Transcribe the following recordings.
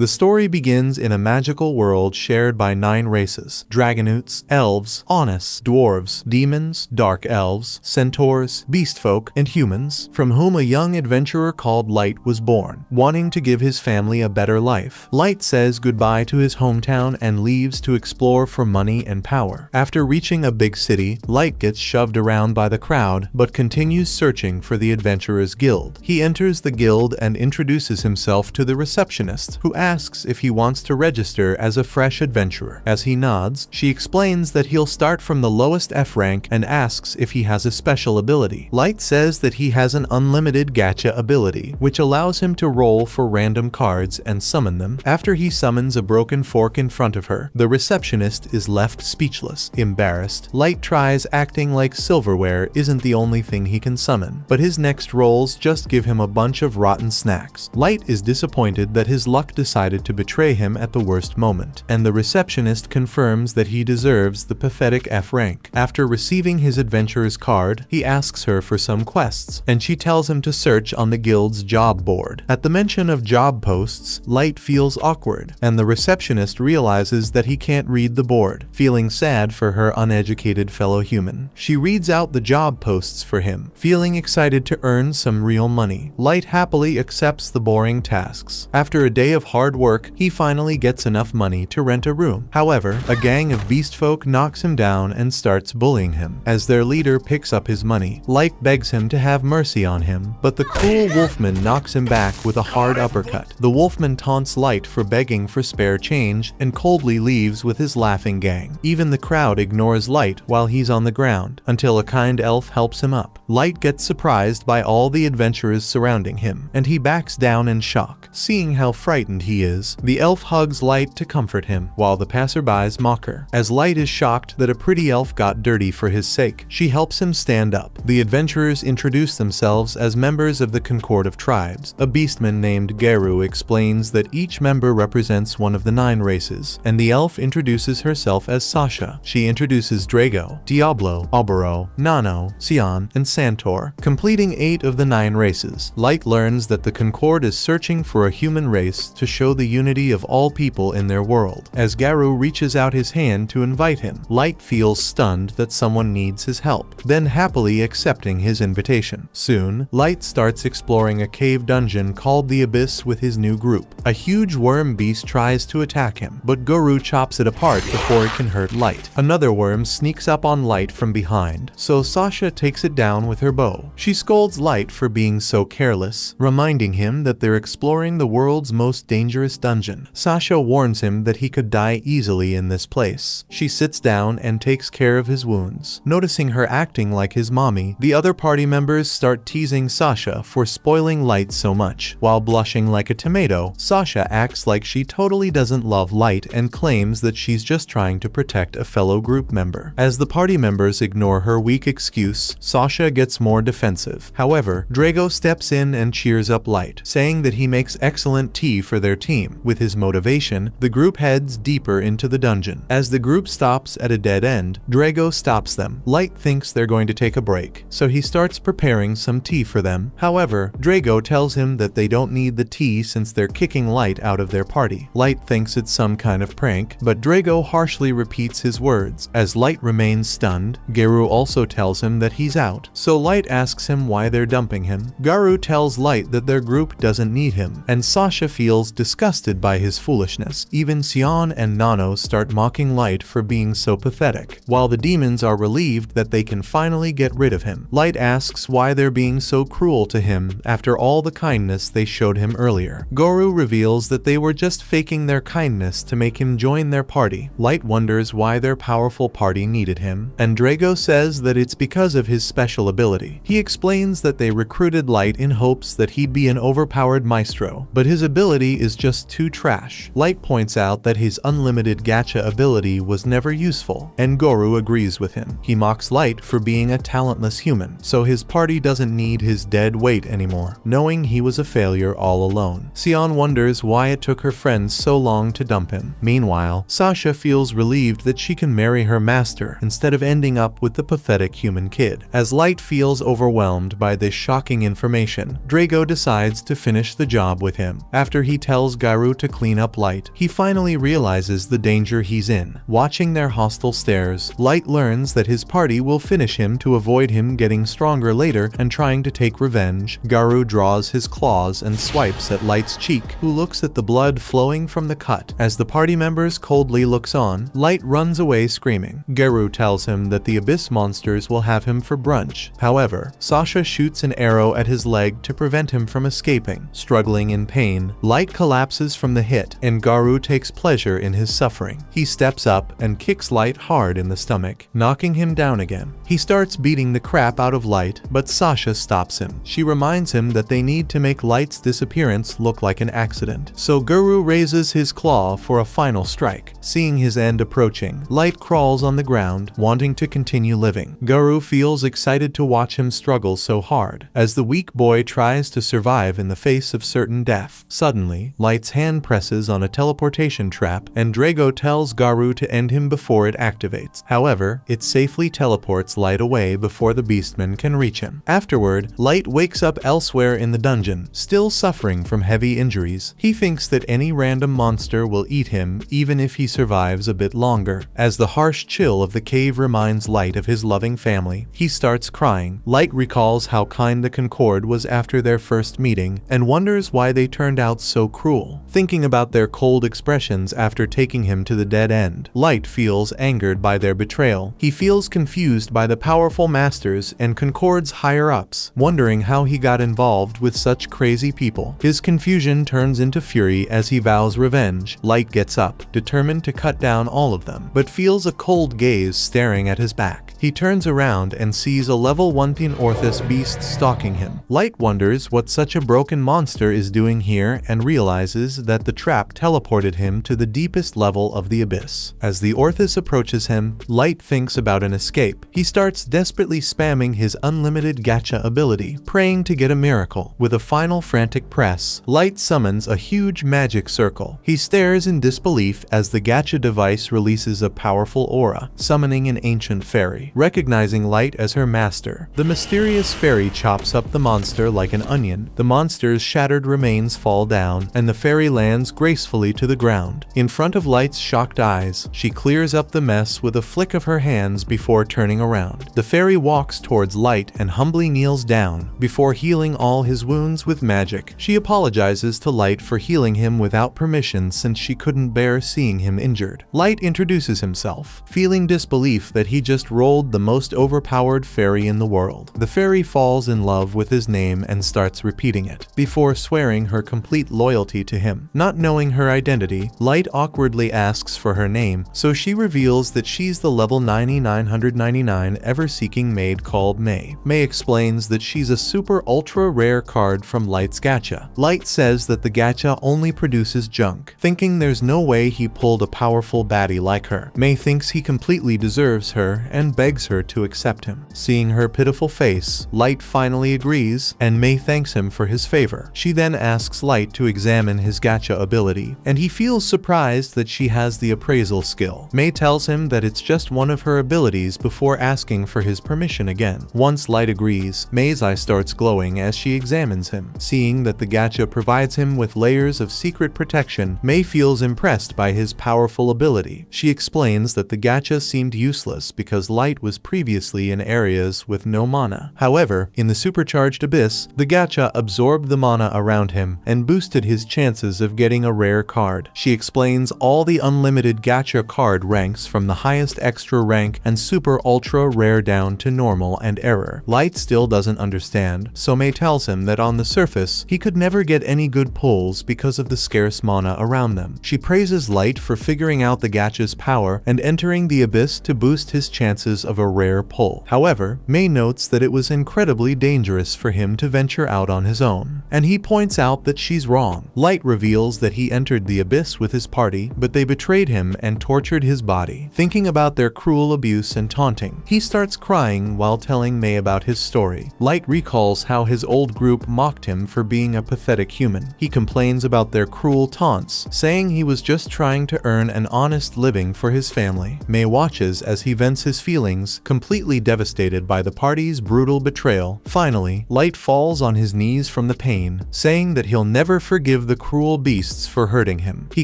The story begins in a magical world shared by 9 races: dragonutes, elves, onus, dwarves, demons, dark elves, centaurs, beastfolk, and humans, from whom a young adventurer called Light was born. Wanting to give his family a better life, Light says goodbye to his hometown and leaves to explore for money and power. After reaching a big city, Light gets shoved around by the crowd, but continues searching for the Adventurers Guild. He enters the guild and introduces himself to the receptionist, who asks if he wants to register as a fresh adventurer. As he nods, she explains that he'll start from the lowest F rank and asks if he has a special ability. Light says that he has an unlimited gacha ability, which allows him to roll for random cards and summon them. After he summons a broken fork in front of her, the receptionist is left speechless. Embarrassed, Light tries acting like silverware isn't the only thing he can summon, but his next rolls just give him a bunch of rotten snacks. Light is disappointed that his luck decided to betray him at the worst moment, and the receptionist confirms that he deserves the pathetic F rank. After receiving his adventurer's card, he asks her for some quests, and she tells him to search on the guild's job board. At the mention of job posts, Light feels awkward, and the receptionist realizes that he can't read the board. Feeling sad for her uneducated fellow human, she reads out the job posts for him. Feeling excited to earn some real money, Light happily accepts the boring tasks. After a day of hard work, he finally gets enough money to rent a room. However, a gang of beastfolk knocks him down and starts bullying him. As their leader picks up his money, Light begs him to have mercy on him, but the cruel wolfman knocks him back with a hard uppercut. The wolfman taunts Light for begging for spare change and coldly leaves with his laughing gang. Even the crowd ignores Light while he's on the ground, until a kind elf helps him up. Light gets surprised by all the adventurers surrounding him, and he backs down in shock. Seeing how frightened he is, the elf hugs Light to comfort him, while the passerbys mock her. As Light is shocked that a pretty elf got dirty for his sake, she helps him stand up. The adventurers introduce themselves as members of the Concord of Tribes. A beastman named Garu explains that each member represents one of the 9 races, and the elf introduces herself as Sasha. She introduces Drago, Diablo, Oboro, Nano, Sion, and Santor, completing 8 of the 9 races. Light learns that the Concord is searching for a human race to show the unity of all people in their world. As Garu reaches out his hand to invite him, Light feels stunned that someone needs his help, then happily accepting his invitation. Soon, Light starts exploring a cave dungeon called the Abyss with his new group. A huge worm beast tries to attack him, but Garu chops it apart before it can hurt Light. Another worm sneaks up on Light from behind, so Sasha takes it down with her bow. She scolds Light for being so careless, reminding him that they're exploring the world's most dangerous dungeon. Sasha warns him that he could die easily in this place. She sits down and takes care of his wounds. Noticing her acting like his mommy, the other party members start teasing Sasha for spoiling Light so much. While blushing like a tomato, Sasha acts like she totally doesn't love Light and claims that she's just trying to protect a fellow group member. As the party members ignore her weak excuse, Sasha gets more defensive. However, Drago steps in and cheers up Light, saying that he makes excellent tea for their team. With his motivation, the group heads deeper into the dungeon. As the group stops at a dead end, Drago stops them. Light thinks they're going to take a break, so he starts preparing some tea for them. However, Drago tells him that they don't need the tea since they're kicking Light out of their party. Light thinks it's some kind of prank, but Drago harshly repeats his words. As Light remains stunned, Garu also tells him that he's out, so Light asks him why they're dumping him. Garu tells Light that their group doesn't need him, and Sasha feels disgusted by his foolishness. Even Sion and Nano start mocking Light for being so pathetic, while the demons are relieved that they can finally get rid of him. Light asks why they're being so cruel to him after all the kindness they showed him earlier. Garu reveals that they were just faking their kindness to make him join their party. Light wonders why their powerful party needed him, and Drago says that it's because of his special ability. He explains that they recruited Light in hopes that he'd be an overpowered maestro, but his ability is just too trash. Light points out that his unlimited gacha ability was never useful, and Garu agrees with him. He mocks Light for being a talentless human, so his party doesn't need his dead weight anymore, knowing he was a failure all alone. Sion wonders why it took her friends so long to dump him. Meanwhile, Sasha feels relieved that she can marry her master instead of ending up with the pathetic human kid. As Light feels overwhelmed by this shocking information, Drago decides to finish the job with him. After he tells tells Garou to clean up Light. He finally realizes the danger he's in. Watching their hostile stares, Light learns that his party will finish him to avoid him getting stronger later and trying to take revenge. Garou draws his claws and swipes at Light's cheek, who looks at the blood flowing from the cut. As the party members coldly looks on, Light runs away screaming. Garou tells him that the Abyss monsters will have him for brunch. However, Sasha shoots an arrow at his leg to prevent him from escaping. Struggling in pain, Light collapses from the hit, and Garou takes pleasure in his suffering. He steps up and kicks Light hard in the stomach, knocking him down again. He starts beating the crap out of Light, but Sasha stops him. She reminds him that they need to make Light's disappearance look like an accident. So Garou raises his claw for a final strike. Seeing his end approaching, Light crawls on the ground, wanting to continue living. Garou feels excited to watch him struggle so hard, as the weak boy tries to survive in the face of certain death. Suddenly, Light's hand presses on a teleportation trap, and Drago tells Garou to end him before it activates. However, it safely teleports Light away before the beastman can reach him. Afterward, Light wakes up elsewhere in the dungeon, still suffering from heavy injuries. He thinks that any random monster will eat him even if he survives a bit longer. As the harsh chill of the cave reminds Light of his loving family, he starts crying. Light recalls how kind the Concord was after their first meeting and wonders why they turned out so cruel. Thinking about their cold expressions after taking him to the dead end, Light feels angered by their betrayal. He feels confused by the powerful masters and Concord's higher-ups, wondering how he got involved with such crazy people. His confusion turns into fury as he vows revenge. Light gets up, determined to cut down all of them, but feels a cold gaze staring at his back. He turns around and sees a level 1 Orthus beast stalking him. Light wonders what such a broken monster is doing here and realizes that the trap teleported him to the deepest level of the abyss. As the Orthus approaches him, Light thinks about an escape. He starts desperately spamming his unlimited gacha ability, praying to get a miracle. With a final frantic press, Light summons a huge magic circle. He stares in disbelief as the gacha device releases a powerful aura, summoning an ancient fairy. Recognizing Light as her master, the mysterious fairy chops up the monster like an onion. The monster's shattered remains fall down, and the fairy lands gracefully to the ground. In front of Light's shocked eyes, she clears up the mess with a flick of her hands before turning around. The fairy walks towards Light and humbly kneels down, before healing all his wounds with magic. She apologizes to Light for healing him without permission since she couldn't bear seeing him injured. Light introduces himself, feeling disbelief that he just rolled the most overpowered fairy in the world. The fairy falls in love with his name and starts repeating it, before swearing her complete loyalty to him. Not knowing her identity, Light awkwardly asks for her name, so she reveals that she's the level 9999 ever-seeking maid called May. May explains that she's a super ultra rare card from Light's gacha. Light says that the gacha only produces junk, thinking there's no way he pulled a powerful baddie like her. May thinks he completely deserves her and begs her to accept him. Seeing her pitiful face, Light finally agrees, and May thanks him for his favor. She then asks Light to examine his gacha ability, and he feels surprised that she has the appraisal skill. May tells him that it's just one of her abilities before asking for his permission again. Once Light agrees, May's eye starts glowing as she examines him. Seeing that the gacha provides him with layers of secret protection, May feels impressed by his powerful ability. She explains that the gacha seemed useless because Light was previously in areas with no mana. However, in the supercharged abyss, the gacha absorbed the mana around him and boosted his chances of getting a rare card. She explains all the unlimited gacha card ranks from the highest extra rank and super ultra rare down to normal and error. Light still doesn't understand, so May tells him that on the surface, he could never get any good pulls because of the scarce mana around them. She praises Light for figuring out the gacha's power and entering the abyss to boost his chances of a rare pull. However, May notes that it was incredibly dangerous for him to venture out on his own, and he points out that she's wrong. Light reveals that he entered the abyss with his party, but they betrayed him and tortured his body. Thinking about their cruel abuse and taunting, he starts crying while telling May about his story. Light recalls how his old group mocked him for being a pathetic human. He complains about their cruel taunts, saying he was just trying to earn an honest living for his family. May watches as he vents his feelings, completely devastated by the party's brutal betrayal. Finally, Light falls on his knees from the pain, saying that he'll never forgive the cruel beasts for hurting him. He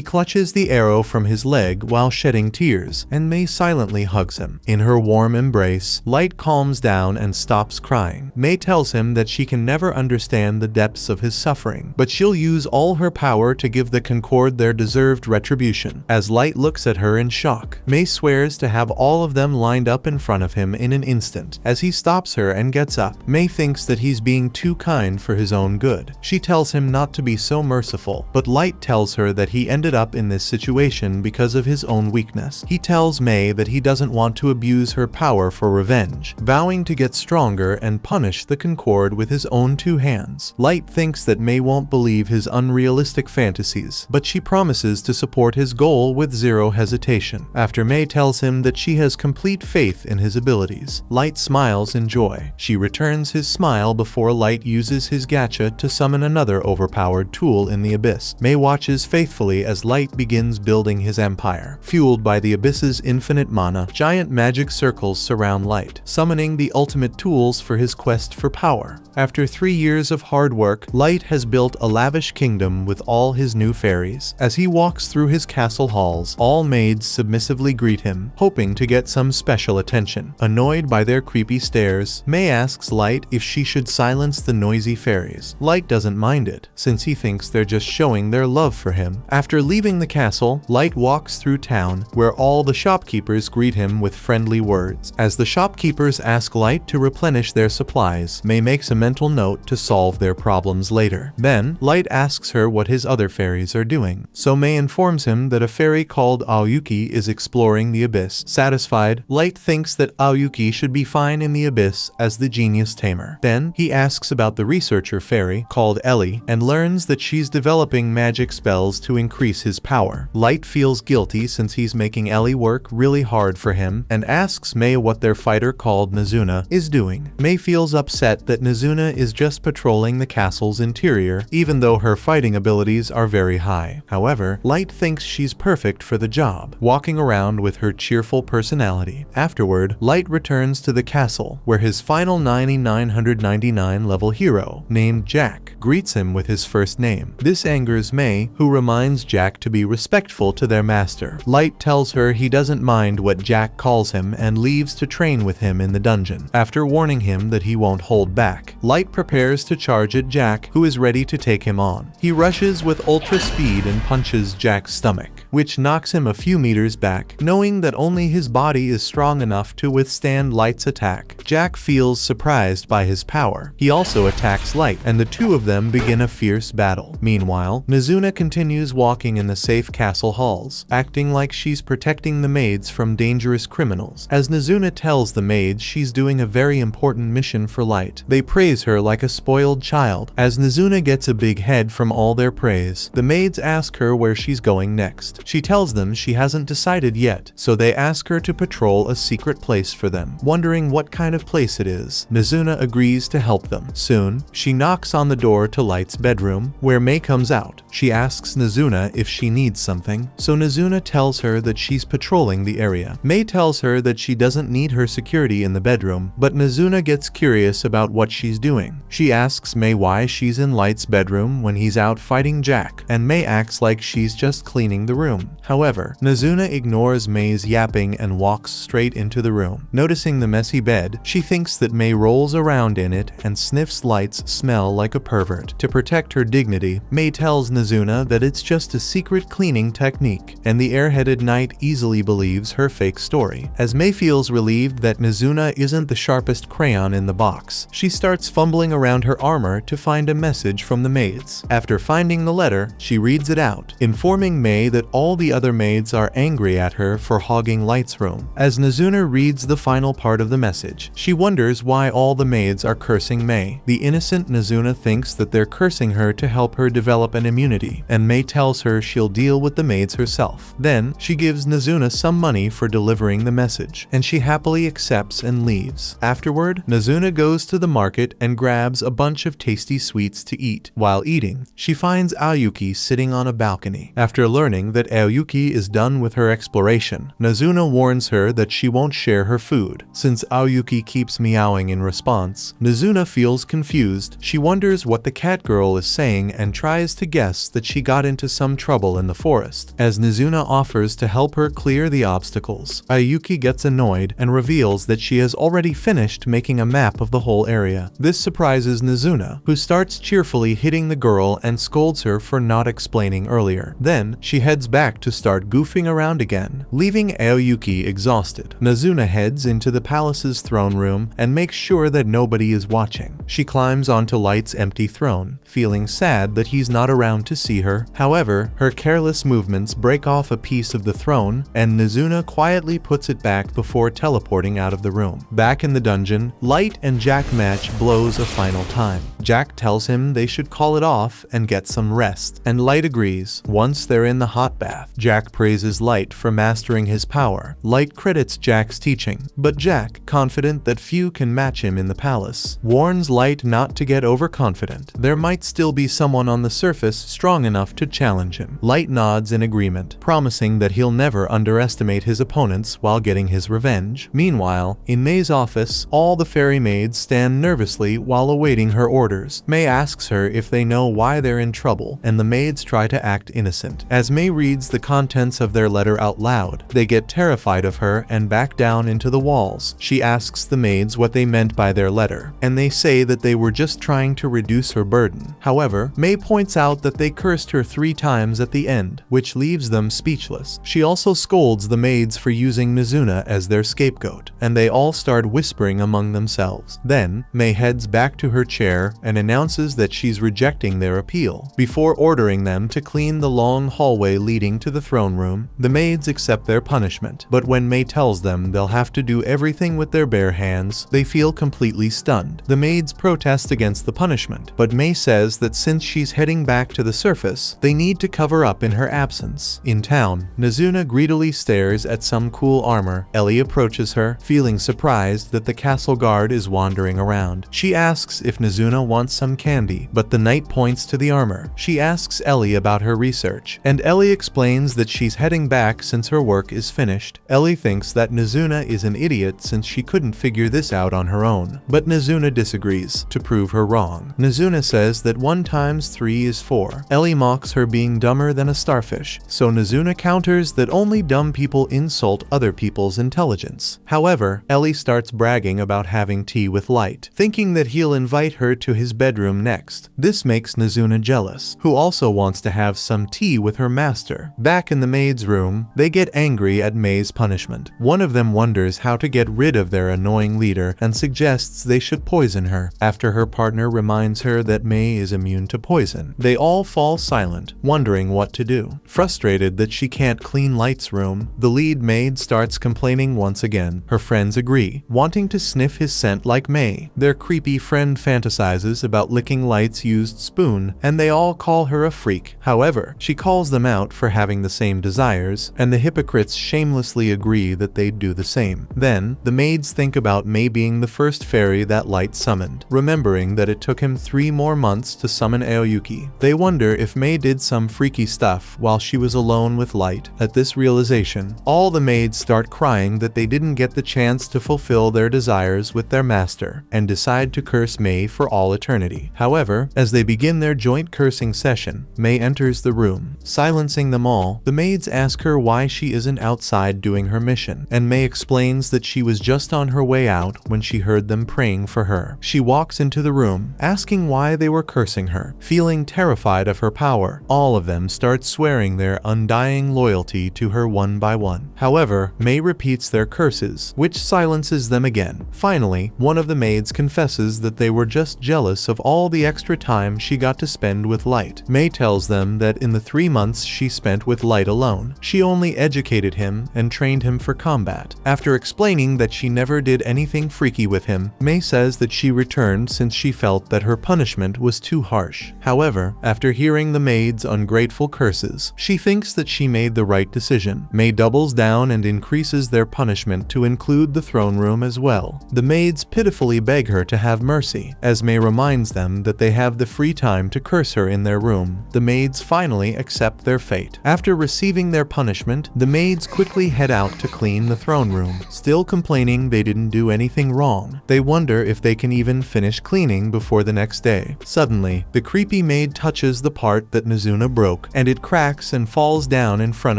clutches the arrow from his leg while shedding tears, and May silently hugs him. In her warm embrace, Light calms down and stops crying. May tells him that she can never understand the depths of his suffering, but she'll use all her power to give the Concord their deserved retribution. As Light looks at her in shock, May swears to have all of them lined up in front of him in an instant. As he stops her and gets up, May thinks that he's being too kind for his own good. She tells him not to be so merciful, but Light tells her that he ended up in this situation because of his own weakness. He tells May that he doesn't want to abuse her power for revenge, vowing to get stronger and punish the Concord with his own 2 hands. Light thinks that May won't believe his unrealistic fantasies, but she promises to support his goal with zero hesitation. After May tells him that she has complete faith in his abilities, Light smiles in joy. She returns his smile before Light uses his gacha to summon another overpowered tool in the abyss. May watches faithfully as Light begins building his empire. Fueled by the abyss's infinite mana, giant magic circles surround Light, summoning the ultimate tools for his quest for power. After 3 years of hard work, Light has built a lavish kingdom with all his new fairies. As he walks through his castle halls, all maids submissively greet him, hoping to get some special attention. Annoyed by their creepy stares, May asks Light if she should silence the noisy fairies. Light doesn't mind it, since he thinks they're just showing their love for him. After leaving the castle, Light walks through town, where all the shopkeepers greet him with friendly words. As the shopkeepers ask Light to replenish their supplies, May makes a mental note to solve their problems later. Then, Light asks her what his other fairies are doing, so May informs him that a fairy called Aoyuki is exploring the abyss. Satisfied, Light thinks that Aoyuki should be fine in the abyss as the genius tamer. Then, he asks about the researcher fairy called Ellie and learns that she's developing magic spells to increase his power. Light feels guilty since he's making Ellie work really hard for him and asks May what their fighter called Nazuna is doing. May feels upset that Nazuna is just patrolling the castle's interior, even though her fighting abilities are very high. However, Light thinks she's perfect for the job, walking around with her cheerful personality. Afterward, Light returns to the castle, where his final 999 level hero, named Jack, greets him with his first name. This angers May, who reminds Jack to be respectful to their master. Light tells her he doesn't mind what Jack calls him and leaves to train with him in the dungeon. After warning him that he won't hold back, Light prepares to charge at Jack, who is ready to take him on. He rushes with ultra speed and punches Jack's stomach, which knocks him a few meters back. Knowing that only his body is strong enough to withstand Light's attack, Jack feels surprised by his power. He also attacks Light, and the two of them begin a fierce battle. Meanwhile, Nazuna continues walking in the safe castle halls, acting like she's protecting the maids from dangerous criminals. As Nazuna tells the maids she's doing a very important mission for Light, they praise her like a spoiled child. As Nazuna gets a big head from all their praise, the maids ask her where she's going next. She tells them she hasn't decided yet, so they ask her to patrol a secret place for them. Wondering what kind of place it is, Nazuna agrees to help them. Soon, she knocks on the door to Light's bedroom, where May comes out. She asks Nazuna if she needs something, so Nazuna tells her that she's patrolling the area. May tells her that she doesn't need her security in the bedroom, but Nazuna gets curious about what she's doing. She asks May why she's in Light's bedroom when he's out fighting Jack, and May acts like she's just cleaning the room. However, Nazuna ignores May's yapping and walks straight into the room. Noticing the messy bed, she thinks that May rolls around in it and sniffs Light's smell like a pervert. To protect her dignity, May tells Nazuna that it's just a secret cleaning technique, and the airheaded knight easily believes her fake story. As May feels relieved that Nazuna isn't the sharpest crayon in the box, she starts fumbling around her armor to find a message from the maids. After finding the letter, she reads it out, informing May that all the other maids are angry at her for hogging Light's room. As Nazuna reads the final part of the message, she wonders why all the maids are cursing May. The innocent Nazuna thinks that they're cursing her to help her develop an immunity, and May tells her she'll deal with the maids herself. Then, she gives Nazuna some money for delivering the message, and she happily accepts and leaves. Afterward, Nazuna goes to the market and grabs a bunch of tasty sweets to eat. While eating, she finds Aoyuki sitting on a balcony. After learning that Aoyuki is done with her exploration, Nazuna warns her that she won't share her food. Since Aoyuki keeps meowing in response, Nazuna feels confused. She wonders what the cat girl is saying and tries to guess suggests that she got into some trouble in the forest. As Nizuna offers to help her clear the obstacles, Ayuki gets annoyed and reveals that she has already finished making a map of the whole area. This surprises Nizuna, who starts cheerfully hitting the girl and scolds her for not explaining earlier. Then, she heads back to start goofing around again, leaving Ayuki exhausted. Nizuna heads into the palace's throne room and makes sure that nobody is watching. She climbs onto Light's empty throne, feeling sad that he's not around to see her. However, her careless movements break off a piece of the throne, and Nizuna quietly puts it back before teleporting out of the room. Back in the dungeon, Light and Jack match blows a final time. Jack tells him they should call it off and get some rest, and Light agrees. Once they're in the hot bath, Jack praises Light for mastering his power. Light credits Jack's teaching, but Jack, confident that few can match him in the palace, warns Light not to get overconfident. There might still be someone on the surface strong enough to challenge him. Light nods in agreement, promising that he'll never underestimate his opponents while getting his revenge. Meanwhile, in May's office, all the fairy maids stand nervously while awaiting her orders. May asks her if they know why they're in trouble, and the maids try to act innocent. As May reads the contents of their letter out loud, they get terrified of her and back down into the walls. She asks the maids what they meant by their letter, and they say that they were just trying to reduce her burden. However, May points out that they cursed her 3 times at the end, which leaves them speechless. She also scolds the maids for using Nizuna as their scapegoat, and they all start whispering among themselves. Then, May heads back to her chair and announces that she's rejecting their appeal. Before ordering them to clean the long hallway leading to the throne room, the maids accept their punishment. But when May tells them they'll have to do everything with their bare hands, they feel completely stunned. The maids protest against the punishment, but May says that since she's heading back to the surface, they need to cover up in her absence. In town, Nizuna greedily stares at some cool armor. Ellie approaches her, feeling surprised that the castle guard is wandering around. She asks if Nizuna wants some candy, but the knight points to the armor. She asks Ellie about her research, and Ellie explains that she's heading back since her work is finished. Ellie thinks that Nizuna is an idiot since she couldn't figure this out on her own, but Nizuna disagrees, to prove her wrong. Nizuna says that 1 times 3 is 4. Ellie mocks her being dumber than a starfish, so Nizuna counters that only dumb people insult other people's intelligence. However, Ellie starts bragging about having tea with Light, thinking that he'll invite her to his bedroom next. This makes Nizuna jealous, who also wants to have some tea with her master. Back in the maid's room, they get angry at May's punishment. One of them wonders how to get rid of their annoying leader and suggests they should poison her. After her partner reminds her that May is immune to poison, they all fall silent, wondering what to do. Frustrated that she can't clean Light's room, the lead maid starts complaining once again. Her friends agree, wanting to sniff his scent like May. Their creepy friend fantasizes about licking Light's used spoon, and they all call her a freak. However, she calls them out for having the same desires, and the hypocrites shamelessly agree that they'd do the same. Then, the maids think about May being the first fairy that Light summoned, remembering that it took him 3 more months to summon Aoyuki. They wonder if May did some freaky stuff while she was alone with Light. At this realization, all the maids start crying that they didn't get the chance to fulfill their desires with their master, and decide to curse May for all eternity. However, as they begin their joint cursing session, May enters the room. Silencing them all, the maids ask her why she isn't outside doing her mission, and May explains that she was just on her way out when she heard them praying for her. She walks into the room, asking why they were cursing her. Feeling terrified of her power, all of them start swearing their undying loyalty to her one by one. However, May repeats their curses, which silences them again. Finally, one of the maids confesses that they were just jealous of all the extra time she got to spend with Light. May tells them that in the 3 months she spent with Light alone, she only educated him and trained him for combat. After explaining that she never did anything freaky with him, May says that she returned since she felt that her punishment was too harsh. However, after hearing the maid's ungrateful curses, she thinks that she made the right decision. May doubles down and increases their punishment to include the throne room as well. The maids pitifully beg her to have mercy, as May reminds them that they have the free time to curse her in their room. The maids finally accept their fate. After receiving their punishment, the maids quickly head out to clean the throne room. Still complaining they didn't do anything wrong, they wonder if they can even finish cleaning before the next day. Suddenly, the creepy maid touches the the part that Nazuna broke, and it cracks and falls down in front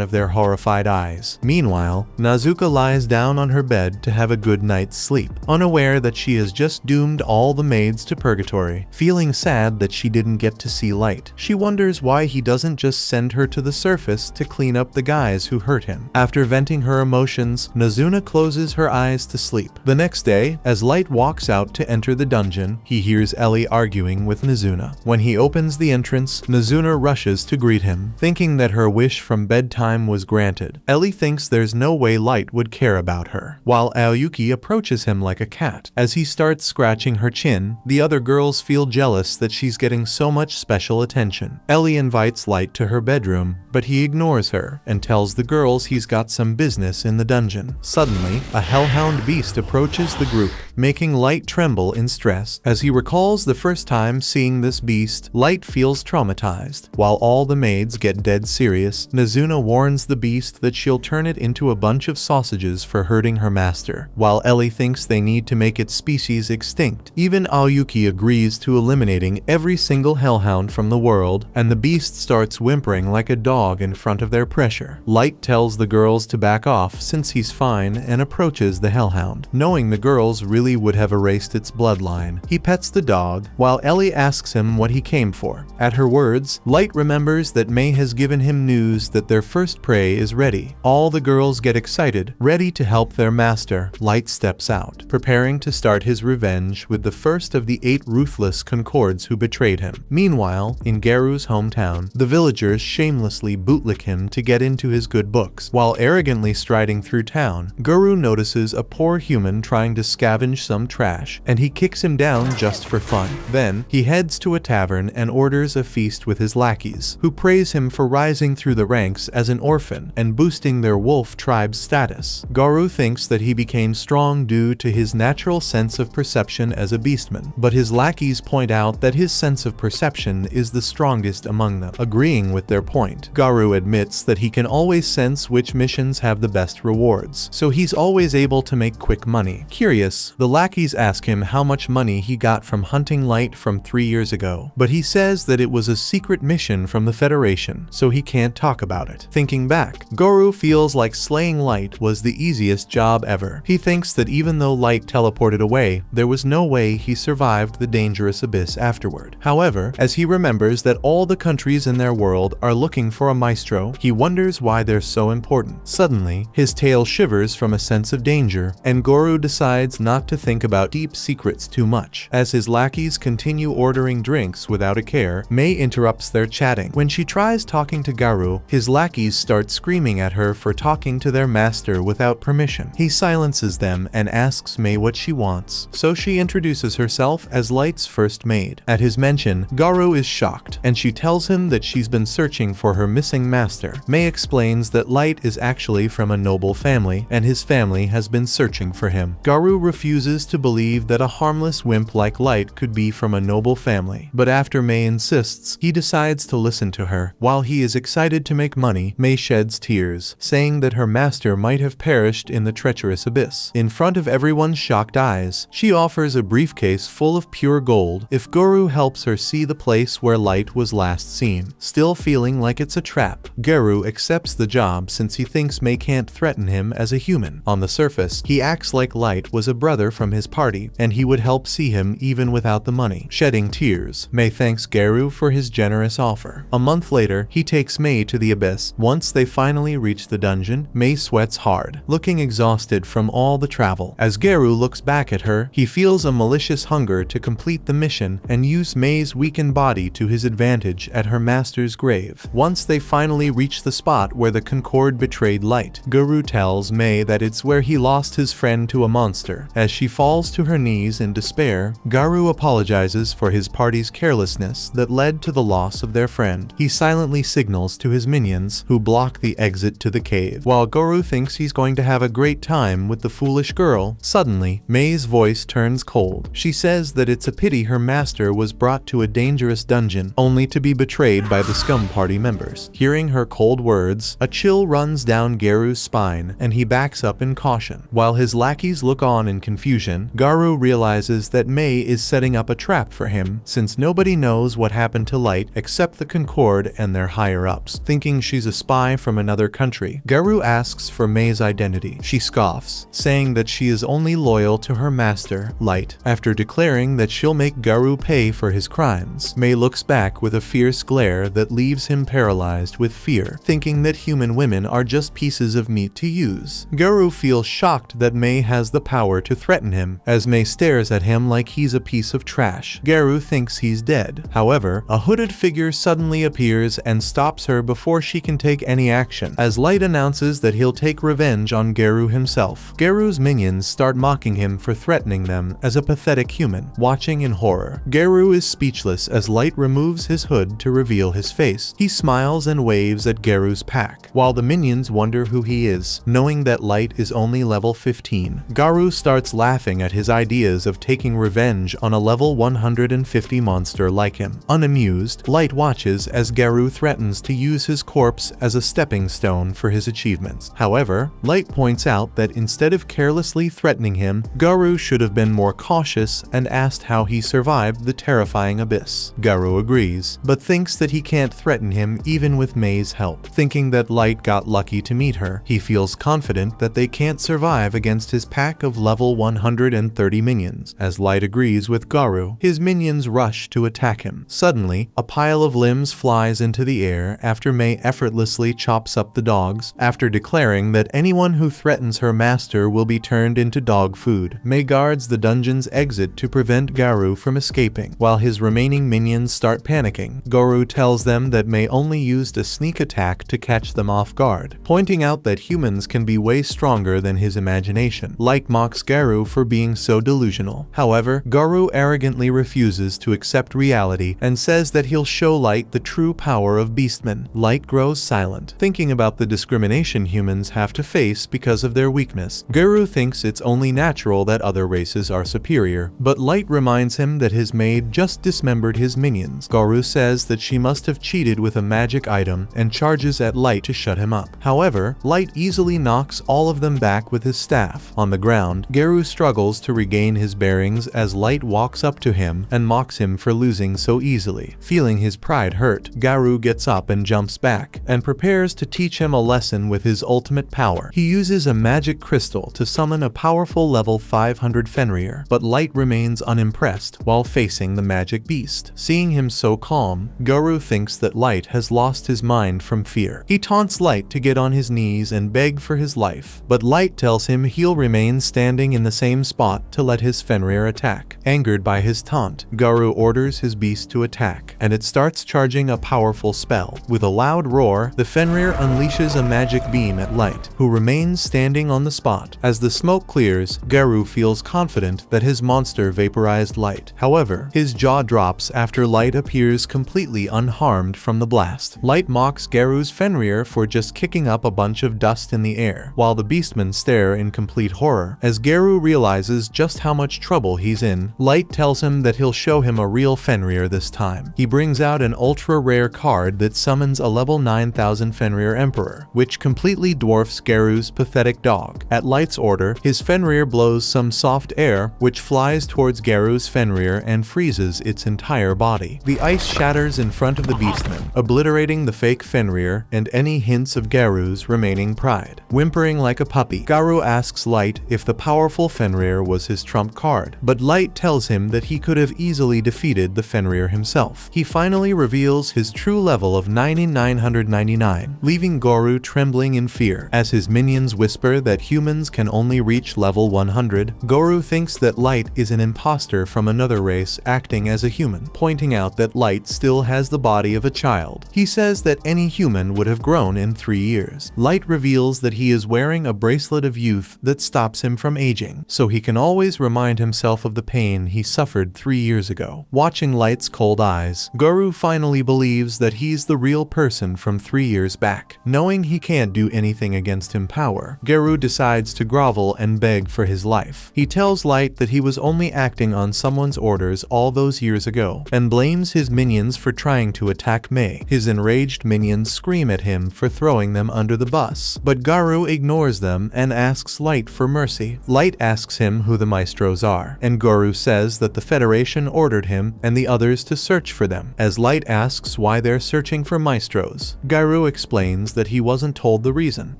of their horrified eyes. Meanwhile, Nazuka lies down on her bed to have a good night's sleep, unaware that she has just doomed all the maids to purgatory. Feeling sad that she didn't get to see Light, she wonders why he doesn't just send her to the surface to clean up the guys who hurt him. After venting her emotions, Nazuna closes her eyes to sleep. The next day, as Light walks out to enter the dungeon, he hears Ellie arguing with Nazuna. When he opens the entrance, Nazuna rushes to greet him, thinking that her wish from bedtime was granted. Ellie thinks there's no way Light would care about her, while Aoyuki approaches him like a cat. As he starts scratching her chin, the other girls feel jealous that she's getting so much special attention. Ellie invites Light to her bedroom, but he ignores her and tells the girls he's got some business in the dungeon. Suddenly, a hellhound beast approaches the group, making Light tremble in stress. As he recalls the first time seeing this beast, Light feels traumatized. While all the maids get dead serious, Nazuna warns the beast that she'll turn it into a bunch of sausages for hurting her master. While Ellie thinks they need to make its species extinct, even Aoyuki agrees to eliminating every single hellhound from the world, and the beast starts whimpering like a dog in front of their pressure. Light tells the girls to back off since he's fine and approaches the hellhound. Knowing the girls really would have erased its bloodline, he pets the dog while Ellie asks him what he came for. At her words, Light remembers that May has given him news that their first prey is ready. All the girls get excited, ready to help their master. Light steps out, preparing to start his revenge with the first of the 8 ruthless Concords who betrayed him. Meanwhile, in Garu's hometown, the villagers shamelessly bootlick him to get into his good books. While arrogantly striding through town, Garu notices a poor human trying to scavenge some trash, and he kicks him down just for fun. Then, he heads to a tavern and orders a feast with his lackeys, who praise him for rising through the ranks as an orphan and boosting their wolf tribe's status. Garu thinks that he became strong due to his natural sense of perception as a beastman, but his lackeys point out that his sense of perception is the strongest among them. Agreeing with their point, Garu admits that he can always sense which missions have the best rewards, so he's always able to make quick money. Curious, the lackeys ask him how much money he got from hunting Light from 3 years ago, but he says that it was a secret mission from the Federation, so he can't talk about it. Thinking back, Garu feels like slaying Light was the easiest job ever. He thinks that even though Light teleported away, there was no way he survived the dangerous abyss afterward. However, as he remembers that all the countries in their world are looking for a maestro, he wonders why they're so important. Suddenly, his tail shivers from a sense of danger, and Garu decides not to think about deep secrets too much. As his lackeys continue ordering drinks without a care, May interrupts their chatting. When she tries talking to Garu, his lackeys start screaming at her for talking to their master without permission. He silences them and asks May what she wants, so she introduces herself as Light's first maid. At his mention, Garu is shocked, and she tells him that she's been searching for her missing master. May explains that Light is actually from a noble family, and his family has been searching for him. Garu refuses to believe that a harmless wimp like Light could be from a noble family, but after May insists, he decides to listen to her. While he is excited to make money, May sheds tears, saying that her master might have perished in the treacherous abyss. In front of everyone's shocked eyes, she offers a briefcase full of pure gold if Garu helps her see the place where Light was last seen. Still feeling like it's a trap, Garu accepts the job since he thinks May can't threaten him as a human. On the surface, he acts like Light was a brother from his party, and he would help see him even without the money. Shedding tears, May thanks Garu for his generous offer. A month later, he takes May to the abyss. Once they finally reach the dungeon, May sweats hard, looking exhausted from all the travel. As Garu looks back at her, he feels a malicious hunger to complete the mission and use May's weakened body to his advantage at her master's grave. Once they finally reach the spot where the Concord betrayed Light, Garu tells May that it's where he lost his friend to a monster. As she falls to her knees in despair, Garu apologizes for his party's carelessness that led to the loss of their friend. He silently signals to his minions, who block the exit to the cave. While Garu thinks he's going to have a great time with the foolish girl, suddenly, May's voice turns cold. She says that it's a pity her master was brought to a dangerous dungeon, only to be betrayed by the scum party members. Hearing her cold words, a chill runs down Garu's spine, and he backs up in caution. While his lackeys look on in confusion, Garu realizes that May is setting up a trap for him, since nobody knows what happened to Light except the Concord and their higher-ups, thinking she's a spy from another country. Garou asks for May's identity. She scoffs, saying that she is only loyal to her master, Light. After declaring that she'll make Garou pay for his crimes, May looks back with a fierce glare that leaves him paralyzed with fear, thinking that human women are just pieces of meat to use. Garou feels shocked that May has the power to threaten him, as May stares at him like he's a piece of trash. Garou thinks he's dead. However, a hooded figure suddenly appears and stops her before she can take any action, as Light announces that he'll take revenge on Garou himself. Garou's minions start mocking him for threatening them as a pathetic human. Watching in horror, Garou is speechless as Light removes his hood to reveal his face. He smiles and waves at Garou's pack, while the minions wonder who he is, knowing that Light is only level 15. Garou starts laughing at his ideas of taking revenge on a level 150 monster like him. Unamused, Light watches as Garou threatens to use his corpse as a stepping stone for his achievements. However, Light points out that instead of carelessly threatening him, Garou should have been more cautious and asked how he survived the terrifying abyss. Garou agrees, but thinks that he can't threaten him even with May's help. Thinking that Light got lucky to meet her, he feels confident that they can't survive against his pack of level 130 minions. As Light agrees with Garou, his minions rush to attack him. Suddenly, a pile of limbs flies into the air after May effortlessly chops up the dogs, after declaring that anyone who threatens her master will be turned into dog food. May guards the dungeon's exit to prevent Garou from escaping. While his remaining minions start panicking, Garou tells them that May only used a sneak attack to catch them off guard, pointing out that humans can be way stronger than his imagination. Light mocks Garou for being so delusional. However, Garou arrogantly refuses to accept reality and says that he'll show Light the true power of beastmen. Light grows silent, thinking about the discrimination humans have to face because of their weakness. Garou thinks it's only natural that other races are superior, but Light reminds him that his maid just dismembered his minions. Garou says that she must have cheated with a magic item and charges at Light to shut him up. However, Light easily knocks all of them back with his staff. On the ground, Garou struggles to regain his bearings as Light walks up to him and mocks him for losing so easily. Feeling his pride hurt, Garou gets up and jumps back, and prepares to teach him a lesson with his ultimate power. He uses a magic crystal to summon a powerful level 500 Fenrir, but Light remains unimpressed while facing the magic beast. Seeing him so calm, Garou thinks that Light has lost his mind from fear. He taunts Light to get on his knees and beg for his life, but Light tells him he'll remain standing in the same spot to let his Fenrir attack. Angered by his taunt, Garou orders his beast to attack, and it starts charging a powerful spell. With a loud roar, the Fenrir unleashes a magic beam at Light, who remains standing on the spot. As the smoke clears, Garou feels confident that his monster vaporized Light. However, his jaw drops after Light appears completely unharmed from the blast. Light mocks Garou's Fenrir for just kicking up a bunch of dust in the air, while the beastmen stare in complete horror. As Garou realizes just how much trouble he's in, Light tells him that he'll show him a real Fenrir this time. He brings out an ultra-rare card that summons a level 9000 Fenrir Emperor, which completely dwarfs Garou's pathetic dog. At Light's order, his Fenrir blows some soft air, which flies towards Garou's Fenrir and freezes its entire body. The ice shatters in front of the beastmen, obliterating the fake Fenrir and any hints of Garou's remaining pride. Whimpering like a puppy, Garou asks Light if the powerful Fenrir was his trump card, but Light tells him that he could have easily defeated the Fenrir himself. He finally reveals his true level of 9999, leaving Garou trembling in fear. As his minions whisper that humans can only reach level 100, Garou thinks that Light is an imposter from another race acting as a human, pointing out that Light still has the body of a child. He says that any human would have grown in 3 years. Light reveals that he is wearing a bracelet of youth that stops him from aging, so he can always remind himself of the pain he suffered 3 years ago. Watching Light's cold eyes, Garou finally believes that he's the real person from 3 years back. Knowing he can't do anything against him power, Garou decides to grovel and beg for his life. He tells Light that he was only acting on someone's orders all those years ago, and blames his minions for trying to attack May. His enraged minions scream at him for throwing them under the bus, but Garou ignores them and asks Light for mercy. Light asks him who the maestros are, and Garou says that the Federation ordered him and the others to search for them. them. As Light asks why they're searching for maestros, Garou explains that he wasn't told the reason.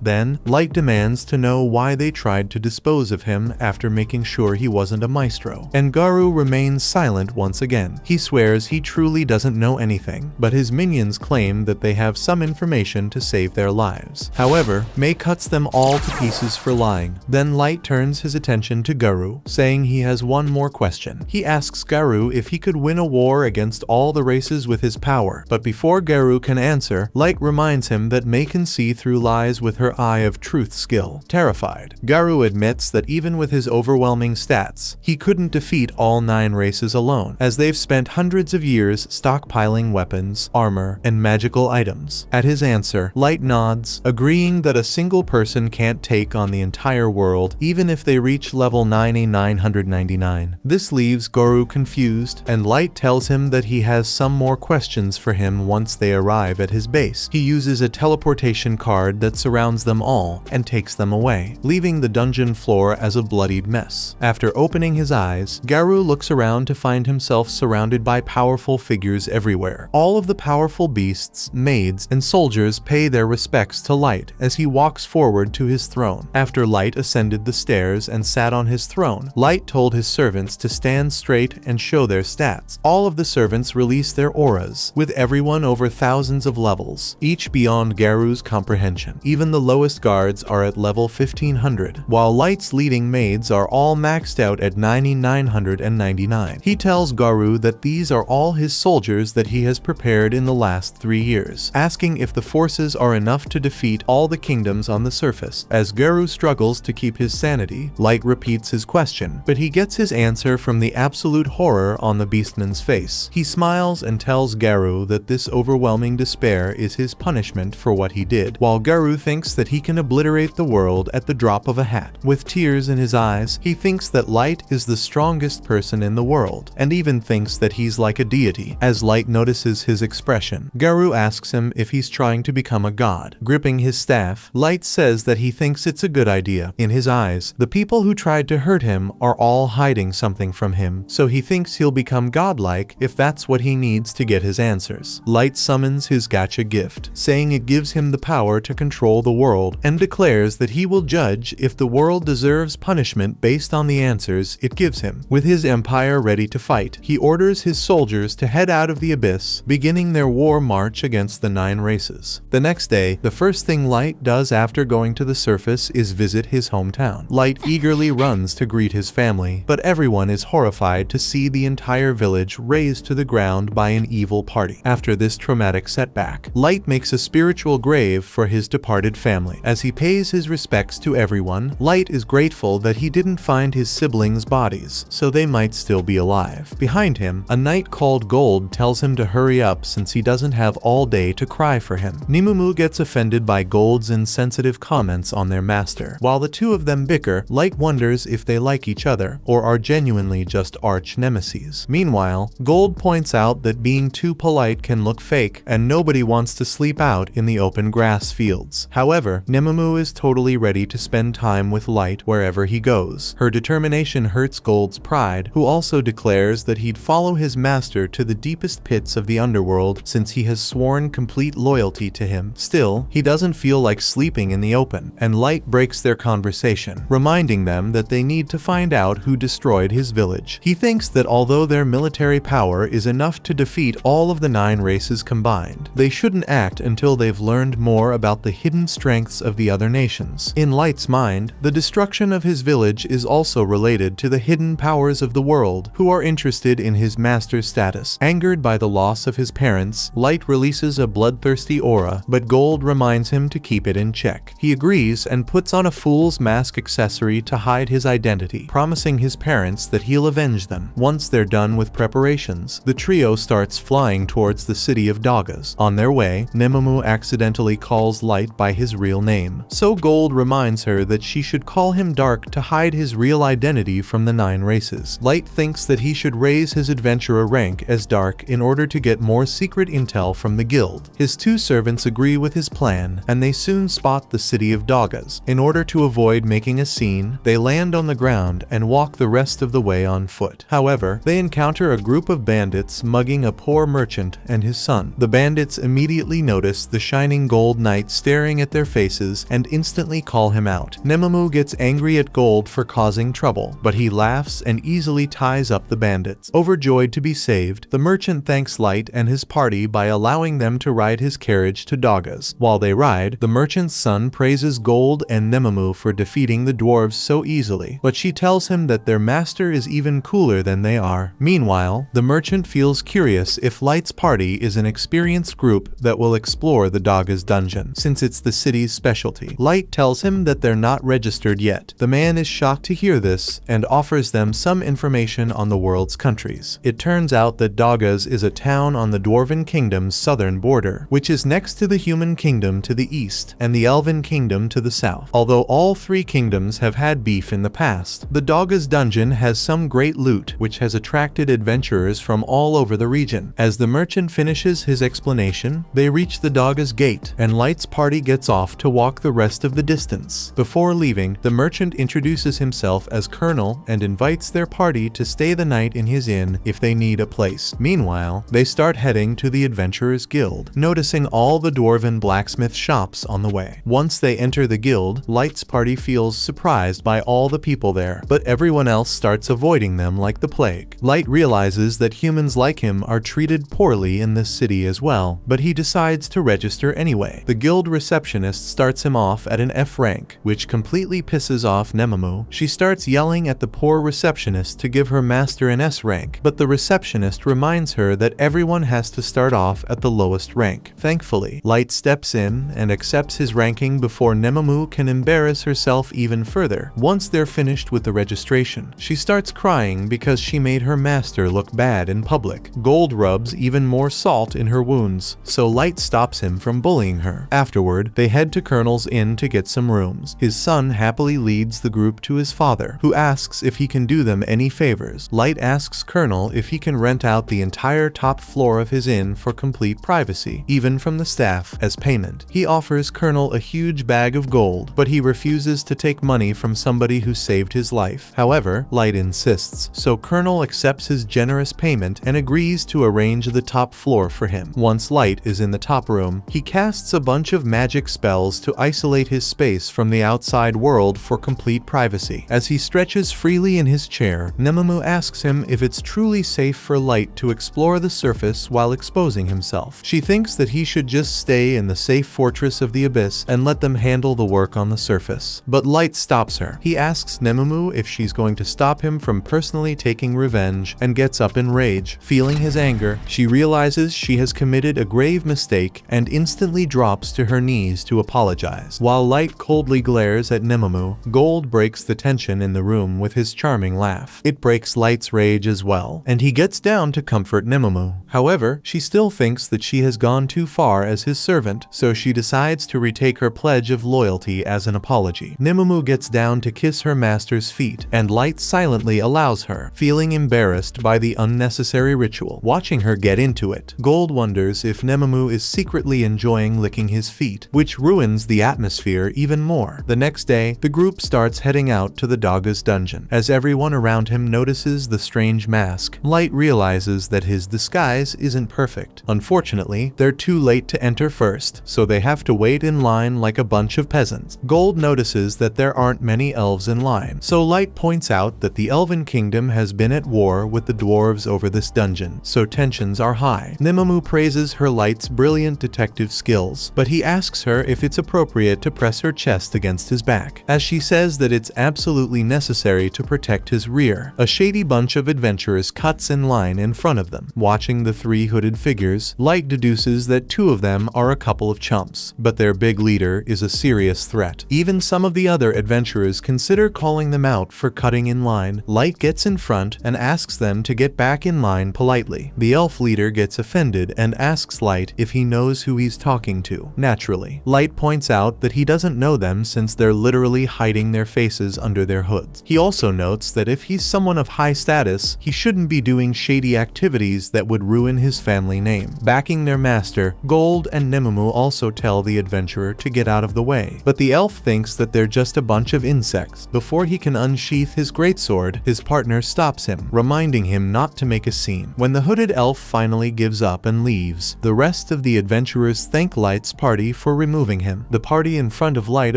Then, Light demands to know why they tried to dispose of him after making sure he wasn't a maestro. And Garou remains silent once again. He swears he truly doesn't know anything, but his minions claim that they have some information to save their lives. However, Mei cuts them all to pieces for lying. Then Light turns his attention to Garou, saying he has one more question. He asks Garou if he could win a war against all the races with his power, but before Garou can answer, Light reminds him that Mei can see through lies with her Eye of Truth skill. Terrified, Garou admits that even with his overwhelming stats, he couldn't defeat all 9 races alone, as they've spent hundreds of years stockpiling weapons, armor, and magical items. At his answer, Light nods, agreeing that a single person can't take on the entire world, even if they reach level 999. This leaves Garou confused, and Light tells him that he has some more questions for him once they arrive at his base. He uses a teleportation card that surrounds them all and takes them away, leaving the dungeon floor as a bloodied mess. After opening his eyes, Garou looks around to find himself surrounded by powerful figures everywhere. All of the powerful beasts, maids, and soldiers pay their respects to Light as he walks forward to his throne. After Light ascended the stairs and sat on his throne, Light told his servants to stand straight and show their stats. All of the servants release their auras, with everyone over thousands of levels, each beyond Garou's comprehension. Even the lowest guards are at level 1500, while Light's leading maids are all maxed out at 9999. He tells Garou that these are all his soldiers that he has prepared in the last 3 years, asking if the forces are enough to defeat all the kingdoms on the surface. As Garou struggles to keep his sanity, Light repeats his question, but he gets his answer from the absolute horror on the beastman's face. He smiles and tells Garou that this overwhelming despair is his punishment for what he did, while Garou thinks that he can obliterate the world at the drop of a hat. With tears in his eyes, he thinks that Light is the strongest person in the world, and even thinks that he's like a deity. As Light notices his expression, Garou asks him if he's trying to become a god. Gripping his staff, Light says that he thinks it's a good idea. In his eyes, the people who tried to hurt him are all hiding something from him, so he thinks he'll become godlike if that's what he needs to get his answers. Light summons his gacha gift, saying it gives him the power to control the world, and declares that he will judge if the world deserves punishment based on the answers it gives him. With his empire ready to fight, he orders his soldiers to head out of the abyss, beginning their war march against the 9 races. The next day, the first thing Light does after going to the surface is visit his hometown. Light eagerly runs to greet his family, but everyone is horrified to see the entire village razed to the ground by an evil party. After this traumatic setback, Light makes a spiritual grave for his departed family. As he pays his respects to everyone, Light is grateful that he didn't find his siblings' bodies, so they might still be alive. Behind him, a knight called Gold tells him to hurry up since he doesn't have all day to cry for him. Nimumu gets offended by Gold's insensitive comments on their master. While the two of them bicker, Light wonders if they like each other or are genuinely just arch nemeses. Meanwhile, Gold points out that being too polite can look fake, and nobody wants to sleep out in the open grass fields. However, Nimumu is totally ready to spend time with Light wherever he goes. Her determination hurts Gold's pride, who also declares that he'd follow his master to the deepest pits of the underworld since he has sworn complete loyalty to him. Still, he doesn't feel like sleeping in the open, and Light breaks their conversation, reminding them that they need to find out who destroyed his village. He thinks that although their military power is enough to defeat all of the 9 races combined, they shouldn't act until they've learned more about the hidden strengths of the other nations. In Light's mind, the destruction of his village is also related to the hidden powers of the world, who are interested in his master's status. Angered by the loss of his parents, Light releases a bloodthirsty aura, but Gold reminds him to keep it in check. He agrees and puts on a fool's mask accessory to hide his identity, promising his parents that he'll avenge them. Once they're done with preparations, the trio starts flying towards the city of Dagas. On their way, Nimumu accidentally calls Light by his real name, so Gold reminds her that she should call him Dark to hide his real identity from the 9 races. Light thinks that he should raise his adventurer rank as Dark in order to get more secret intel from the guild. His 2 servants agree with his plan, and they soon spot the city of Dagas. In order to avoid making a scene, they land on the ground and walk the rest of the way on foot. However, they encounter a group of bandits mugging a poor merchant and his son. The bandits immediately notice the shining gold knight staring at their faces and instantly call him out. Nemamu gets angry at Gold for causing trouble, but he laughs and easily ties up the bandits. Overjoyed to be saved, the merchant thanks Light and his party by allowing them to ride his carriage to Daga's. While they ride, the merchant's son praises Gold and Nemamu for defeating the dwarves so easily, but she tells him that their master is even cooler than they are. Meanwhile, the merchant feels curious if Light's party is an experienced group that will explore the Daga's dungeon, since it's the city's specialty. Light tells him that they're not registered yet. The man is shocked to hear this and offers them some information on the world's countries. It turns out that Daga's is a town on the Dwarven Kingdom's southern border, which is next to the Human Kingdom to the east and the Elven Kingdom to the south. Although all three kingdoms have had beef in the past, the Daga's dungeon has some great loot which has attracted adventurers from all over the region. As the merchant finishes his explanation, they reach the Daga's gate, and Light's party gets off to walk the rest of the distance. Before leaving, the merchant introduces himself as Colonel and invites their party to stay the night in his inn if they need a place. Meanwhile, they start heading to the Adventurers Guild, noticing all the dwarven blacksmith shops on the way. Once they enter the guild, Light's party feels surprised by all the people there, but everyone else starts avoiding them like the plague. Light realizes that humans like him are treated poorly in this city as well, but he decides to register anyway. The guild receptionist starts him off at an F rank, which completely pisses off Nemamu. She starts yelling at the poor receptionist to give her master an S rank, but the receptionist reminds her that everyone has to start off at the lowest rank. Thankfully, Light steps in and accepts his ranking before Nemamu can embarrass herself even further. Once they're finished with the registration, she starts crying because she made her master look bad in public. Gold rubs even more salt in her wounds, so Light stops him from bullying her. Afterward, they head to Colonel's inn to get some rooms. His son happily leads the group to his father, who asks if he can do them any favors. Light asks Colonel if he can rent out the entire top floor of his inn for complete privacy, even from the staff, as payment. He offers Colonel a huge bag of gold, but he refuses to take money from somebody who saved his life. However, Light insists, so Colonel accepts his generous payment and agrees to arrange the top floor for him. Once Light is in the top room, he casts a bunch of magic spells to isolate his space from the outside world for complete privacy. As he stretches freely in his chair, Nemamu asks him if it's truly safe for Light to explore the surface while exposing himself. She thinks that he should just stay in the safe fortress of the abyss and let them handle the work on the surface. But Light stops her. He asks Nemamu if she's going to stop him from personally taking revenge and gets up in rage. Feeling his anger, she realizes she has committed a grave mistake and instantly drops to her knees to apologize. While Light coldly glares at Nemamu, Gold breaks the tension in the room with his charming laugh. It breaks Light's rage as well, and he gets down to comfort Nemamu. However, she still thinks that she has gone too far as his servant, so she decides to retake her pledge of loyalty as an apology. Nemamu gets down to kiss her master's feet, and Light silently allows her, feeling embarrassed by the unnecessary ritual. Watching her get into it, Gold wonders if Nemamu is secretly enjoying licking his feet, which ruins the atmosphere even more. The next day, the group starts heading out to the Daga's dungeon. As everyone around him notices the strange mask, Light realizes that his disguise isn't perfect. Unfortunately, they're too late to enter first, so they have to wait in line like a bunch of peasants. Gold notices that there aren't many elves in line, so Light points out that the Elven Kingdom has been at war with the dwarves over this dungeon, so tensions are high. Nemamu praises her Light's brilliant detective skills, but he asks her if it's appropriate to press her chest against his back, as she says that it's absolutely necessary to protect his rear. A shady bunch of adventurers cuts in line in front of them. Watching the three hooded figures, Light deduces that two of them are a couple of chumps, but their big leader is a serious threat. Even some of the other adventurers consider calling them out for cutting in line. Light gets in front and asks them to get back in line politely. The elf leader gets offended and asks Light if he knows who he's talking to. Naturally, Light points out that he doesn't know them since they're literally hiding their faces under their hoods. He also notes that if he's someone of high status, he shouldn't be doing shady activities that would ruin his family name. Backing their master, Gold and Nemamu also tell the adventurer to get out of the way, but the elf thinks that they're just a bunch of insects. Before he can unsheath his greatsword, his partner stops him, reminding him not to make a scene. When When the hooded elf finally gives up and leaves, the rest of the adventurers thank Light's party for removing him. The party in front of Light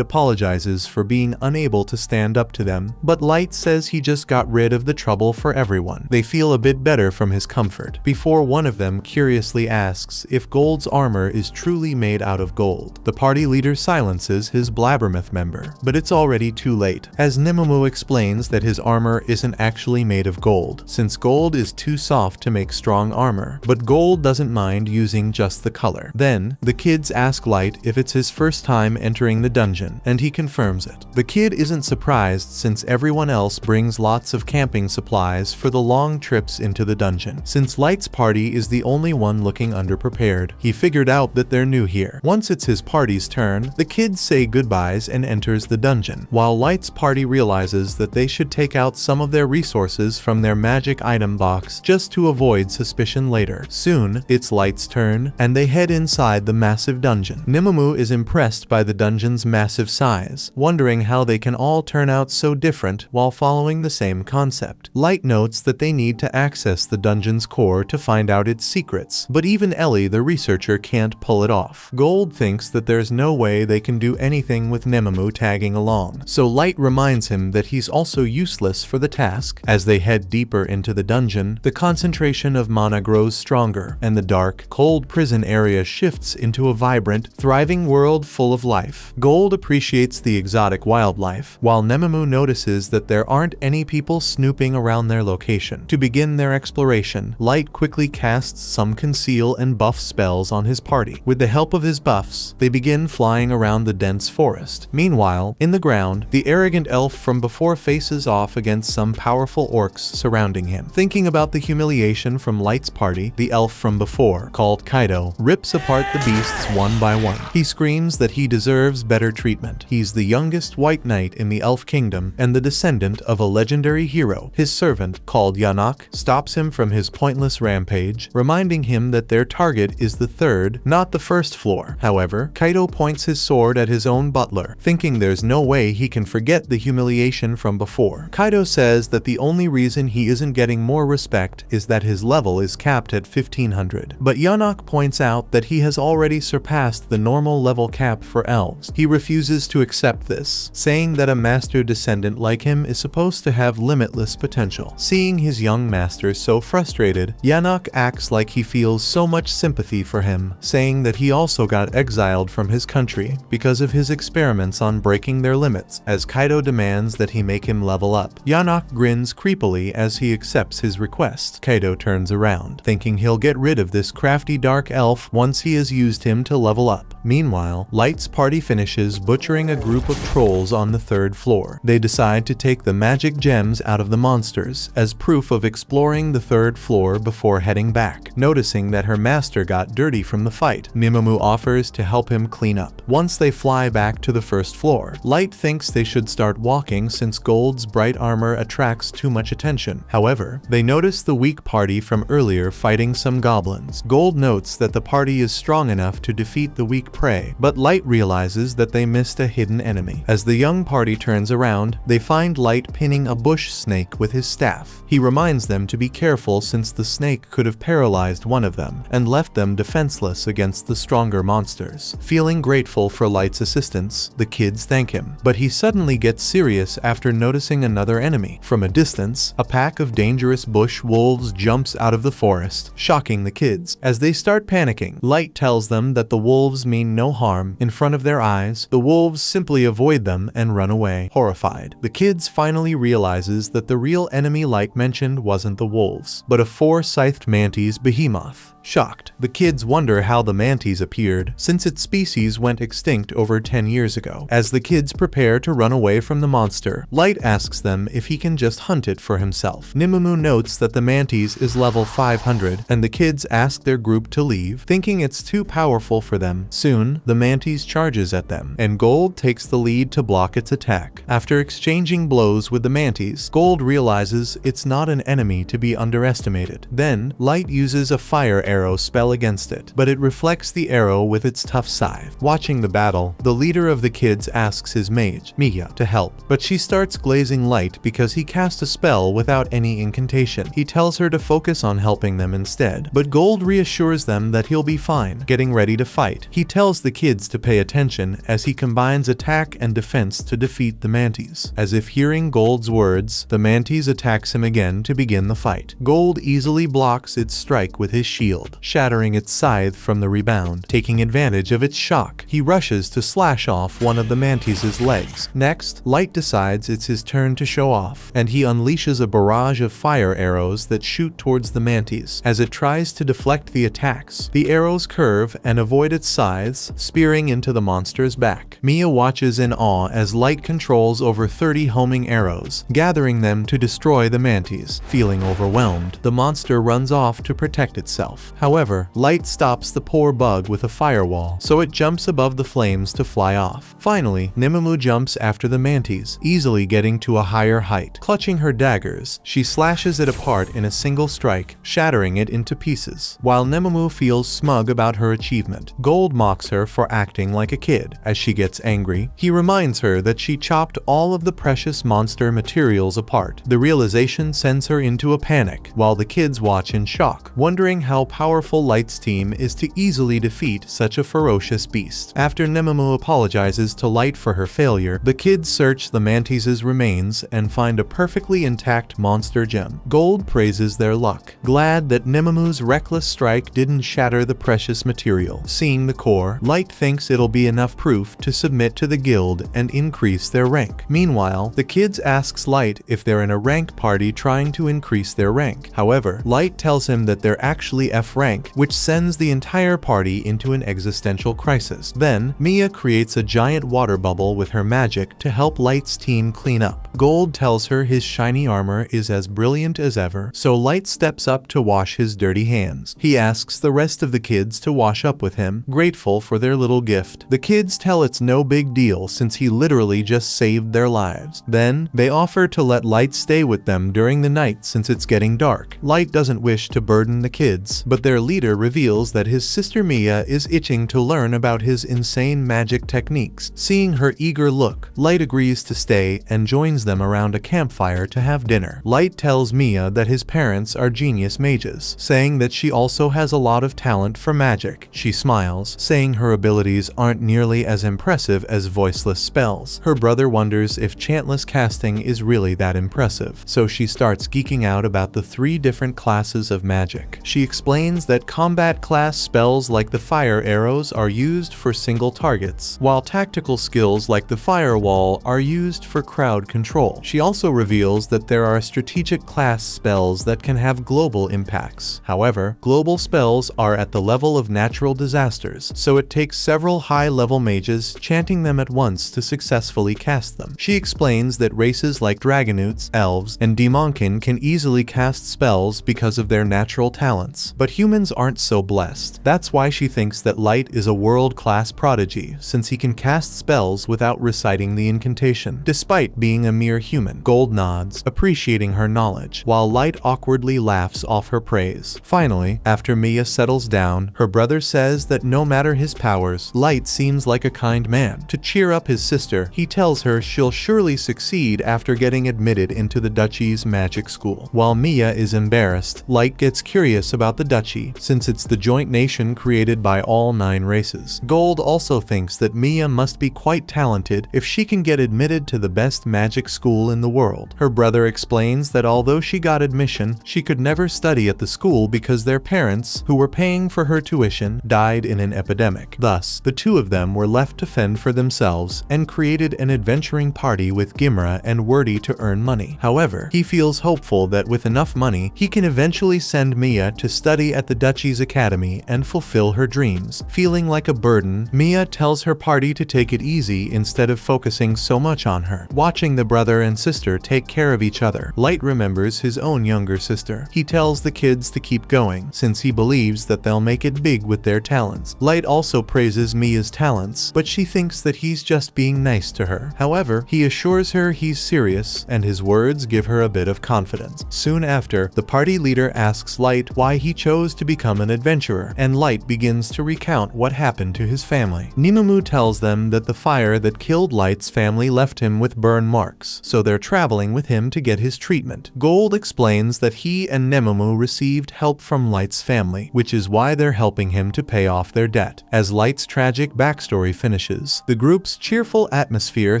apologizes for being unable to stand up to them, but Light says he just got rid of the trouble for everyone. They feel a bit better from his comfort, before one of them curiously asks if Gold's armor is truly made out of gold. The party leader silences his blabbermouth member, but it's already too late, as Nemamu explains that his armor isn't actually made of gold, since gold is too soft to make strong armor, but Gold doesn't mind using just the color. Then, the kids ask Light if it's his first time entering the dungeon, and he confirms it. The kid isn't surprised since everyone else brings lots of camping supplies for the long trips into the dungeon. Since Light's party is the only one looking underprepared, he figured out that they're new here. Once it's his party's turn, the kids say goodbyes and enters the dungeon, while Light's party realizes that they should take out some of their resources from their magic item box just to avoid suspicion later. Soon, it's Light's turn, and they head inside the massive dungeon. Nemamu is impressed by the dungeon's massive size, wondering how they can all turn out so different while following the same concept. Light notes that they need to access the dungeon's core to find out its secrets, but even Ellie, the researcher, can't pull it off. Gold thinks that there's no way they can do anything with Nemamu tagging along, so Light reminds him that he's also useless for the task. As they head deeper into the dungeon, the concentration of mana grows stronger, and the dark, cold prison area shifts into a vibrant, thriving world full of life. Gold appreciates the exotic wildlife, while Nemamu notices that there aren't any people snooping around their location. To begin their exploration, Light quickly casts some conceal and buff spells on his party. With the help of his buffs, they begin flying around the dense forest. Meanwhile, in the ground, the arrogant elf from before faces off against some powerful orcs surrounding him. Thinking about the humiliation from Light's party, the elf from before, called Kaido, rips apart the beasts one by one. He screams that he deserves better treatment. He's the youngest white knight in the elf kingdom and the descendant of a legendary hero. His servant, called Yanak, stops him from his pointless rampage, reminding him that their target is the third, not the first floor. However, Kaido points his sword at his own butler, thinking there's no way he can forget the humiliation from before. Kaido says that the only reason he isn't getting more respect is that his level is capped at 1500. But Yanak points out that he has already surpassed the normal level cap for elves. He refuses to accept this, saying that a master descendant like him is supposed to have limitless potential. Seeing his young master so frustrated, Yanak acts like he feels so much sympathy for him, saying that he also got exiled from his country because of his experiments on breaking their limits, as Kaido demands that he make him level up. Yanak grins creepily as he accepts his request. Kaido turns around, thinking he'll get rid of this crafty dark elf once he has used him to level up. Meanwhile, Light's party finishes butchering a group of trolls on the third floor. They decide to take the magic gems out of the monsters as proof of exploring the third floor before heading back. Noticing that her master got dirty from the fight, Nemamu offers to help him clean up. Once they fly back to the first floor, Light thinks they should start walking since Gold's bright armor attracts too much attention. However, they notice the weak party from earlier fighting some goblins. Gold notes that the party is strong enough to defeat the weak prey, but Light realizes that they missed a hidden enemy. As the young party turns around, they find Light pinning a bush snake with his staff. He reminds them to be careful since the snake could have paralyzed one of them and left them defenseless against the stronger monsters. Feeling grateful for Light's assistance, the kids thank him, but he suddenly gets serious after noticing another enemy. From a distance, a pack of dangerous bush wolves jumps out of the forest, shocking the kids. As they start panicking, Light tells them that the wolves mean no harm. In front of their eyes, the wolves simply avoid them and run away. Horrified, the kids finally realizes that the real enemy Light mentioned wasn't the wolves, but a four-scythed mantis behemoth. Shocked, the kids wonder how the mantis appeared, since its species went extinct over 10 years ago. As the kids prepare to run away from the monster, Light asks them if he can just hunt it for himself. Nemamu notes that the mantis is level 500, and the kids ask their group to leave, thinking it's too powerful for them. Soon, the mantis charges at them, and Gold takes the lead to block its attack. After exchanging blows with the mantis, Gold realizes it's not an enemy to be underestimated. Then, Light uses a fire arrow arrow spell against it, but it reflects the arrow with its tough scythe. Watching the battle, the leader of the kids asks his mage, Mia, to help, but she starts glazing light because he cast a spell without any incantation. He tells her to focus on helping them instead, but Gold reassures them that he'll be fine, getting ready to fight. He tells the kids to pay attention as he combines attack and defense to defeat the mantis. As if hearing Gold's words, the mantis attacks him again to begin the fight. Gold easily blocks its strike with his shield, shattering its scythe from the rebound. Taking advantage of its shock, he rushes to slash off one of the mantis' legs. Next, Light decides it's his turn to show off, and he unleashes a barrage of fire arrows that shoot towards the mantis. As it tries to deflect the attacks, the arrows curve and avoid its scythes, spearing into the monster's back. Mia watches in awe as Light controls over 30 homing arrows, gathering them to destroy the mantis. Feeling overwhelmed, the monster runs off to protect itself. However, Light stops the poor bug with a firewall, so it jumps above the flames to fly off. Finally, Nemamu jumps after the mantis, easily getting to a higher height. Clutching her daggers, she slashes it apart in a single strike, shattering it into pieces. While Nemamu feels smug about her achievement, Gold mocks her for acting like a kid. As she gets angry, he reminds her that she chopped all of the precious monster materials apart. The realization sends her into a panic, while the kids watch in shock, wondering how powerful Light's team is to easily defeat such a ferocious beast. After Nemamu apologizes to Light for her failure, the kids search the mantis' remains and find a perfectly intact monster gem. Gold praises their luck, glad that Nemamu's reckless strike didn't shatter the precious material. Seeing the core, Light thinks it'll be enough proof to submit to the guild and increase their rank. Meanwhile, the kids asks Light if they're in a rank party trying to increase their rank. However, Light tells him that they're actually F rank, which sends the entire party into an existential crisis. Then, Mia creates a giant water bubble with her magic to help Light's team clean up. Gold tells her his shiny armor is as brilliant as ever, so Light steps up to wash his dirty hands. He asks the rest of the kids to wash up with him, grateful for their little gift. The kids tell it's no big deal since he literally just saved their lives. Then, they offer to let Light stay with them during the night since it's getting dark. Light doesn't wish to burden the kids, but their leader reveals that his sister Mia is itching to learn about his insane magic techniques. Seeing her eager look, Light agrees to stay and joins them around a campfire to have dinner. Light tells Mia that his parents are genius mages, saying that she also has a lot of talent for magic. She smiles, saying her abilities aren't nearly as impressive as voiceless spells. Her brother wonders if chantless casting is really that impressive, so she starts geeking out about the 3 different classes of magic. She explains that combat class spells like the fire arrows are used for single targets, while tactical skills like the firewall are used for crowd control. She also reveals that there are strategic class spells that can have global impacts. However, global spells are at the level of natural disasters, so it takes several high-level mages chanting them at once to successfully cast them. She explains that races like dragonutes, elves, and demonkin can easily cast spells because of their natural talents, but humans aren't so blessed. That's why she thinks that Light is a world-class prodigy, since he can cast spells without reciting the incantation, despite being a mere human. Gold nods, appreciating her knowledge, while Light awkwardly laughs off her praise. Finally, after Mia settles down, her brother says that no matter his powers, Light seems like a kind man. To cheer up his sister, he tells her she'll surely succeed after getting admitted into the duchy's magic school. While Mia is embarrassed, Light gets curious about the duchy, since it's the joint nation created by all 9 races. Gold also thinks that Mia must be quite talented if she can get admitted to the best magic school in the world. Her brother explains that although she got admission, she could never study at the school because their parents, who were paying for her tuition, died in an epidemic. Thus, the 2 of them were left to fend for themselves and created an adventuring party with Gimra and Wordy to earn money. However, he feels hopeful that with enough money, he can eventually send Mia to study at the duchy's academy and fulfill her dreams. Feeling like a burden, Mia tells her party to take it easy instead of focusing so much on her. Watching the brother and sister take care of each other, Light remembers his own younger sister. He tells the kids to keep going, since he believes that they'll make it big with their talents. Light also praises Mia's talents, but she thinks that he's just being nice to her. However, he assures her he's serious, and his words give her a bit of confidence. Soon after, the party leader asks Light why he chose chose to become an adventurer, and Light begins to recount what happened to his family. Nemamu tells them that the fire that killed Light's family left him with burn marks, so they're traveling with him to get his treatment. Gold explains that he and Nemamu received help from Light's family, which is why they're helping him to pay off their debt. As Light's tragic backstory finishes, the group's cheerful atmosphere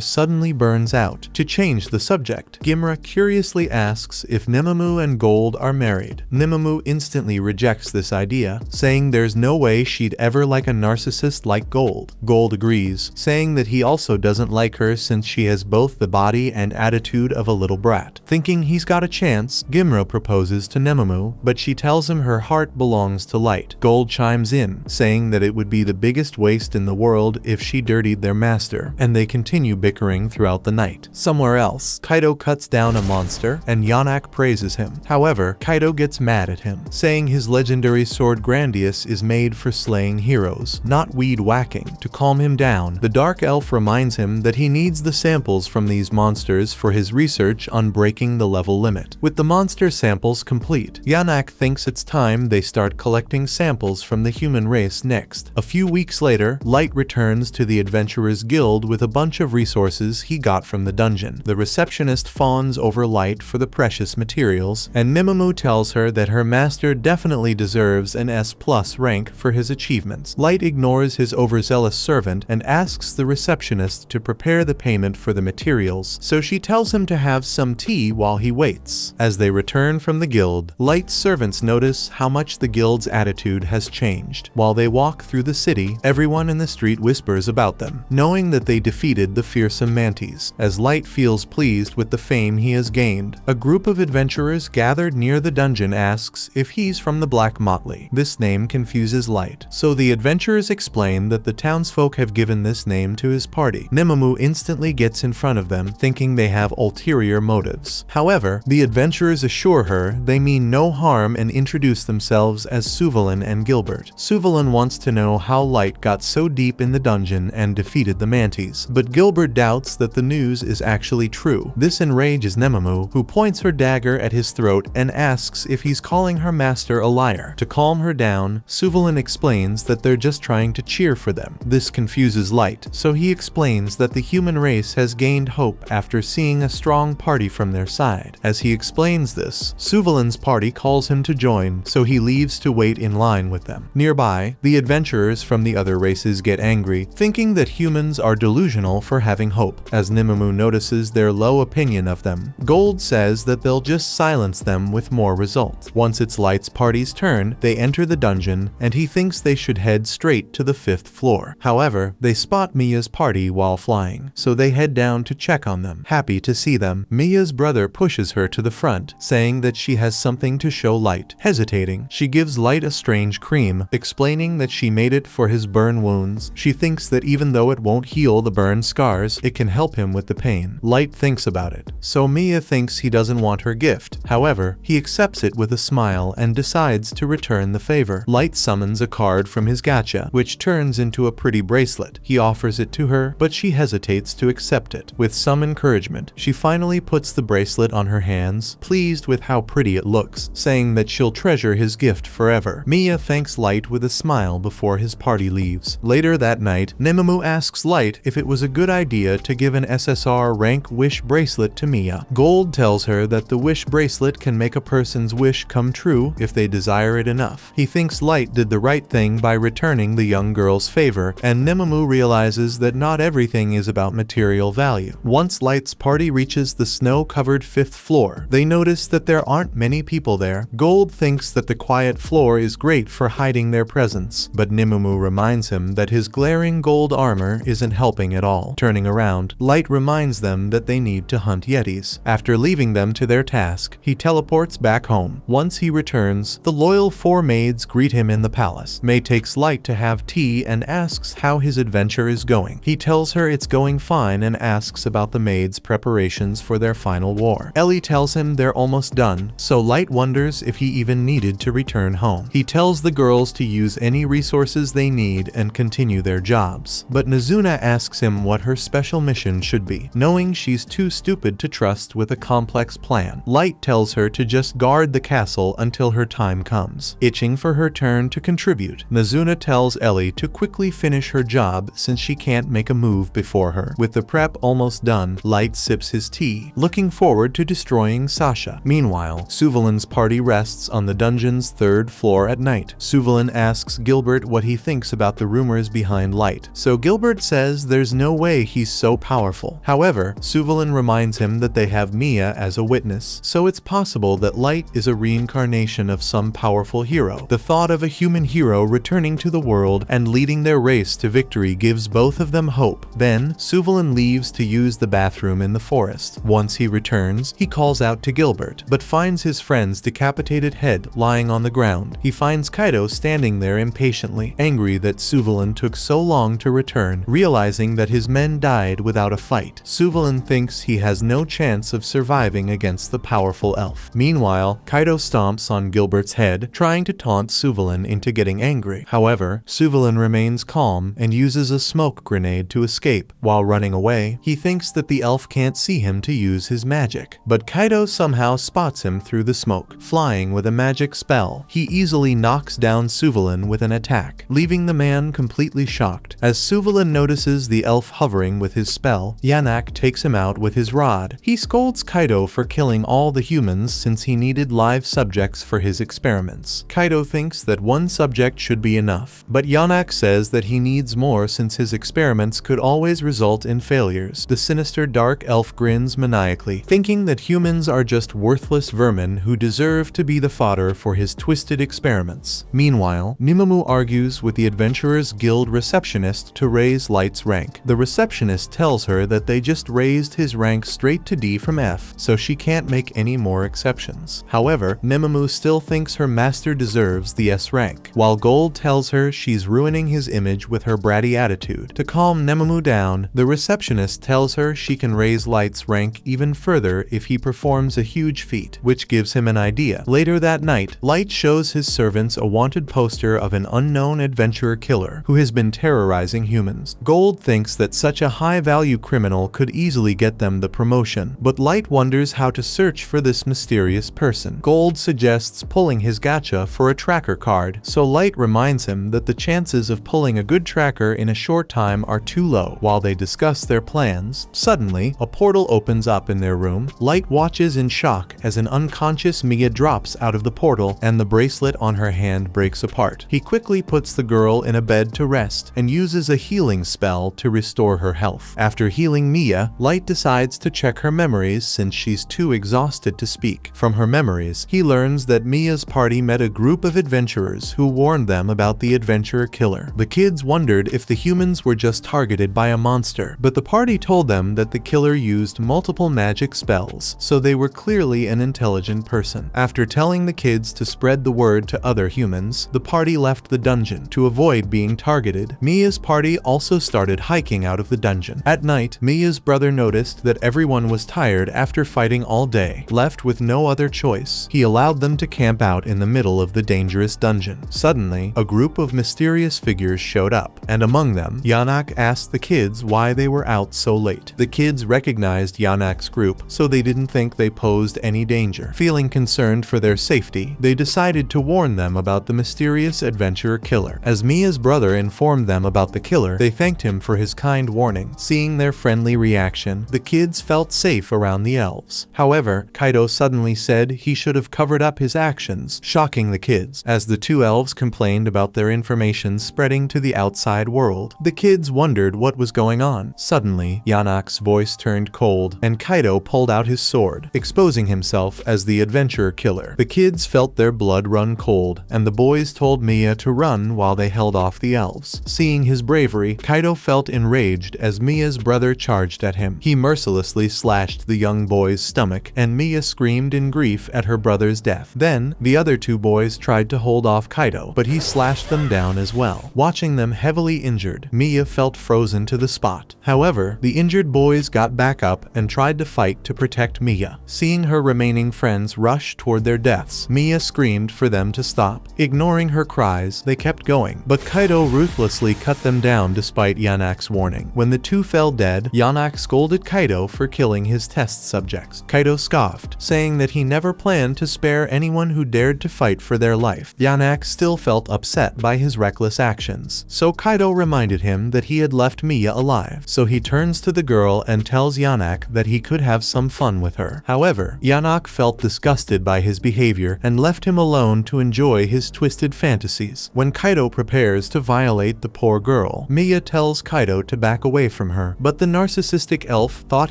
suddenly burns out. To change the subject, Gimra curiously asks if Nemamu and Gold are married. Nemamu instantly rejects this idea, saying there's no way she'd ever like a narcissist like Gold. Gold agrees, saying that he also doesn't like her since she has both the body and attitude of a little brat. Thinking he's got a chance, Gimra proposes to Nemamu, but she tells him her heart belongs to Light. Gold chimes in, saying that it would be the biggest waste in the world if she dirtied their master, and they continue bickering throughout the night. Somewhere else, Kaido cuts down a monster, and Yanak praises him. However, Kaido gets mad at him, saying his legendary sword Grandius is made for slaying heroes, not weed whacking. To calm him down, the Dark Elf reminds him that he needs the samples from these monsters for his research on breaking the level limit. With the monster samples complete, Yanak thinks it's time they start collecting samples from the human race next. A few weeks later, Light returns to the Adventurers Guild with a bunch of resources he got from the dungeon. The receptionist fawns over Light for the precious materials, and Nemamu tells her that her master definitely deserves an S+ rank for his achievements. Light ignores his overzealous servant and asks the receptionist to prepare the payment for the materials, so she tells him to have some tea while he waits. As they return from the guild, Light's servants notice how much the guild's attitude has changed. While they walk through the city, everyone in the street whispers about them, knowing that they defeated the fearsome Manties. As Light feels pleased with the fame he has gained, a group of adventurers gathered near the dungeon asks if he's from the Black Motley. This name confuses Light, so the adventurers explain that the townsfolk have given this name to his party. Nemamu instantly gets in front of them, thinking they have ulterior motives. However, the adventurers assure her they mean no harm and introduce themselves as Suvalin and Gilbert. Suvalin wants to know how Light got so deep in the dungeon and defeated the Manties, but Gilbert doubts that the news is actually true. This enrages Nemamu, who points her dagger at his throat and asks if he's calling her master a liar. To calm her down, Suvalin explains that they're just trying to cheer for them. This confuses Light, so he explains that the human race has gained hope after seeing a strong party from their side. As he explains this, Suvalin's party calls him to join, so he leaves to wait in line with them. Nearby, the adventurers from the other races get angry, thinking that humans are delusional for having hope. As Nemamu notices their low opinion of them, Gold says that they'll just silence them with more results. Once it's Light's party's turn, they enter the dungeon, and he thinks they should head straight to the 5th floor. However, they spot Mia's party while flying, so they head down to check on them. Happy to see them, Mia's brother pushes her to the front, saying that she has something to show Light. Hesitating, she gives Light a strange cream, explaining that she made it for his burn wounds. She thinks that even though it won't heal the burn scars, it can help him with the pain. Light thinks about it, so Mia thinks he doesn't want her gift. However, he accepts it with a smile and decides to return the favor. Light summons a card from his gacha, which turns into a pretty bracelet. He offers it to her, but she hesitates to accept it. With some encouragement, she finally puts the bracelet on her hands, pleased with how pretty it looks, saying that she'll treasure his gift forever. Mia thanks Light with a smile before his party leaves. Later that night, Nemamu asks Light if it was a good idea to give an SSR rank wish bracelet to Mia. Gold tells her that the wish bracelet can make a person's wish come true if they desire it enough. He thinks Light did the right thing by returning the young girl's favor, and Nemamu realizes that not everything is about material value. Once Light's party reaches the snow-covered 5th floor, they notice that there aren't many people there. Gold thinks that the quiet floor is great for hiding their presence, but Nemamu reminds him that his glaring gold armor isn't helping at all. Turning around, Light reminds them that they need to hunt yetis. After leaving them to their task, he teleports back home. Once he returns, the loyal 4 maids greet him in the palace. May takes Light to have tea and asks how his adventure is going. He tells her it's going fine and asks about the maids' preparations for their final war. Ellie tells him they're almost done, so Light wonders if he even needed to return home. He tells the girls to use any resources they need and continue their jobs, but Nazuna asks him what her special mission should be, knowing she's too stupid to trust with a complex plan. Light tells her to just guard the castle until her time comes. comes. Itching for her turn to contribute, Mizuna tells Ellie to quickly finish her job since she can't make a move before her. With the prep almost done, Light sips his tea, looking forward to destroying Sasha. Meanwhile, Suvalin's party rests on the dungeon's 3rd floor at night. Suvalin asks Gilbert what he thinks about the rumors behind Light, so Gilbert says there's no way he's so powerful. However, Suvalin reminds him that they have Mia as a witness, so it's possible that Light is a reincarnation of some powerful hero. The thought of a human hero returning to the world and leading their race to victory gives both of them hope. Then, Suvalin leaves to use the bathroom in the forest. Once he returns, he calls out to Gilbert, but finds his friend's decapitated head lying on the ground. He finds Kaido standing there impatiently, angry that Suvalin took so long to return, realizing that his men died without a fight. Suvalin thinks he has no chance of surviving against the powerful elf. Meanwhile, Kaido stomps on Gilbert's head, trying to taunt Suvalin into getting angry. However, Suvalin remains calm and uses a smoke grenade to escape. While running away, he thinks that the elf can't see him to use his magic, but Kaido somehow spots him through the smoke. Flying with a magic spell, he easily knocks down Suvalin with an attack, leaving the man completely shocked. As Suvalin notices the elf hovering with his spell, Yanak takes him out with his rod. He scolds Kaido for killing all the humans since he needed live subjects for his experiments. Kaido thinks that one subject should be enough, but Yanak says that he needs more since his experiments could always result in failures. The sinister dark elf grins maniacally, thinking that humans are just worthless vermin who deserve to be the fodder for his twisted experiments. Meanwhile, Nimamu argues with the Adventurers Guild receptionist to raise Light's rank. The receptionist tells her that they just raised his rank straight to D from F, so she can't make any more exceptions. However, Nimamu still thinks her master deserves the S rank, while Gold tells her she's ruining his image with her bratty attitude. To calm Nimamu down, the receptionist tells her she can raise Light's rank even further if he performs a huge feat, which gives him an idea. Later that night, Light shows his servants a wanted poster of an unknown adventurer killer who has been terrorizing humans. Gold thinks that such a high-value criminal could easily get them the promotion, but Light wonders how to search for this mysterious person. Gold suggests pulling his gacha for a tracker card, so Light reminds him that the chances of pulling a good tracker in a short time are too low. While they discuss their plans, suddenly, a portal opens up in their room. Light watches in shock as an unconscious Mia drops out of the portal and the bracelet on her hand breaks apart. He quickly puts the girl in a bed to rest and uses a healing spell to restore her health. After healing Mia, Light decides to check her memories since she's too exhausted to speak. From her memories, he learns that Mia's party met a group of adventurers who warned them about the adventurer killer. The kids wondered if the humans were just targeted by a monster, but the party told them that the killer used multiple magic spells, so they were clearly an intelligent person. After telling the kids to spread the word to other humans, the party left the dungeon. To avoid being targeted, Mia's party also started hiking out of the dungeon. At night, Mia's brother noticed that everyone was tired after fighting all day. Left with no other choice, he allowed them to camp out in the middle of the dangerous dungeon. Suddenly, a group of mysterious figures showed up, and among them, Yanak asked the kids why they were out so late. The kids recognized Yanak's group, so they didn't think they posed any danger. Feeling concerned for their safety, they decided to warn them about the mysterious adventurer killer. As Mia's brother informed them about the killer, they thanked him for his kind warning. Seeing their friendly reaction, the kids felt safe around the elves. However, Kaido suddenly said he should have covered up his actions, shocking the kids. As the two elves complained about their information spreading to the outside world, the kids wondered what was going on. Suddenly, Yanak's voice turned cold, and Kaido pulled out his sword, exposing himself as the adventurer killer. The kids felt their blood run cold, and the boys told Mia to run while they held off the elves. Seeing his bravery, Kaido felt enraged as Mia's brother charged at him. He mercilessly slashed the young boy's stomach, and Mia screamed in grief at her brother's death. Then, the other two boys tried to hold off Kaido, but he slashed them down as well. Watching them heavily injured, Mia felt frozen to the spot. However, the injured boys got back up and tried to fight to protect Mia. Seeing her remaining friends rush toward their deaths, Mia screamed for them to stop. Ignoring her cries, they kept going, but Kaido ruthlessly cut them down despite Yanak's warning. When the two fell dead, Yanak scolded Kaido for killing his test subjects. Kaido scoffed, saying that he never planned to spare anyone who dared prepared to fight for their life. Yanak still felt upset by his reckless actions, so Kaido reminded him that he had left Mia alive. So he turns to the girl and tells Yanak that he could have some fun with her. However, Yanak felt disgusted by his behavior and left him alone to enjoy his twisted fantasies. When Kaido prepares to violate the poor girl, Mia tells Kaido to back away from her, but the narcissistic elf thought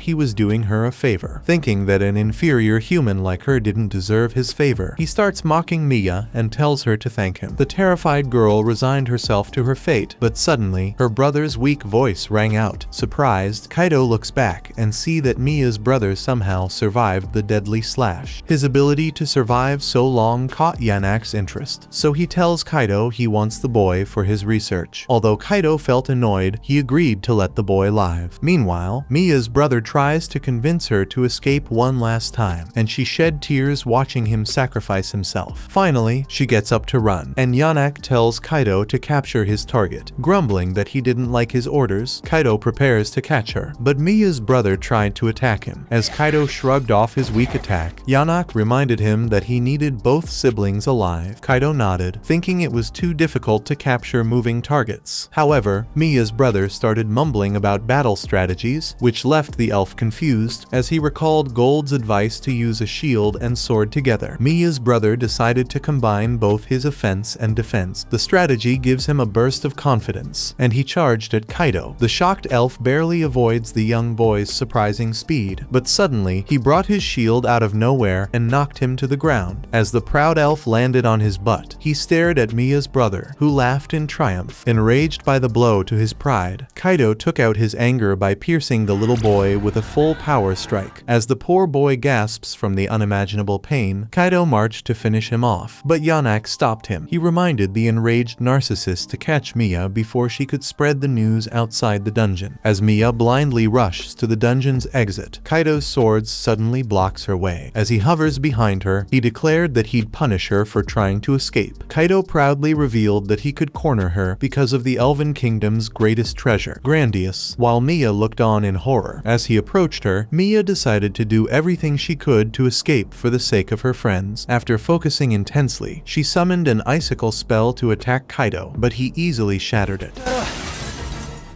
he was doing her a favor. Thinking that an inferior human like her didn't deserve his favor, he starts mocking Mia and tells her to thank him. The terrified girl resigned herself to her fate, but suddenly, her brother's weak voice rang out. Surprised, Kaido looks back and sees that Mia's brother somehow survived the deadly slash. His ability to survive so long caught Yanak's interest, so he tells Kaido he wants the boy for his research. Although Kaido felt annoyed, he agreed to let the boy live. Meanwhile, Mia's brother tries to convince her to escape one last time, and she shed tears watching him sacrifice himself. Finally, she gets up to run, and Yanak tells Kaido to capture his target. Grumbling that he didn't like his orders, Kaido prepares to catch her, but Mia's brother tried to attack him. As Kaido shrugged off his weak attack, Yanak reminded him that he needed both siblings alive. Kaido nodded, thinking it was too difficult to capture moving targets. However, Mia's brother started mumbling about battle strategies, which left the elf confused as he recalled Gold's advice to use a shield and sword together. Mia's brother decided to combine both his offense and defense. The strategy gives him a burst of confidence, and he charged at Kaido. The shocked elf barely avoids the young boy's surprising speed, but suddenly he brought his shield out of nowhere and knocked him to the ground. As the proud elf landed on his butt, he stared at Mia's brother, who laughed in triumph. Enraged by the blow to his pride, Kaido took out his anger by piercing the little boy with a full power strike. As the poor boy gasps from the unimaginable pain, Kaido marched to finish him off, but Yanak stopped him. He reminded the enraged narcissist to catch Mia before she could spread the news outside the dungeon. As Mia blindly rushes to the dungeon's exit, Kaido's sword suddenly blocks her way. As he hovers behind her, he declared that he'd punish her for trying to escape. Kaido proudly revealed that he could corner her because of the Elven Kingdom's greatest treasure, Grandius, while Mia looked on in horror. As he approached her, Mia decided to do everything she could to escape for the sake of her friends. After focusing intensely, she summoned an icicle spell to attack Kaido, but he easily shattered it.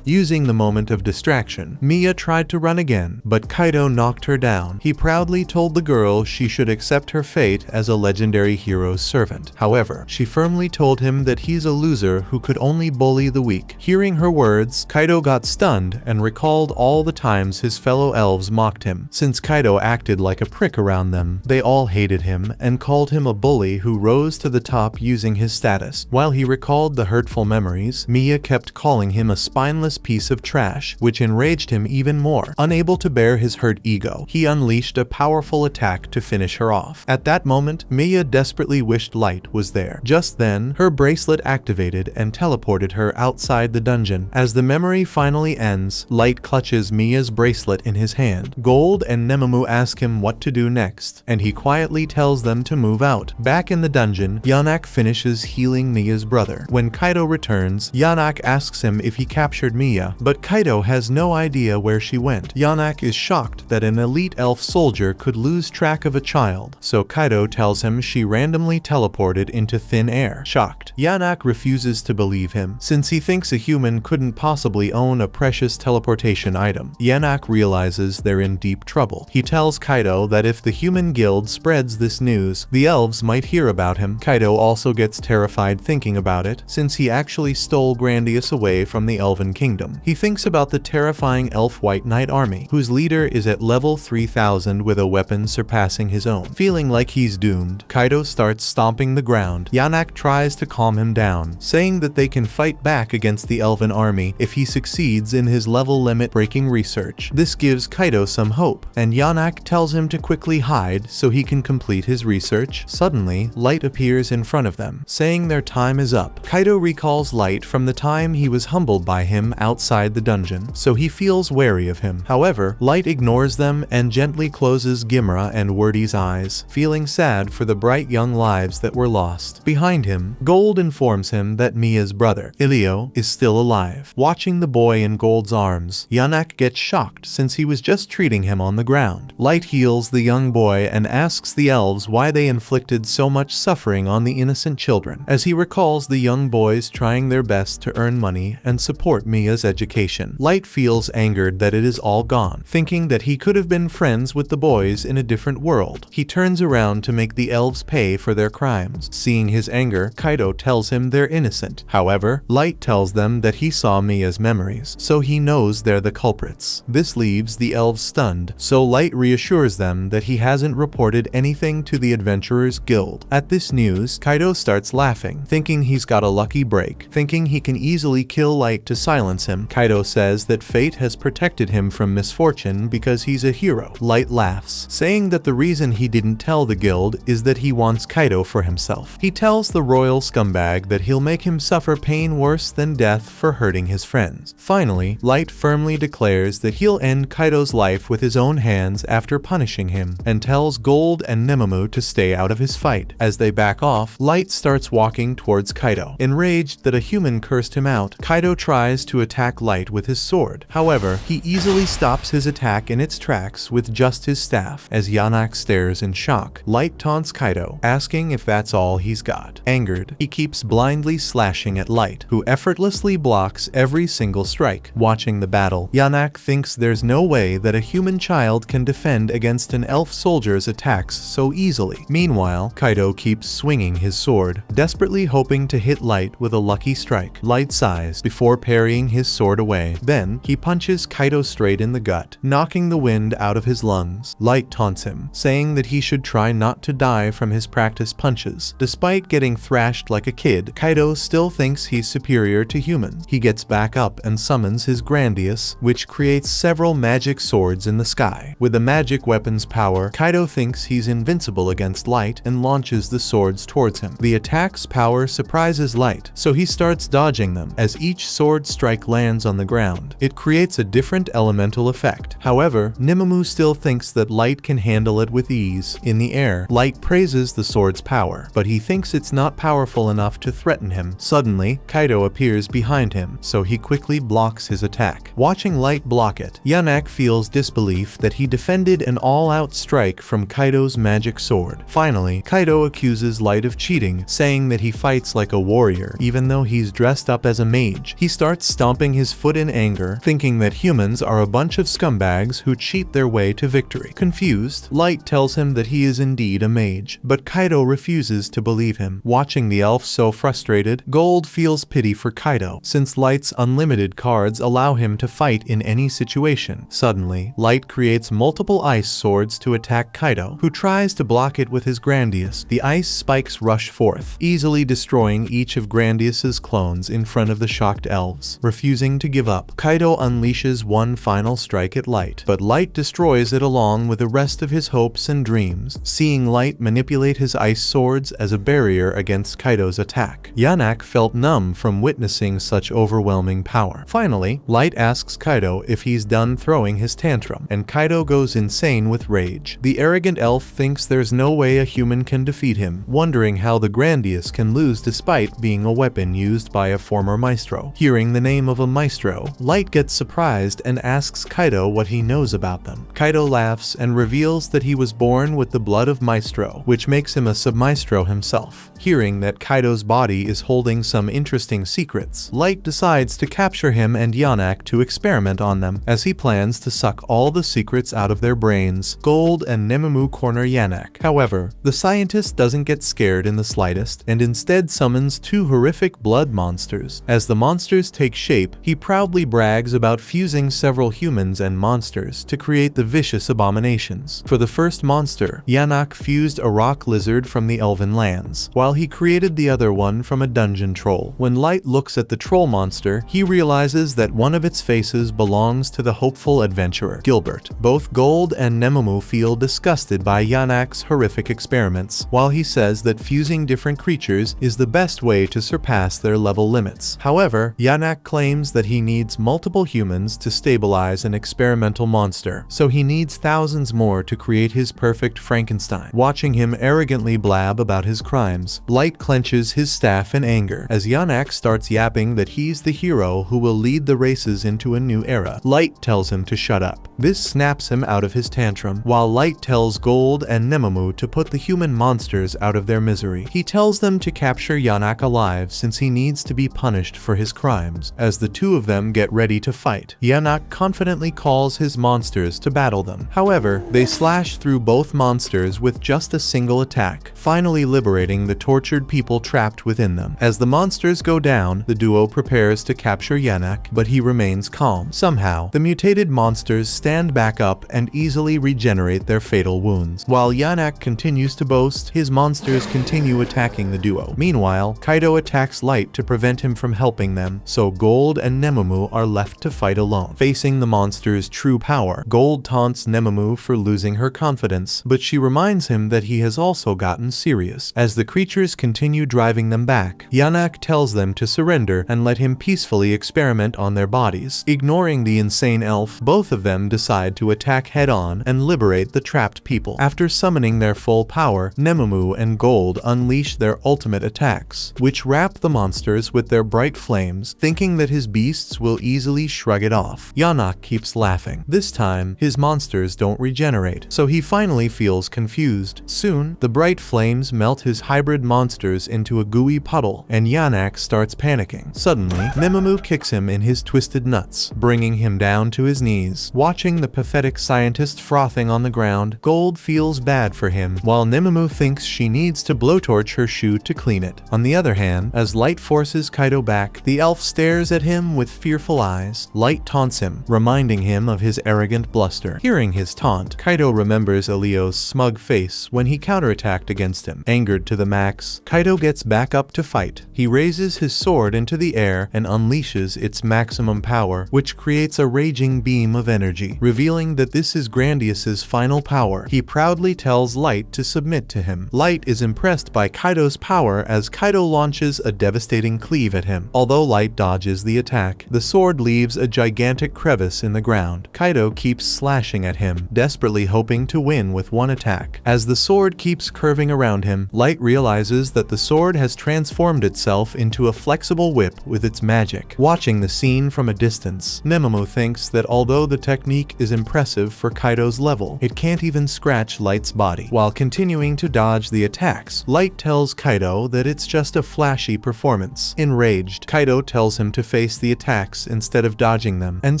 Using the moment of distraction, Mia tried to run again, but Kaido knocked her down. He proudly told the girl she should accept her fate as a legendary hero's servant. However, she firmly told him that he's a loser who could only bully the weak. Hearing her words, Kaido got stunned and recalled all the times his fellow elves mocked him. Since Kaido acted like a prick around them, they all hated him and called him a bully who rose to the top using his status. While he recalled the hurtful memories, Mia kept calling him a spineless piece of trash, which enraged him even more. Unable to bear his hurt ego, he unleashed a powerful attack to finish her off. At that moment, Mia desperately wished Light was there. Just then, her bracelet activated and teleported her outside the dungeon. As the memory finally ends, Light clutches Mia's bracelet in his hand. Gold and Nemamu ask him what to do next, and he quietly tells them to move out. Back in the dungeon, Yanak finishes healing Mia's brother. When Kaido returns, Yanak asks him if he captured Mia, but Kaido has no idea where she went. Yanak is shocked that an elite elf soldier could lose track of a child, so Kaido tells him she randomly teleported into thin air. Shocked, Yanak refuses to believe him, since he thinks a human couldn't possibly own a precious teleportation item. Yanak realizes they're in deep trouble. He tells Kaido that if the human guild spreads this news, the elves might hear about him. Kaido also gets terrified thinking about it, since he actually stole Grandius away from the Elven Kingdom. He thinks about the terrifying elf White Knight army, whose leader is at level 3000 with a weapon surpassing his own. Feeling like he's doomed, Kaido starts stomping the ground. Yanak tries to calm him down, saying that they can fight back against the elven army if he succeeds in his level limit breaking research. This gives Kaido some hope, and Yanak tells him to quickly hide so he can complete his research. Suddenly, Light appears in front of them, saying their time is up. Kaido recalls Light from the time he was humbled by him outside the dungeon, so he feels wary of him. However, Light ignores them and gently closes Gimra and Wordy's eyes, feeling sad for the bright young lives that were lost. Behind him, Gold informs him that Mia's brother, Ilio, is still alive. Watching the boy in Gold's arms, Yanak gets shocked since he was just treating him on the ground. Light heals the young boy and asks the elves why they inflicted so much suffering on the innocent children, as he recalls the young boys trying their best to earn money and support Mia's education. Light feels angered that it is all gone, thinking that he could have been friends with the boys in a different world. He turns around to make the elves pay for their crimes. Seeing his anger, Kaido tells him they're innocent. However, Light tells them that he saw Mia's memories, so he knows they're the culprits. This leaves the elves stunned, so Light reassures them that he hasn't reported anything to the Adventurers Guild. At this news, Kaido starts laughing, thinking he's got a lucky break. Thinking he can easily kill Light to silence him, Kaido says that fate has protected him from misfortune because he's a hero. Light laughs, saying that the reason he didn't tell the guild is that he wants Kaido for himself. He tells the royal scumbag that he'll make him suffer pain worse than death for hurting his friends. Finally, Light firmly declares that he'll end Kaido's life with his own hands after punishing him, and tells Gold and Nemamu to stay out of his fight. As they back off, Light starts walking towards Kaido. Enraged that a human cursed him out, Kaido tries to attack Light with his sword. However, he easily stops his attack in its tracks with just his staff. As Yanak stares in shock, Light taunts Kaido, asking if that's all he's got. Angered, he keeps blindly slashing at Light, who effortlessly blocks every single strike. Watching the battle, Yanak thinks there's no way that a human child can defend against an elf soldier's attacks so easily. Meanwhile, Kaido keeps swinging his sword, desperately hoping to hit Light with a lucky strike. Light sighs before parrying his sword away. Then, he punches Kaido straight in the gut, knocking the wind out of his lungs. Light taunts him, saying that he should try not to die from his practice punches. Despite getting thrashed like a kid, Kaido still thinks he's superior to humans. He gets back up and summons his Grandius, which creates several magic swords in the sky. With the magic weapon's power, Kaido thinks he's invincible against Light and launches the swords towards him. The attack's power surprises Light, so he starts dodging them. As each sword strike lands on the ground, it creates a different elemental effect. However, Nemamu still thinks that Light can handle it with ease. In the air, Light praises the sword's power, but he thinks it's not powerful enough to threaten him. Suddenly, Kaido appears behind him, so he quickly blocks his attack. Watching Light block it, Yanak feels disbelief that he defended an all-out strike from Kaido's magic sword. Finally, Kaido accuses Light of cheating, saying that he fights like a warrior, even though he's dressed up as a mage. He starts stomping his foot in anger, thinking that humans are a bunch of scumbags who cheat their way to victory. Confused, Light tells him that he is indeed a mage, but Kaido refuses to believe him. Watching the elf so frustrated, Gold feels pity for Kaido, since Light's unlimited cards allow him to fight in any situation. Suddenly, Light creates multiple ice swords to attack Kaido, who tries to block it with his Grandius. The ice spikes rush forth, easily destroying each of Grandius's clones in front of the shocked elves. Refusing to give up, Kaido unleashes one final strike at Light, but Light destroys it along with the rest of his hopes and dreams. Seeing Light manipulate his ice swords as a barrier against Kaido's attack, Yanak felt numb from witnessing such overwhelming power. Finally, Light asks Kaido if he's done throwing his tantrum, and Kaido goes insane with rage. The arrogant elf thinks there's no way a human can defeat him, wondering how the Grandius can lose despite being a weapon used by a former maestro. Hearing the name of a maestro, Light gets surprised and asks Kaido what he knows about them. Kaido laughs and reveals that he was born with the blood of maestro, which makes him a sub-maestro himself. Hearing that Kaido's body is holding some interesting secrets, Light decides to capture him and Yanak to experiment on them, as he plans to suck all the secrets out of their brains. Gold and Nemamu corner Yanak. However, the scientist doesn't get scared in the slightest, and instead summons two horrific blood monsters. As the monsters take shape, he proudly brags about fusing several humans and monsters to create the vicious abominations. For the first monster, Yanak fused a rock lizard from the Elven lands, while he created the other one from a dungeon troll. When Light looks at the troll monster, he realizes that one of its faces belongs to the hopeful adventurer, Gilbert. Both Gold and Nemamu feel disgusted by Yanak's horrific experiments, while he says that fusing different creatures is the best way to surpass their level limits. However, Yanak claims claims that he needs multiple humans to stabilize an experimental monster, so he needs thousands more to create his perfect Frankenstein. Watching him arrogantly blab about his crimes, Light clenches his staff in anger as Yanak starts yapping that he's the hero who will lead the races into a new era. Light tells him to shut up. This snaps him out of his tantrum, while Light tells Gold and Nemamu to put the human monsters out of their misery. He tells them to capture Yanak alive since he needs to be punished for his crimes. As the two of them get ready to fight, Yanak confidently calls his monsters to battle them. However, they slash through both monsters with just a single attack, finally liberating the tortured people trapped within them. As the monsters go down, the duo prepares to capture Yanak, but he remains calm. Somehow, the mutated monsters stand back up and easily regenerate their fatal wounds. While Yanak continues to boast, his monsters continue attacking the duo. Meanwhile, Kaido attacks Light to prevent him from helping them, so Gold and Nemamu are left to fight alone. Facing the monster's true power, Gold taunts Nemamu for losing her confidence, but she reminds him that he has also gotten serious. As the creatures continue driving them back, Yanak tells them to surrender and let him peacefully experiment on their bodies. Ignoring the insane elf, both of them decide to attack head-on and liberate the trapped people. After summoning their full power, Nemamu and Gold unleash their ultimate attacks, which wrap the monsters with their bright flames, thinking that his beasts will easily shrug it off. Yanak keeps laughing. This time, his monsters don't regenerate, so he finally feels confused. Soon, the bright flames melt his hybrid monsters into a gooey puddle, and Yanak starts panicking. Suddenly, Nemamu kicks him in his twisted nuts, bringing him down to his knees. Watching the pathetic scientist frothing on the ground, Gold feels bad for him, while Nemamu thinks she needs to blowtorch her shoe to clean it. On the other hand, as Light forces Kaido back, the elf stares at him with fearful eyes. Light taunts him, reminding him of his arrogant bluster. Hearing his taunt, Kaido remembers Elio's smug face when he counterattacked against him. Angered to the max, Kaido gets back up to fight. He raises his sword into the air and unleashes its maximum power, which creates a raging beam of energy. Revealing that this is Grandious's final power, he proudly tells Light to submit to him. Light is impressed by Kaido's power as Kaido launches a devastating cleave at him. Although Light dodges the attack, the sword leaves a gigantic crevice in the ground. Kaido keeps slashing at him, desperately hoping to win with one attack. As the sword keeps curving around him, Light realizes that the sword has transformed itself into a flexible whip with its magic. Watching the scene from a distance, Nemamu thinks that although the technique is impressive for Kaido's level, it can't even scratch Light's body. While continuing to dodge the attacks, Light tells Kaido that it's just a flashy performance. Enraged, Kaido tells him to face the attacks instead of dodging them, and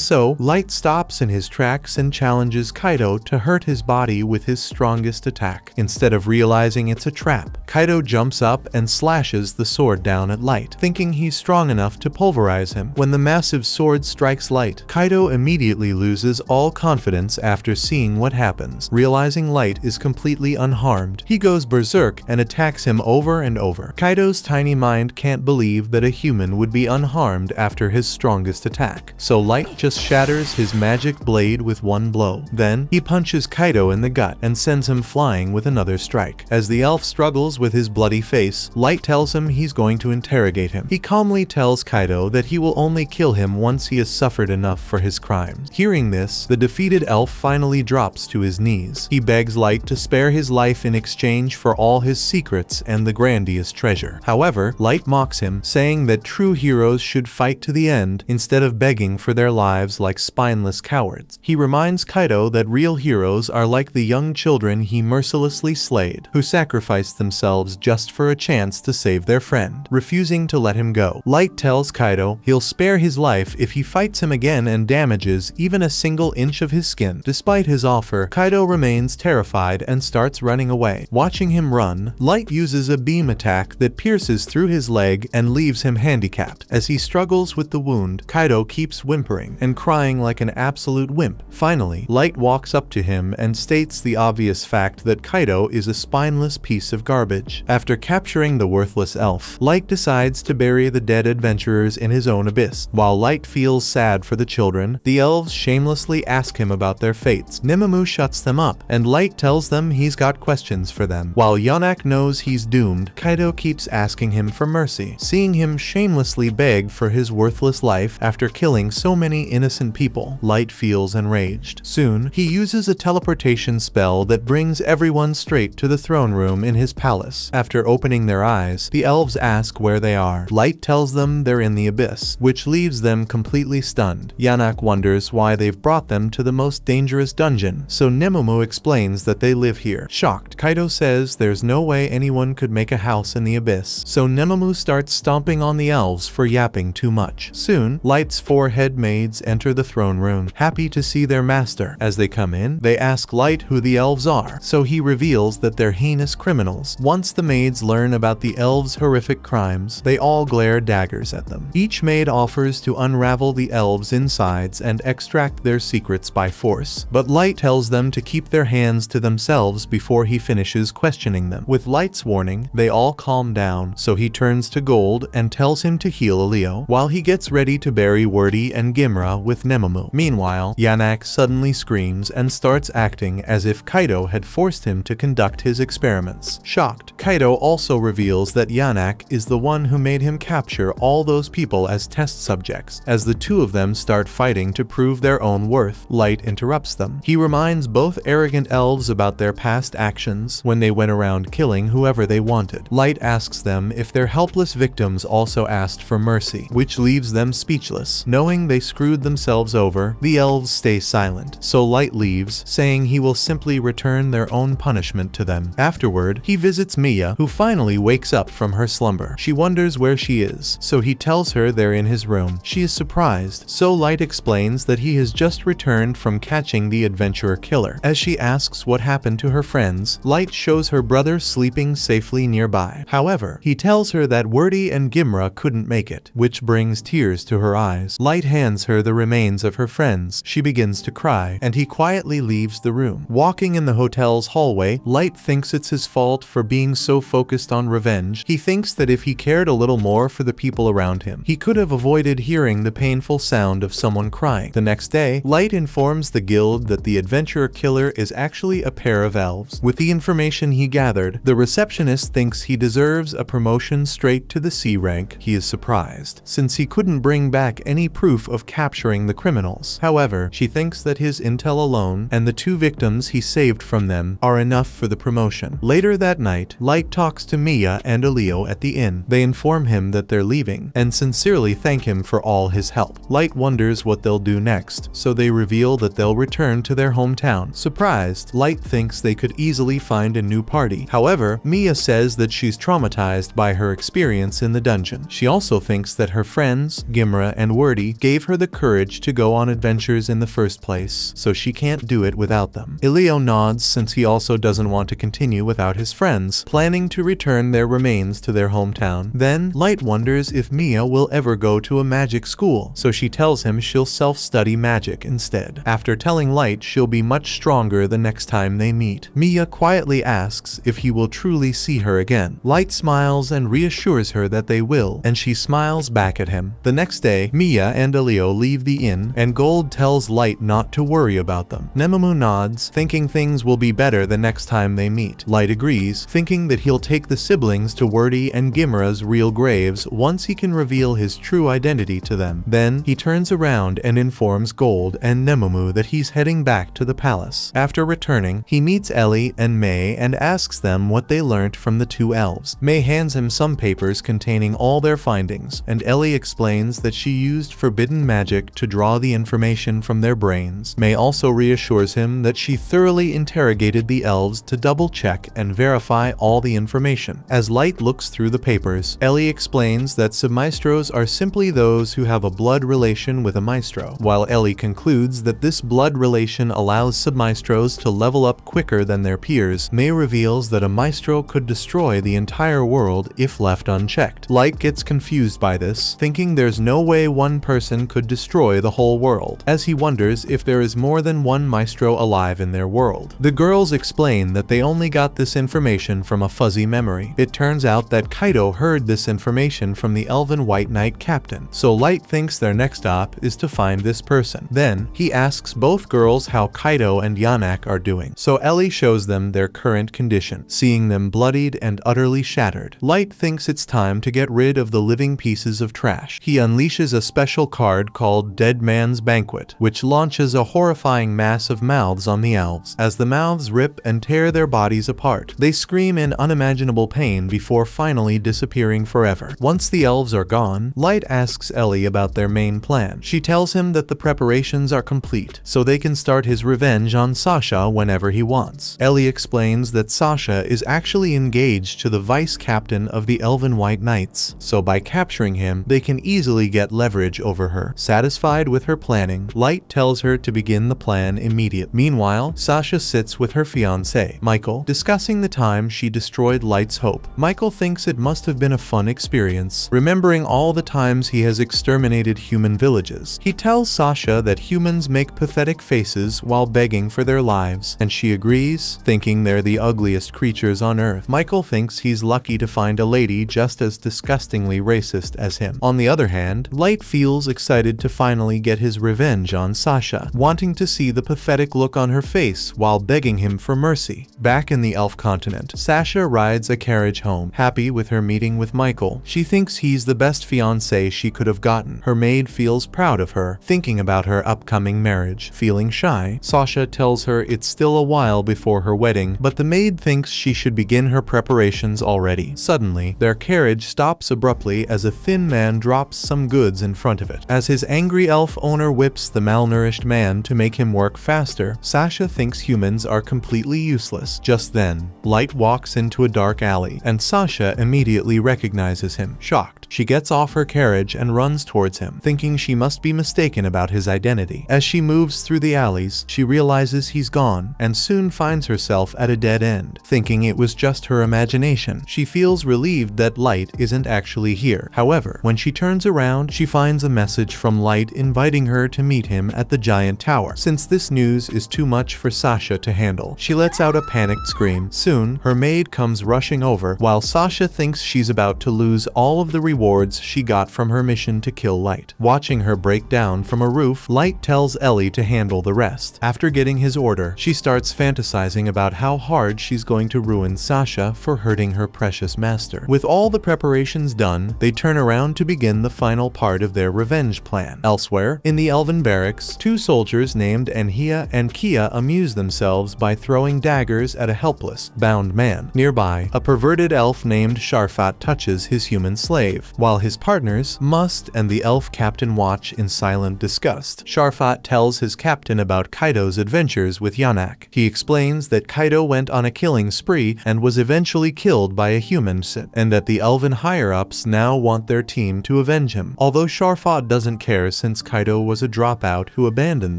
so Light stops in his tracks and challenges Kaido to hurt his body with his strongest attack. Instead of realizing it's a trap, Kaido jumps up and slashes the sword down at Light, thinking he's strong enough to pulverize him. When the massive sword strikes Light, Kaido immediately loses all confidence after seeing what happens. Realizing Light is completely unharmed, he goes berserk and attacks him over and over. Kaido's tiny mind can't believe that a human would be unharmed after his strongest attack, so Light just shatters his magic blade with one blow. Then, he punches Kaido in the gut and sends him flying with another strike. As the elf struggles with his bloody face, Light tells him he's going to interrogate him. He calmly tells Kaido that he will only kill him once he has suffered enough for his crimes. Hearing this, the defeated elf finally drops to his knees. He begs Light to spare his life in exchange for all his secrets and the Grandius treasure. However, Light mocks him, saying that true heroes should fight to the end instead of begging for their lives like spineless cowards. He reminds Kaido that real heroes are like the young children he mercilessly slayed, who sacrificed themselves just for a chance to save their friend. Refusing to let him go, Light tells Kaido he'll spare his life if he fights him again and damages even a single inch of his skin. Despite his offer, Kaido remains terrified and starts running away. Watching him run, Light uses a beam attack that pierces through his leg and leaves him handicapped. As he struggles with the wound, Kaido keeps whimpering and crying like an absolute wimp. Finally, Light walks up to him and states the obvious fact that Kaido is a spineless piece of garbage. After capturing the worthless elf, Light decides to bury the dead adventurers in his own abyss. While Light feels sad for the children, the elves shamelessly ask him about their fates. Nemamu shuts them up, and Light tells them he's got questions for them. While Yanak knows he's doomed, Kaido keeps asking him for mercy. Seeing him shamelessly beg for his worthless life after killing so many innocent people. Light feels enraged. Soon, he uses a teleportation spell that brings everyone straight to the throne room in his palace. After opening their eyes, the elves ask where they are. Light tells them they're in the abyss, which leaves them completely stunned. Yanak wonders why they've brought them to the most dangerous dungeon, so Nemomo explains that they live here. Shocked, Kaido says there's no way anyone could make a house in the abyss, so Nemomo starts stomping on the elves for yapping too much. Soon, Light's 4 head maids enter the throne room, happy to see their master. As they come in, they ask Light who the elves are, so he reveals that they're heinous criminals. Once the maids learn about the elves' horrific crimes, they all glare daggers at them. Each maid offers to unravel the elves' insides and extract their secrets by force, but Light tells them to keep their hands to themselves before he finishes questioning them. With Light's warning, they all calm down, so he turns to Gold and tells him to heal Leo, while he gets ready to bury Wordy and Gimra with Nemomo. Meanwhile, Yanak suddenly screams and starts acting as if Kaido had forced him to conduct his experiments. Shocked, Kaido also reveals that Yanak is the one who made him capture all those people as test subjects. As the two of them start fighting to prove their own worth, Light interrupts them. He reminds both arrogant elves about their past actions when they went around killing whoever they wanted. Light asks them if their helpless victims also asked for mercy, which leaves them speechless. Knowing they screwed themselves over, the elves stay silent, so Light leaves, saying he will simply return their own punishment to them. Afterward, he visits Mia, who finally wakes up from her slumber. She wonders where she is, so he tells her they're in his room. She is surprised, so Light explains that he has just returned from catching the adventurer killer. As she asks what happened to her friends, Light shows her brother sleeping safely nearby. However, he tells her that Wordy and Gimra couldn't make it, which brings tears to her eyes. Light hands her the remains of her friends. She begins to cry, and he quietly leaves the room. Walking in the hotel's hallway, Light thinks it's his fault for being so focused on revenge. He thinks that if he cared a little more for the people around him, he could have avoided hearing the painful sound of someone crying. The next day, Light informs the guild that the adventurer killer is actually a pair of elves. With the information he gathered, the receptionist thinks he deserves a promotion straight to the C rank. He is surprised, since he couldn't bring back any proof of capturing the criminals. However, she thinks that his intel alone and the 2 victims he saved from them are enough for the promotion. Later that night, Light talks to Mia and Leo at the inn. They inform him that they're leaving, and sincerely thank him for all his help. Light wonders what they'll do next, so they reveal that they'll return to their hometown. Surprised, Light thinks they could easily find a new party. However, Mia says that she's traumatized by her experience in the dungeon. She also thinks that her friends, Gimra and Wordy, gave her the courage to go on adventures in the first place, so she can't do it without them. Leo nods, since he also doesn't want to continue without his friends, planning to return their remains to their hometown. Then, Light wonders if Mia will ever go to a magic school, so she tells him she'll self-study magic instead. After telling Light she'll be much stronger the next time they meet, Mia quietly asks if he will truly see her again. Light smiles and reassures her that they will, and she smiles back at him. The next day, Mia and Leo leave the inn, and Gold tells Light not to worry about them. Nemomo nods, thinking things will be better the next time they meet. Light agrees, thinking that he'll take the siblings to Wordy and Gimra's real graves once he can reveal his true identity to them. Then, he turns around and informs Gold and Nemomo that he's heading back to the palace. After returning, he meets Ellie and May and asks them what they learned from the 2 elves. May hands him some papers containing all their findings, and Ellie explains that she used forbidden magic to draw the information from their brains. May also reassures him that she thoroughly interrogated the elves to double-check and verify all the information. As Light looks through the papers, Ellie explains that submaestros are simply those who have a blood relation with a maestro, while Ellie concludes that this blood relation allows submaestros to level up quicker than their peers. May reveals that a maestro could destroy the entire world if left unchecked. Light gets confused by this, thinking there's no way one person could destroy the whole world, as he wonders if there is more than one maestro alive in their world. The girls explain that they only got this information from a fuzzy memory. It turns out that Kaido heard this information from the Elven White Knight captain, so Light thinks their next stop is to find this person. Then, he asks both girls how Kaido and Yanak are doing, so Ellie shows them their current condition, seeing them bloodied and utterly shattered. Light thinks it's time to get rid of the living pieces of trash. crash. He unleashes a special card called Dead Man's Banquet, which launches a horrifying mass of mouths on the elves. As the mouths rip and tear their bodies apart, they scream in unimaginable pain before finally disappearing forever. Once the elves are gone, Light asks Ellie about their main plan. She tells him that the preparations are complete, so they can start his revenge on Sasha whenever he wants. Ellie explains that Sasha is actually engaged to the vice captain of the Elven White Knights, so by capturing him, they can easily get leverage over her. Satisfied with her planning, Light tells her to begin the plan immediately. Meanwhile, Sasha sits with her fiancé, Michael, discussing the time she destroyed Light's hope. Michael thinks it must have been a fun experience, remembering all the times he has exterminated human villages. He tells Sasha that humans make pathetic faces while begging for their lives, and she agrees, thinking they're the ugliest creatures on earth. Michael thinks he's lucky to find a lady just as disgustingly racist as him. On the other hand, Light feels excited to finally get his revenge on Sasha, wanting to see the pathetic look on her face while begging him for mercy. Back in the elf continent, Sasha rides a carriage home. Happy with her meeting with Michael, she thinks he's the best fiancé she could have gotten. Her maid feels proud of her, thinking about her upcoming marriage. Feeling shy, Sasha tells her it's still a while before her wedding, but the maid thinks she should begin her preparations already. Suddenly, their carriage stops abruptly as a thin man drops some goods in front of it. As his angry elf owner whips the malnourished man to make him work faster, Sasha thinks humans are completely useless. Just then, Light walks into a dark alley, and Sasha immediately recognizes him. Shocked, she gets off her carriage and runs towards him, thinking she must be mistaken about his identity. As she moves through the alleys, she realizes he's gone, and soon finds herself at a dead end. Thinking it was just her imagination, she feels relieved that Light isn't actually here. However, when she turns around, she finds a message from Light inviting her to meet him at the giant tower. Since this news is too much for Sasha to handle, she lets out a panicked scream. Soon, her maid comes rushing over, while Sasha thinks she's about to lose all of the rewards she got from her mission to kill Light. Watching her break down from a roof, Light tells Ellie to handle the rest. After getting his order, she starts fantasizing about how hard she's going to ruin Sasha for hurting her precious master. With all the preparations done, they turn around to begin the final part of their revenge plan. Elsewhere, in the Elven barracks, two soldiers named Enhia and Kia amuse themselves by throwing daggers at a helpless, bound man. Nearby, a perverted elf named Sharfat touches his human slave, while his partners, Must and the elf captain watch in silent disgust. Sharfat tells his captain about Kaido's adventures with Yanak. He explains that Kaido went on a killing spree and was eventually killed by a human, and that the elven higher-ups now want their team to avenge him. Although Sharfat doesn't care since Kaido was a dropout who abandoned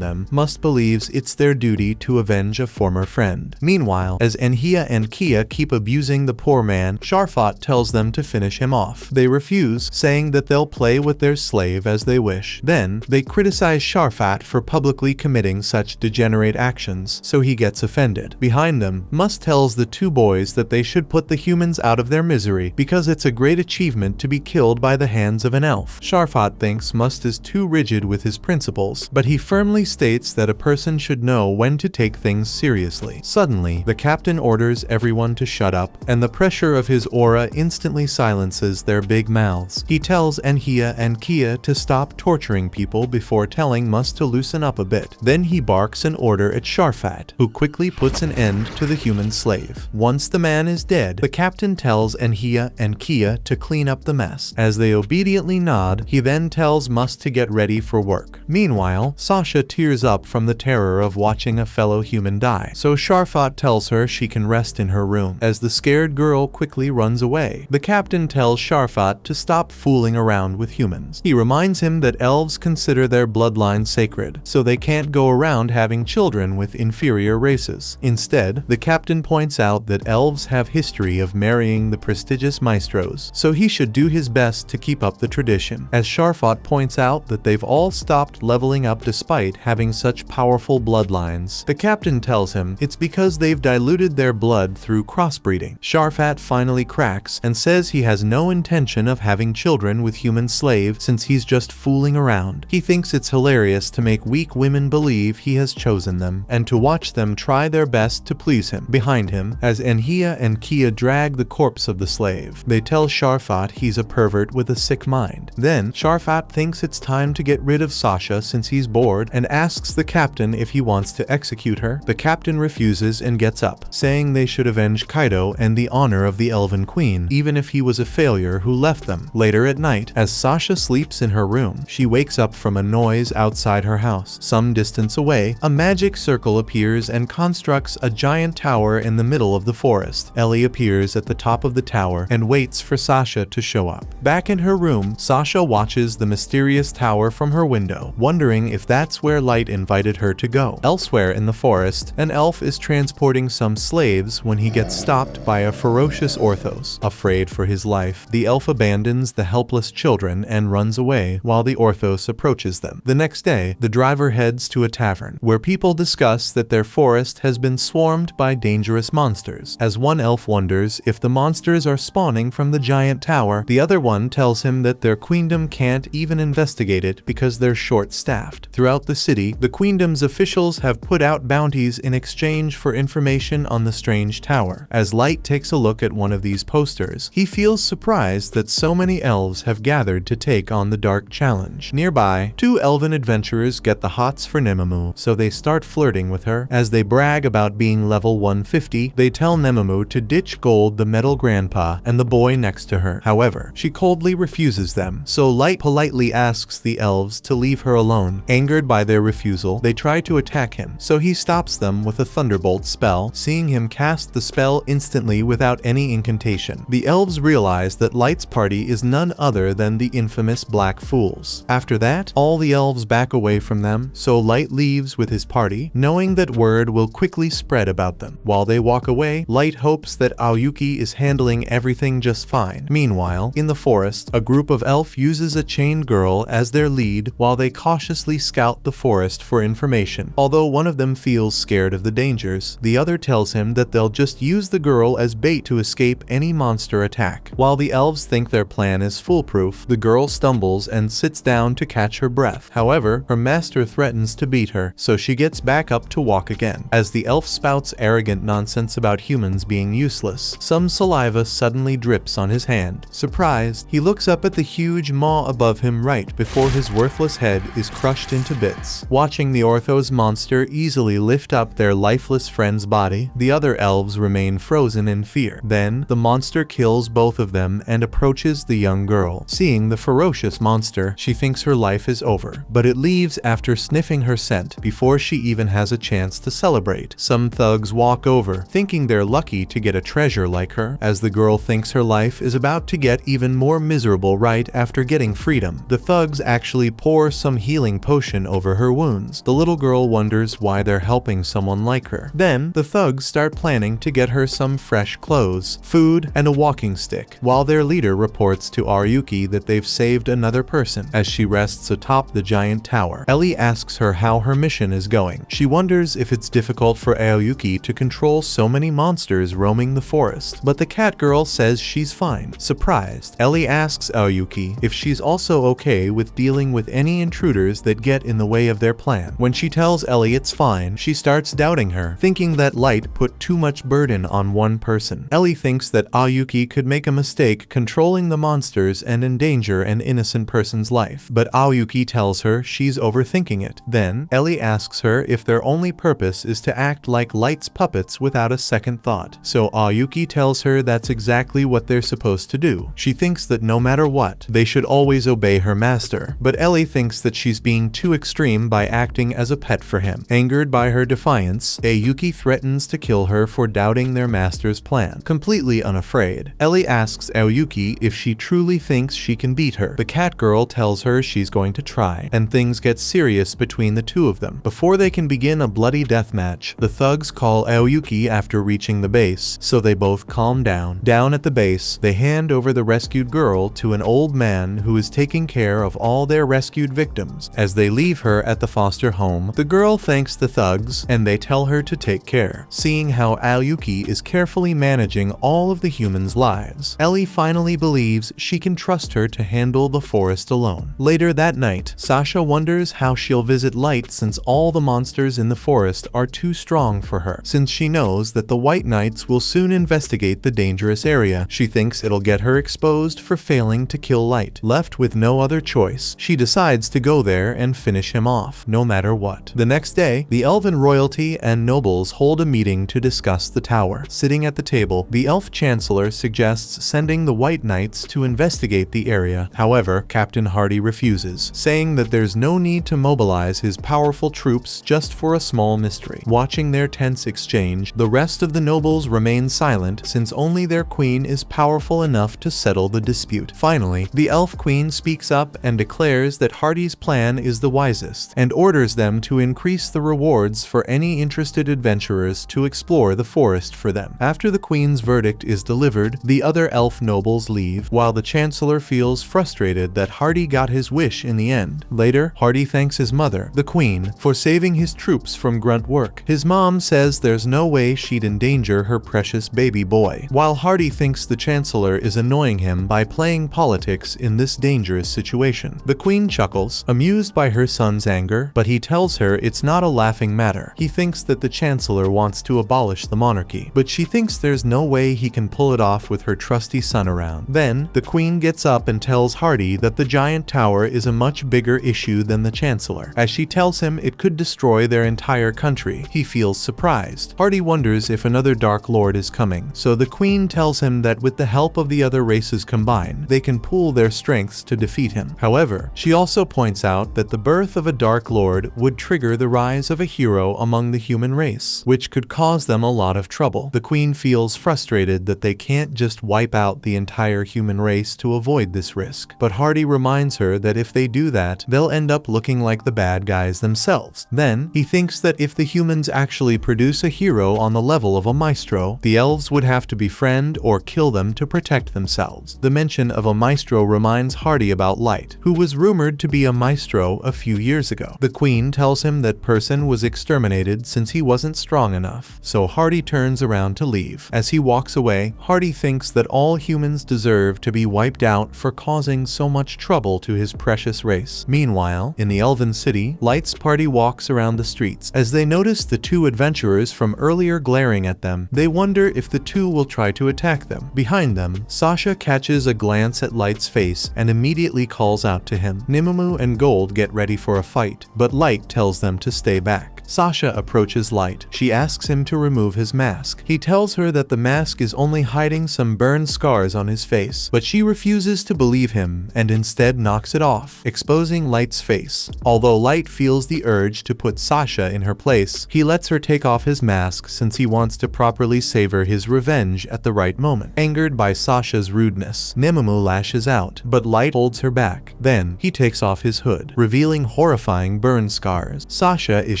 them, Must believes it's their duty to avenge a former friend. Meanwhile, as Enhia and Kia keep abusing the poor man, Sharfat tells them to finish him off. They refuse, saying that they'll play with their slave as they wish. Then, they criticize Sharfat for publicly committing such degenerate actions, so he gets offended. Behind them, Must tells the two boys that they should put the humans out of their misery because it's a great achievement to be killed by the hands of an elf. Sharfat thinks Must is too rigid with his principles, but he firmly states that a person should know when to take things seriously. Suddenly, the captain orders everyone to shut up, and the pressure of his aura instantly silences their big mouths. He tells Enhia and Kia to stop torturing people before telling Must to loosen up a bit. Then he barks an order at Sharfat, who quickly puts an end to the human slave. Once the man is dead, the captain tells Enhia and Kia to clean up the mess. As they obediently nod, he then tells Must to get ready for work. Meanwhile, Sasha tears up from the terror of watching a fellow human die, so Sharfat tells her she can rest in her room. As the scared girl quickly runs away, the captain tells Sharfat to stop fooling around with humans. He reminds him that elves consider their bloodline sacred, so they can't go around having children with inferior races. Instead, the captain points out that elves have history of marrying the prestigious maestros, so he should do his best to keep up the tradition. As Sharfat points out that they've all stopped leveling up despite having such powerful bloodlines, the captain tells him it's because they've diluted their blood through crossbreeding. Sharfat finally cracks and says he has no intention of having children with human slaves since he's just fooling around. He thinks it's hilarious to make weak women believe he has chosen them, and to watch them try their best to please him. Behind him, as Enhia and Kia drag the corpse of the slave, they tell Sharfat he's a pervert with a sick mind. mind. Then, Sharfat thinks it's time to get rid of Sasha since he's bored and asks the captain if he wants to execute her. The captain refuses and gets up, saying they should avenge Kaido and the honor of the Elven Queen, even if he was a failure who left them. Later at night, as Sasha sleeps in her room, she wakes up from a noise outside her house. Some distance away, a magic circle appears and constructs a giant tower in the middle of the forest. Ellie appears at the top of the tower and waits for Sasha to show up. Back in her room, Sasha watches the mysterious tower from her window, wondering if that's where Light invited her to go. Elsewhere in the forest, an elf is transporting some slaves when he gets stopped by a ferocious Orthos. Afraid for his life, the elf abandons the helpless children and runs away while the Orthos approaches them. The next day, the driver heads to a tavern, where people discuss that their forest has been swarmed by dangerous monsters. As one elf wonders if the monsters are spawning from the giant tower, the other one tells him that their queendom can't even investigate it because they're short-staffed. Throughout the city, the queendom's officials have put out bounties in exchange for information on the strange tower. As Light takes a look at one of these posters, he feels surprised that so many elves have gathered to take on the dark challenge. Nearby, two elven adventurers get the hots for Nemamu, so they start flirting with her. As they brag about being level 150, they tell Nemamu to ditch Gold, the metal grandpa, and the boy next to her. However, she coldly refuses them, so Light politely asks the elves to leave her alone. Angered by their refusal, they try to attack him, so he stops them with a thunderbolt spell, seeing him cast the spell instantly without any incantation. The elves realize that Light's party is none other than the infamous Black Fools. After that, all the elves back away from them, so Light leaves with his party, knowing that word will quickly spread about them. While they walk away, Light hopes that Aoyuki is handling everything just fine. Meanwhile, in the forest, a group of elf uses a chained girl as their lead while they cautiously scout the forest for information. Although one of them feels scared of the dangers, the other tells him that they'll just use the girl as bait to escape any monster attack. While the elves think their plan is foolproof, the girl stumbles and sits down to catch her breath. However, her master threatens to beat her, so she gets back up to walk again. As the elf spouts arrogant nonsense about humans being useless, some saliva suddenly drips on his hand. Surprised, he looks up at the huge maw above him right before his worthless head is crushed into bits. Watching the Orthos monster easily lift up their lifeless friend's body, the other elves remain frozen in fear. Then, the monster kills both of them and approaches the young girl. Seeing the ferocious monster, she thinks her life is over, but it leaves after sniffing her scent before she even has a chance to celebrate. Some thugs walk over, thinking they're lucky to get a treasure like her. As the girl thinks her life is about to get even more miserable right after getting freedom, the thugs actually pour some healing potion over her wounds. The little girl wonders why they're helping someone like her. Then, the thugs start planning to get her some fresh clothes, food, and a walking stick, while their leader reports to Aoyuki that they've saved another person. As she rests atop the giant tower, Ellie asks her how her mission is going. She wonders if it's difficult for Aoyuki to control so many monsters roaming the forest, but the cat girl says she's fine. Surprised, Ellie asks Aoyuki if she's also okay with dealing with any intruders that get in the way of their plan. When she tells Ellie it's fine, she starts doubting her, thinking that Light put too much burden on one person. Ellie thinks that Aoyuki could make a mistake controlling the monsters and endanger an innocent person's life, but Aoyuki tells her she's overthinking it. Then, Ellie asks her if their only purpose is to act like Light's puppets without a second thought. So Aoyuki tells her that's exactly what they're supposed to do. She thinks that no matter what, they should always obey her master, but Ellie thinks that she's being too extreme by acting as a pet for him. Angered by her defiance, Aoyuki threatens to kill her for doubting their master's plan. Completely unafraid, Ellie asks Aoyuki if she truly thinks she can beat her. The cat girl tells her she's going to try, and things get serious between the two of them. Before they can begin a bloody deathmatch, the thugs call Aoyuki after reaching the base, so they both calm down. Down at the base, they hand over the rescued girl to an old man who is taking care of all their rescued victims. As they leave her at the foster home, the girl thanks the thugs, and they tell her to take care. Seeing how Aoyuki is carefully managing all of the humans' lives, Ellie finally believes she can trust her to handle the forest alone. Later that night, Sasha wonders how she'll visit Light since all the monsters in the forest are too strong for her. Since she knows that the White Knights will soon investigate the dangerous area, she thinks it'll get her exposed for failing to kill Light. Left with no other choice, she decides to go there and finish him off, no matter what. The next day, the elven royalty and nobles hold a meeting to discuss the tower. Sitting at the table, the elf chancellor suggests sending the White Knights to investigate the area. However, Captain Hardy refuses, saying that there's no need to mobilize his powerful troops just for a small mystery. Watching their tense exchange, the rest of the nobles remain silent since only their queen is powerful enough to settle the dispute. Finally, the elf queen speaks up and declares that Hardy's plan is the wisest and orders them to increase the rewards for any interested adventurers to explore the forest for them. After the queen's verdict is delivered, the other elf nobles leave, while the chancellor feels frustrated that Hardy got his wish in the end. Later, Hardy thanks his mother, the queen, for saving his troops from grunt work. His mom says there's no way she'd endanger her precious baby boy, while Hardy thinks the chancellor is annoying him by playing politics in this dangerous situation. The queen chuckles, amused by her son's anger, but he tells her it's not a laughing matter. He thinks that the chancellor wants to abolish the monarchy, but she thinks there's no way he can pull it off with her trusty son around. Then, the queen gets up and tells Hardy that the giant tower is a much bigger issue than the chancellor. As she tells him it could destroy their entire country, he feels surprised. Hardy wonders if another Dark Lord is coming, so the queen tells him that with the help of the other races combined, they can pool their strengths to defeat him. However, she also points out that the birth of a Dark Lord would trigger the rise of a hero among the human race, which could cause them a lot of trouble. The queen feels frustrated that they can't just wipe out the entire human race to avoid this risk, but Hardy reminds her that if they do that, they'll end up looking like the bad guys themselves. Then, he thinks that if the humans actually produce a hero on the level of a maestro, the elves would have to befriend or kill them to protect themselves. The mention of a maestro reminds Hardy about Light, who was rumored to be a maestro a few years ago. The queen tells him that person was exterminated since he wasn't strong enough, so Hardy turns around to leave. As he walks away, Hardy thinks that all humans deserve to be wiped out for causing so much trouble to his precious race. Meanwhile, in the Elven City, Light's party walks around the streets. As they notice the two adventurers from earlier glaring at them, they wonder if the two will try to attack them. Behind them, Sasha catches a glance at Light's face and immediately calls out to him. Nimumu and Gold get ready for a fight, but Light tells them to stay back. Sasha approaches Light. She asks him to remove his mask. He tells her that the mask is only hiding some burned scars on his face, but she refuses to believe him and instead knocks it off, exposing Light's face. Although Light feels the urge to put Sasha in her place, he lets her take off his mask since he wants to properly savor his revenge at the right moment. Angered by Sasha's rudeness, Nimumu lashes out, but Light holds her back. Then, he takes off his hood, revealing horrifying burn scars. Sasha is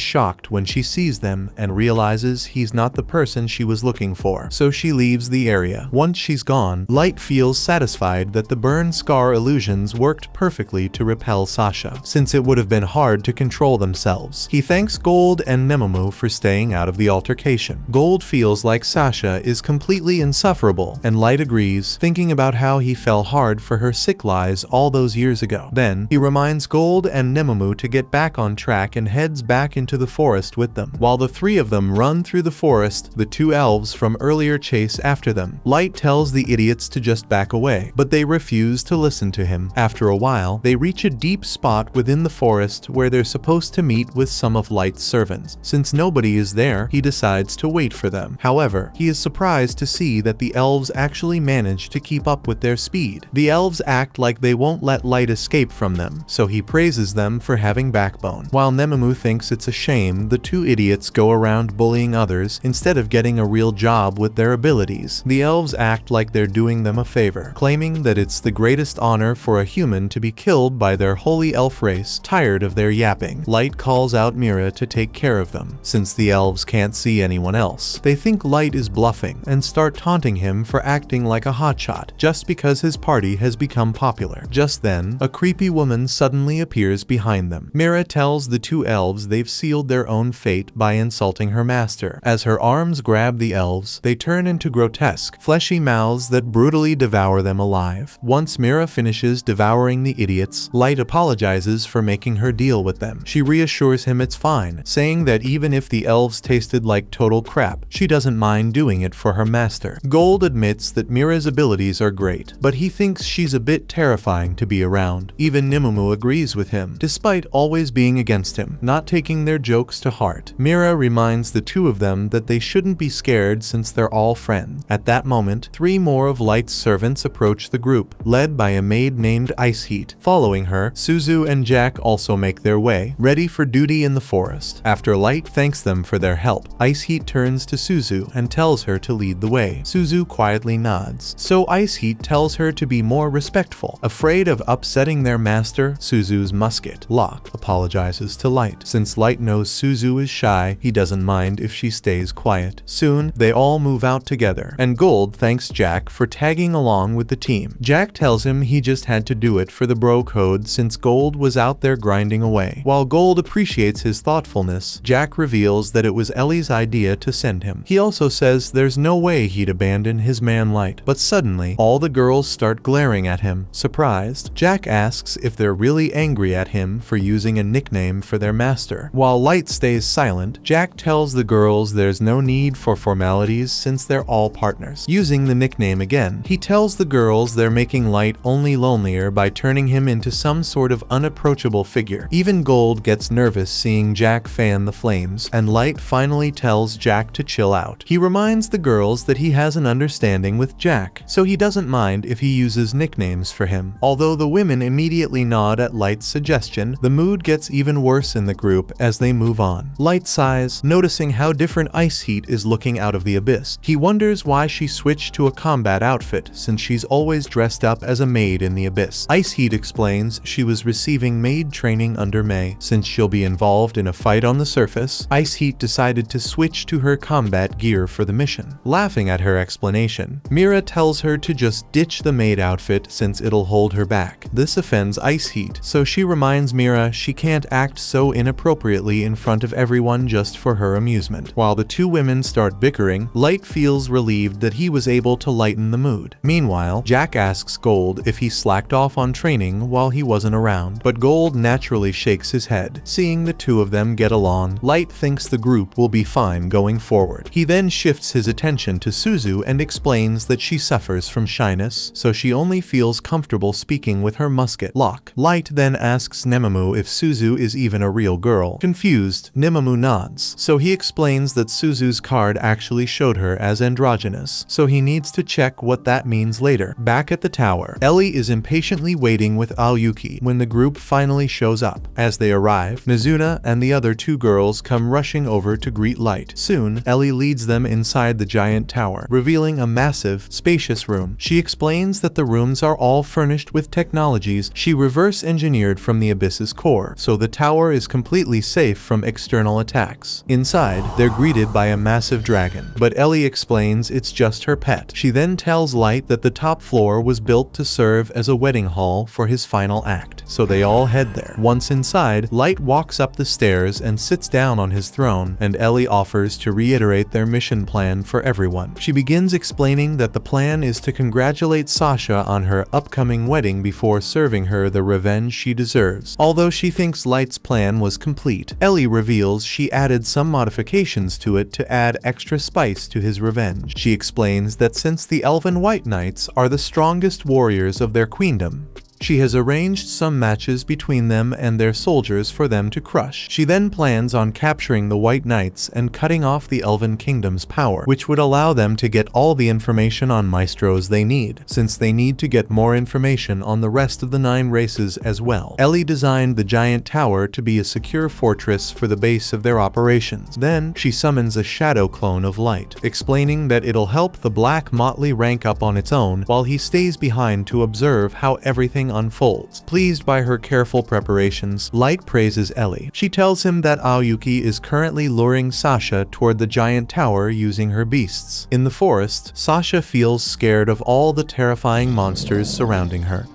shocked when she sees them and realizes he's not the person she was looking for, so she leaves the area. Once she's gone, Light feels satisfied that the burn scar illusions worked perfectly to repel Sasha, since it would have been hard to control themselves. He thanks Gold and Nimumu for staying out of the altercation. Gold feels like Sasha is completely insufferable, and Light agrees, thinking about how he fell hard for her sick lies all those years ago. Then, he reminds Gold and Nimumu to get back on track and heads back into the forest with them. While the three of them run through the forest, the two elves from earlier chase after them. Light tells the idiots to just back away, but they refuse to listen to him. After a while, they reach a deep spot within the forest where they're supposed to meet with some of Light's servants. Since nobody is there, he decides to wait for them. However, he is surprised to see that the elves actually manage to keep up with their speed. The elves act like they won't let Light escape from them, so he praises them for having backbone. While Nimumu thinks it's a shame, the two idiots go around bullying others instead of getting a real job with their abilities. The elves act like they're doing them a favor, claiming that it's the greatest honor for a human to be killed by their holy elf race. Tired of their yapping, Light calls out Mira to take care of them, since the elves can't see anyone else. They think Light is bluffing and start taunting him for acting like a hotshot just because his party has become popular. Just then, a creepy woman suddenly appears behind them. Mira tells the two elves they've sealed their own fate by insulting her master. As her arms grab the elves, they turn into grotesque, fleshy mouths that brutally devour them alive. Once Mira finishes devouring the idiots, Light apologizes for making her deal with them. She reassures him it's fine, saying that even if the elves tasted like total crap, she doesn't mind doing it for her master. Gold admits that Mira's abilities are great, but he thinks she's a bit terrifying to be around. Even Nimumu agrees with him, despite always being against him, not taking their jokes to heart. Mira reminds the two of them that they shouldn't be scared since they're all friends. At that moment, 3 more of Light's servants approach the group, led by a maid named Ice Heat. Following her, Suzu and Jack also make their way, ready for duty in the forest. After Light thanks them for their help, Ice Heat turns to Suzu and tells her to lead the way. Suzu quietly nods, so Ice Heat tells her to be more respectful. Afraid of upsetting their master, Suzu's musket, Locke, apologizes to Light. Since Light knows Suzu is shy, he doesn't mind if she stays quiet. Soon, they all move out together, and Gold thanks Jack for tagging along with the team. Jack tells him he just had to do it for the bro code since Gold was out there grinding away. While Gold appreciates his thoughtfulness, Jack reveals that it was Ellie's idea to send him. He also says there's no way he'd abandon his man Light, but suddenly, all the girls start glaring at him. Surprised, Jack asks if they're really angry at him for using a nickname for their master. While Light stays silent, Jack tells the girls there's no need for formalities since they're all partners. Using the nickname again, he tells the girls they're making Light only lonelier by turning him into some sort of unapproachable figure. Even Gold gets nervous seeing Jack fan the flames, and Light finally tells Jack to chill out. He reminds the girls that he has an understanding with Jack, so he doesn't mind if he uses nicknames for him. Although the women immediately nod at Light's suggestion, the mood gets even worse in the group as they move on. Light sighs, noticing how different Ice Heat is looking out of the abyss. He wonders why she switched to a combat outfit since she's always dressed up as a maid in the abyss. Ice Heat explains she was receiving maid training under May. Since she'll be involved in a fight on the surface, Ice Heat decided to switch to her combat gear for the mission. Laughing at her explanation, Mira tells her to just ditch the maid outfit since it'll hold her back. This offends Ice Heat, so she reminds Mira she can't act so inappropriately in front of everyone just for her amusement. While the two women start bickering, Light feels relieved that he was able to lighten the mood. Meanwhile, Jack asks Gold if he slacked off on training while he wasn't around, but Gold naturally shakes his head. Seeing the two of them get along, Light thinks the group will be fine going forward. He then shifts his attention to Suzu and explains that she suffers from shyness, so she only feels comfortable speaking with her musket, Locke. Light then asks Nimumu if Suzu is even a real girl. Confused, Nimumu nods, so he explains that Suzu's card actually showed her as androgynous, so he needs to check what that means later. Back at the tower, Ellie is impatiently waiting with Aoyuki when the group finally shows up. As they arrive, Nizuna and the other two girls come rushing over to greet Light. Soon, Ellie leads them inside the giant tower, revealing a massive, spacious room. She explains that the rooms are all furnished with technologies she reverse engineered from the abyss's core, so the tower is completely safe from external attacks. Inside, they're greeted by a massive dragon, but Ellie explains it's just her pet. She then tells Light that the top floor was built to serve as a wedding hall for his final act, so they all head there. Once inside, Light walks up the stairs and sits down on his throne, and Ellie offers to reiterate their mission plan for everyone. She begins explaining that the plan is to congratulate Sasha on her upcoming wedding before serving her the revenge she deserves. Although she thinks Light's plan was complete, Ellie reveals she added some modifications to it to add extra spice to his revenge. She explains that since the Elven White Knights are the strongest warriors of their queendom, she has arranged some matches between them and their soldiers for them to crush. She then plans on capturing the White Knights and cutting off the Elven Kingdom's power, which would allow them to get all the information on maestros they need, since they need to get more information on the rest of the 9 races as well. Ellie designed the giant tower to be a secure fortress for the base of their operations. Then, she summons a shadow clone of Light, explaining that it'll help the Black Motley rank up on its own while he stays behind to observe how everything unfolds. Pleased by her careful preparations, Light praises Ellie. She tells him that Aoyuki is currently luring Sasha toward the giant tower using her beasts. In the forest, Sasha feels scared of all the terrifying monsters surrounding her.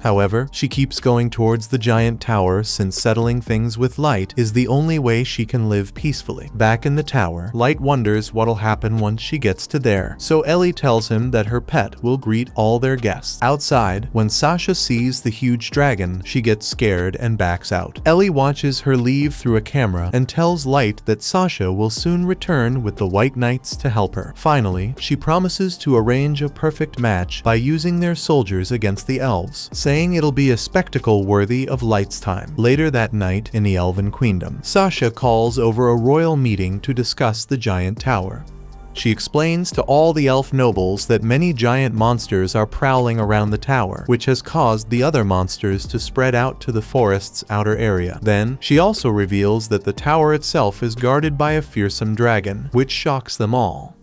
However, she keeps going towards the giant tower since settling things with Light is the only way she can live peacefully. Back in the tower, Light wonders what'll happen once she gets to there, so Ellie tells him that her pet will greet all their guests. Outside, when Sasha sees the huge dragon, she gets scared and backs out. Ellie watches her leave through a camera and tells Light that Sasha will soon return with the White Knights to help her. Finally, she promises to arrange a perfect match by using their soldiers against the elves, saying it'll be a spectacle worthy of Light's time. Later that night in the Elven Queendom, Sasha calls over a royal meeting to discuss the giant tower. She explains to all the elf nobles that many giant monsters are prowling around the tower, which has caused the other monsters to spread out to the forest's outer area. Then, she also reveals that the tower itself is guarded by a fearsome dragon, which shocks them all.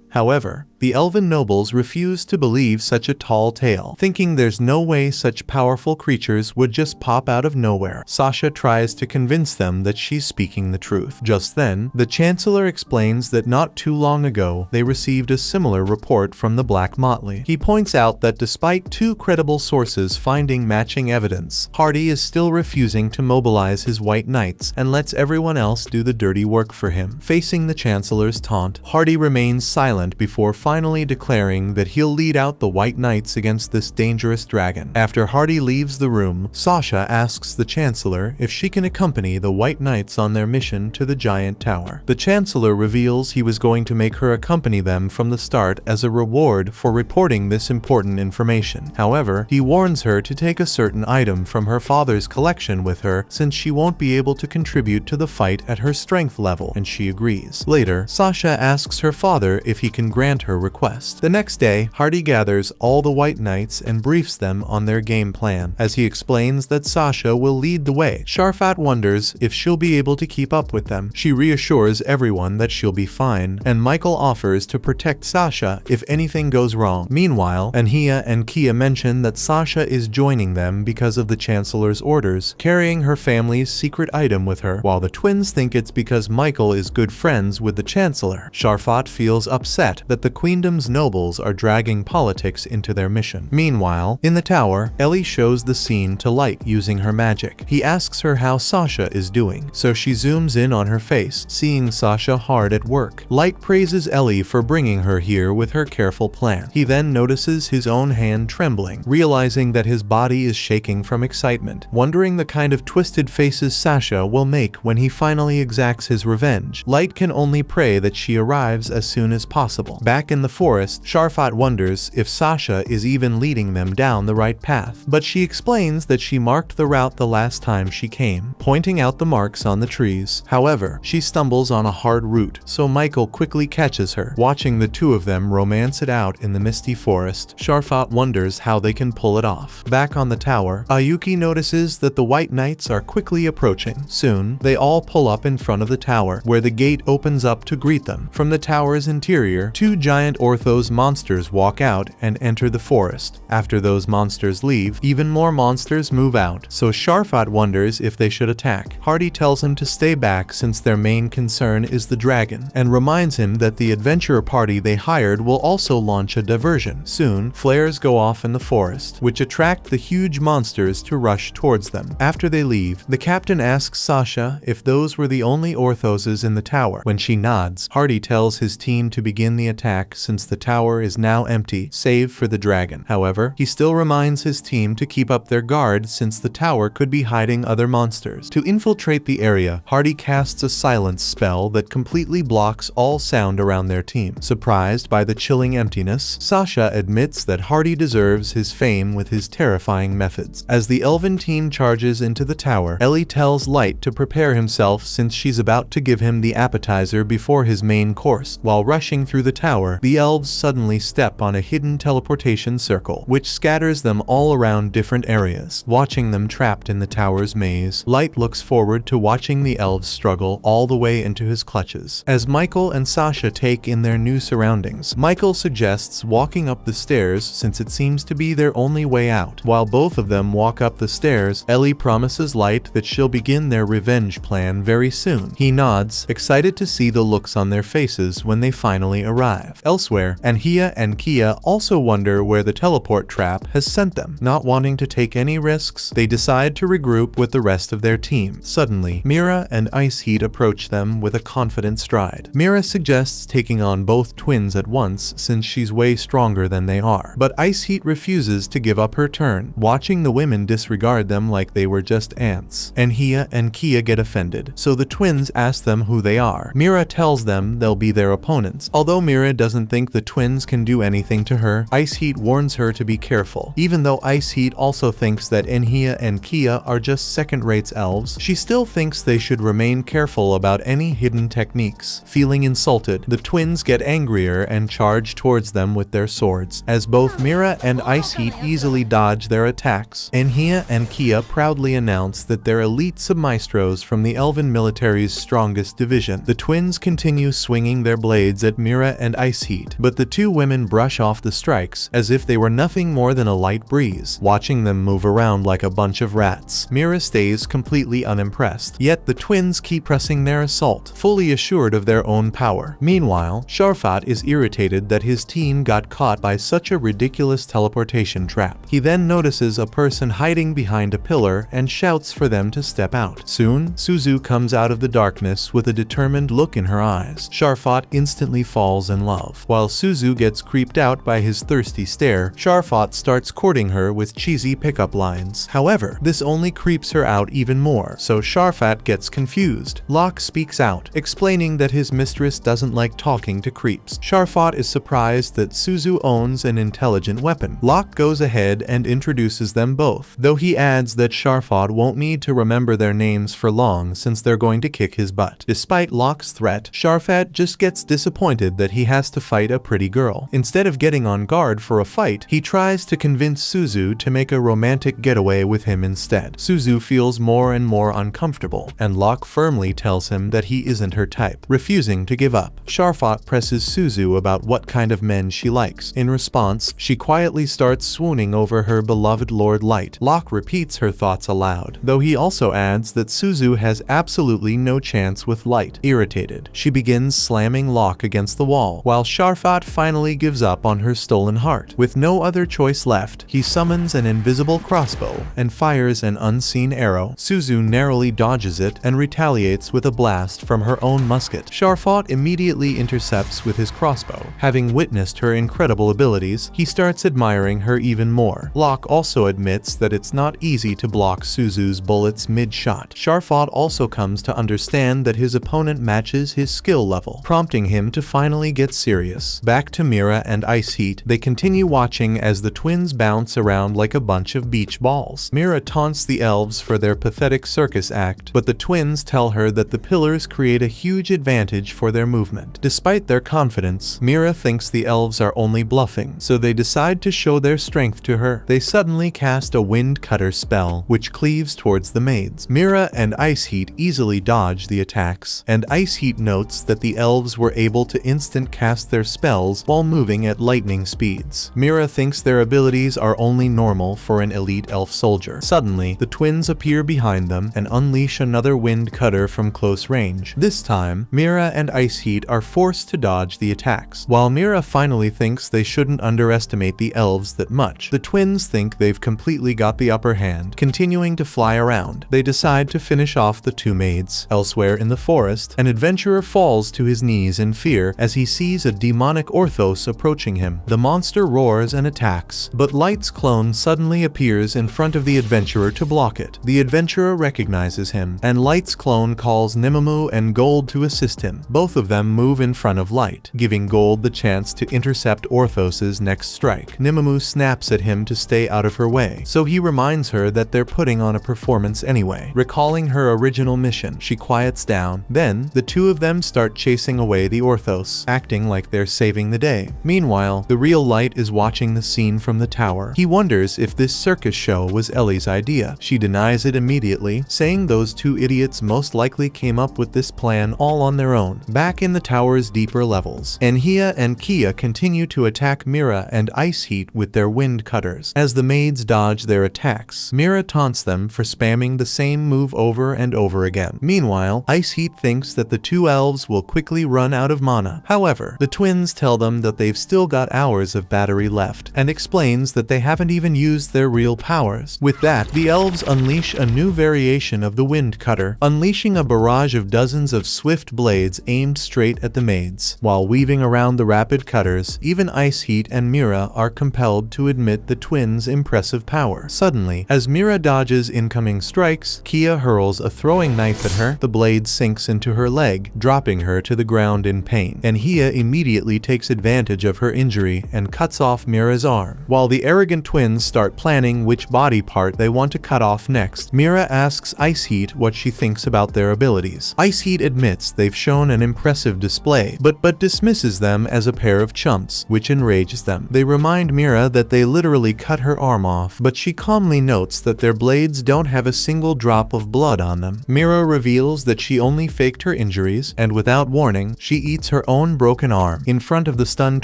However, the elven nobles refuse to believe such a tall tale, thinking there's no way such powerful creatures would just pop out of nowhere. Sasha tries to convince them that she's speaking the truth. Just then, the Chancellor explains that not too long ago, they received a similar report from the Black Motley. He points out that despite two credible sources finding matching evidence, Hardy is still refusing to mobilize his White Knights and lets everyone else do the dirty work for him. Facing the Chancellor's taunt, Hardy remains silent before finally declaring that he'll lead out the White Knights against this dangerous dragon. After Hardy leaves the room, Sasha asks the Chancellor if she can accompany the White Knights on their mission to the giant tower. The Chancellor reveals he was going to make her accompany them from the start as a reward for reporting this important information. However, he warns her to take a certain item from her father's collection with her since she won't be able to contribute to the fight at her strength level, and she agrees. Later, Sasha asks her father if he can grant her request. The next day, Hardy gathers all the White Knights and briefs them on their game plan, as he explains that Sasha will lead the way. Sharfat wonders if she'll be able to keep up with them. She reassures everyone that she'll be fine, and Michael offers to protect Sasha if anything goes wrong. Meanwhile, Anhia and Kia mention that Sasha is joining them because of the Chancellor's orders, carrying her family's secret item with her, while the twins think it's because Michael is good friends with the Chancellor. Sharfat feels upset that the Queendom's nobles are dragging politics into their mission. Meanwhile, in the tower, Ellie shows the scene to Light using her magic. He asks her how Sasha is doing, so she zooms in on her face, seeing Sasha hard at work. Light praises Ellie for bringing her here with her careful plan. He then notices his own hand trembling, realizing that his body is shaking from excitement, wondering the kind of twisted faces Sasha will make when he finally exacts his revenge. Light can only pray that she arrives as soon as possible. Back in the forest, Sharfat wonders if Sasha is even leading them down the right path, but she explains that she marked the route the last time she came, pointing out the marks on the trees. However, she stumbles on a hard route, so Michael quickly catches her. Watching the two of them romance it out in the misty forest, Sharfat wonders how they can pull it off. Back on the tower, Ayuki notices that the White Knights are quickly approaching. Soon, they all pull up in front of the tower, where the gate opens up to greet them. From the tower's interior, two giant Orthos monsters walk out and enter the forest. After those monsters leave, even more monsters move out, so Sharfat wonders if they should attack. Hardy tells him to stay back since their main concern is the dragon, and reminds him that the adventurer party they hired will also launch a diversion. Soon, flares go off in the forest, which attract the huge monsters to rush towards them. After they leave, the captain asks Sasha if those were the only Orthoses in the tower. When she nods, Hardy tells his team to begin the attack since the tower is now empty, save for the dragon. However, he still reminds his team to keep up their guard since the tower could be hiding other monsters. To infiltrate the area, Hardy casts a silence spell that completely blocks all sound around their team. Surprised by the chilling emptiness, Sasha admits that Hardy deserves his fame with his terrifying methods. As the elven team charges into the tower, Ellie tells Light to prepare himself since she's about to give him the appetizer before his main course. While rushing through the tower, the elves suddenly step on a hidden teleportation circle, which scatters them all around different areas. Watching them trapped in the tower's maze, Light looks forward to watching the elves struggle all the way into his clutches. As Michael and Sasha take in their new surroundings, Michael suggests walking up the stairs since it seems to be their only way out. While both of them walk up the stairs, Ellie promises Light that she'll begin their revenge plan very soon. He nods, excited to see the looks on their faces when they finally arrive. Elsewhere, Anhia and Kia also wonder where the teleport trap has sent them. Not wanting to take any risks, they decide to regroup with the rest of their team. Suddenly, Mira and Ice Heat approach them with a confident stride. Mira suggests taking on both twins at once since she's way stronger than they are, but Ice Heat refuses to give up her turn, watching the women disregard them like they were just ants. Anhia and Kia get offended, so the twins ask them who they are. Mira tells them they'll be their opponents. Although Mira doesn't think the twins can do anything to her, Ice Heat warns her to be careful. Even though Ice Heat also thinks that Anhia and Kia are just second-rate elves, she still thinks they should remain careful about any hidden techniques. Feeling insulted, the twins get angrier and charge towards them with their swords. As both Mira and Ice Heat easily dodge their attacks, Anhia and Kia proudly announce that they're elite submaestros from the Elven military's strongest division. The twins continue swinging their blades at Mira and Ice Heat, but the two women brush off the strikes as if they were nothing more than a light breeze, watching them move around like a bunch of rats. Mira stays completely unimpressed, yet the twins keep pressing their assault, fully assured of their own power. Meanwhile, Sharfat is irritated that his team got caught by such a ridiculous teleportation trap. He then notices a person hiding behind a pillar and shouts for them to step out. Soon, Suzu comes out of the darkness with a determined look in her eyes. Sharfat instantly falls in love. While Suzu gets creeped out by his thirsty stare, Sharfat starts courting her with cheesy pickup lines. However, this only creeps her out even more, so Sharfat gets confused. Locke speaks out, explaining that his mistress doesn't like talking to creeps. Sharfat is surprised that Suzu owns an intelligent weapon. Locke goes ahead and introduces them both, though he adds that Sharfat won't need to remember their names for long since they're going to kick his butt. Despite Locke's threat, Sharfat just gets disappointed that he has to fight a pretty girl. Instead of getting on guard for a fight, he tries to convince Suzu to make a romantic getaway with him instead. Suzu feels more and more uncomfortable, and Locke firmly tells him that he isn't her type, refusing to give up. Sharfat presses Suzu about what kind of men she likes. In response, she quietly starts swooning over her beloved Lord Light. Locke repeats her thoughts aloud, though he also adds that Suzu has absolutely no chance with Light. Irritated, she begins slamming Locke against the wall, while Sharfat finally gives up on her stolen heart. With no other choice left, he summons an invisible crossbow and fires an unseen arrow. Suzu narrowly dodges it and retaliates with a blast from her own musket. Sharfat immediately intercepts with his crossbow. Having witnessed her incredible abilities, he starts admiring her even more. Locke also admits that it's not easy to block Suzu's bullets mid-shot. Sharfat also comes to understand that his opponent matches his skill level, prompting him to finally get serious. Back to Mira and Ice Heat, they continue watching as the twins bounce around like a bunch of beach balls. Mira taunts the elves for their pathetic circus act, but the twins tell her that the pillars create a huge advantage for their movement. Despite their confidence, Mira thinks the elves are only bluffing, so they decide to show their strength to her. They suddenly cast a wind cutter spell, which cleaves towards the maids. Mira and Ice Heat easily dodge the attacks, and Ice Heat notes that the elves were able to instant cast their spells while moving at lightning speeds. Mira thinks their abilities are only normal for an elite elf soldier. Suddenly, the twins appear behind them and unleash another wind cutter from close range. This time, Mira and Ice Heat are forced to dodge the attacks. While Mira finally thinks they shouldn't underestimate the elves that much, the twins think they've completely got the upper hand. Continuing to fly around, they decide to finish off the two maids. Elsewhere in the forest, an adventurer falls to his knees in fear as he sees a demonic Orthos approaching him. The monster roars and attacks, but Light's clone suddenly appears in front of the adventurer to block it. The adventurer recognizes him, and Light's clone calls Nimamu and Gold to assist him. Both of them move in front of Light, giving Gold the chance to intercept Orthos's next strike. Nimamu snaps at him to stay out of her way, so he reminds her that they're putting on a performance anyway. Recalling her original mission, she quiets down. Then, the two of them start chasing away the Orthos, acting like they're saving the day. Meanwhile, the real Light is watching the scene from the tower. He wonders if this circus show was Ellie's idea. She denies it immediately, saying those two idiots most likely came up with this plan all on their own. Back in the tower's deeper levels, Anhia and Kia continue to attack Mira and Ice Heat with their wind cutters. As the maids dodge their attacks, Mira taunts them for spamming the same move over and over again. Meanwhile, Ice Heat thinks that the two elves will quickly run out of mana. However, the twins tell them that they've still got hours of battery left, and explains that they haven't even used their real powers. With that, the elves unleash a new variation of the wind cutter, unleashing a barrage of dozens of swift blades aimed straight at the maids. While weaving around the rapid cutters, even Ice Heat and Mira are compelled to admit the twins' impressive power. Suddenly, as Mira dodges incoming strikes, Kia hurls a throwing knife at her. The blade sinks into her leg, dropping her to the ground in pain, and Hia immediately takes advantage of her injury and cuts off Mira's arm. While the arrogant twins start planning which body part they want to cut off next, Mira asks Ice Heat what she thinks about their abilities. Ice Heat admits they've shown an impressive display, but dismisses them as a pair of chumps, which enrages them. They remind Mira that they literally cut her arm off, but she calmly notes that their blades don't have a single drop of blood on them. Mira reveals that she only faked her injuries, and without warning, she eats her own broken arm. In front of the stunned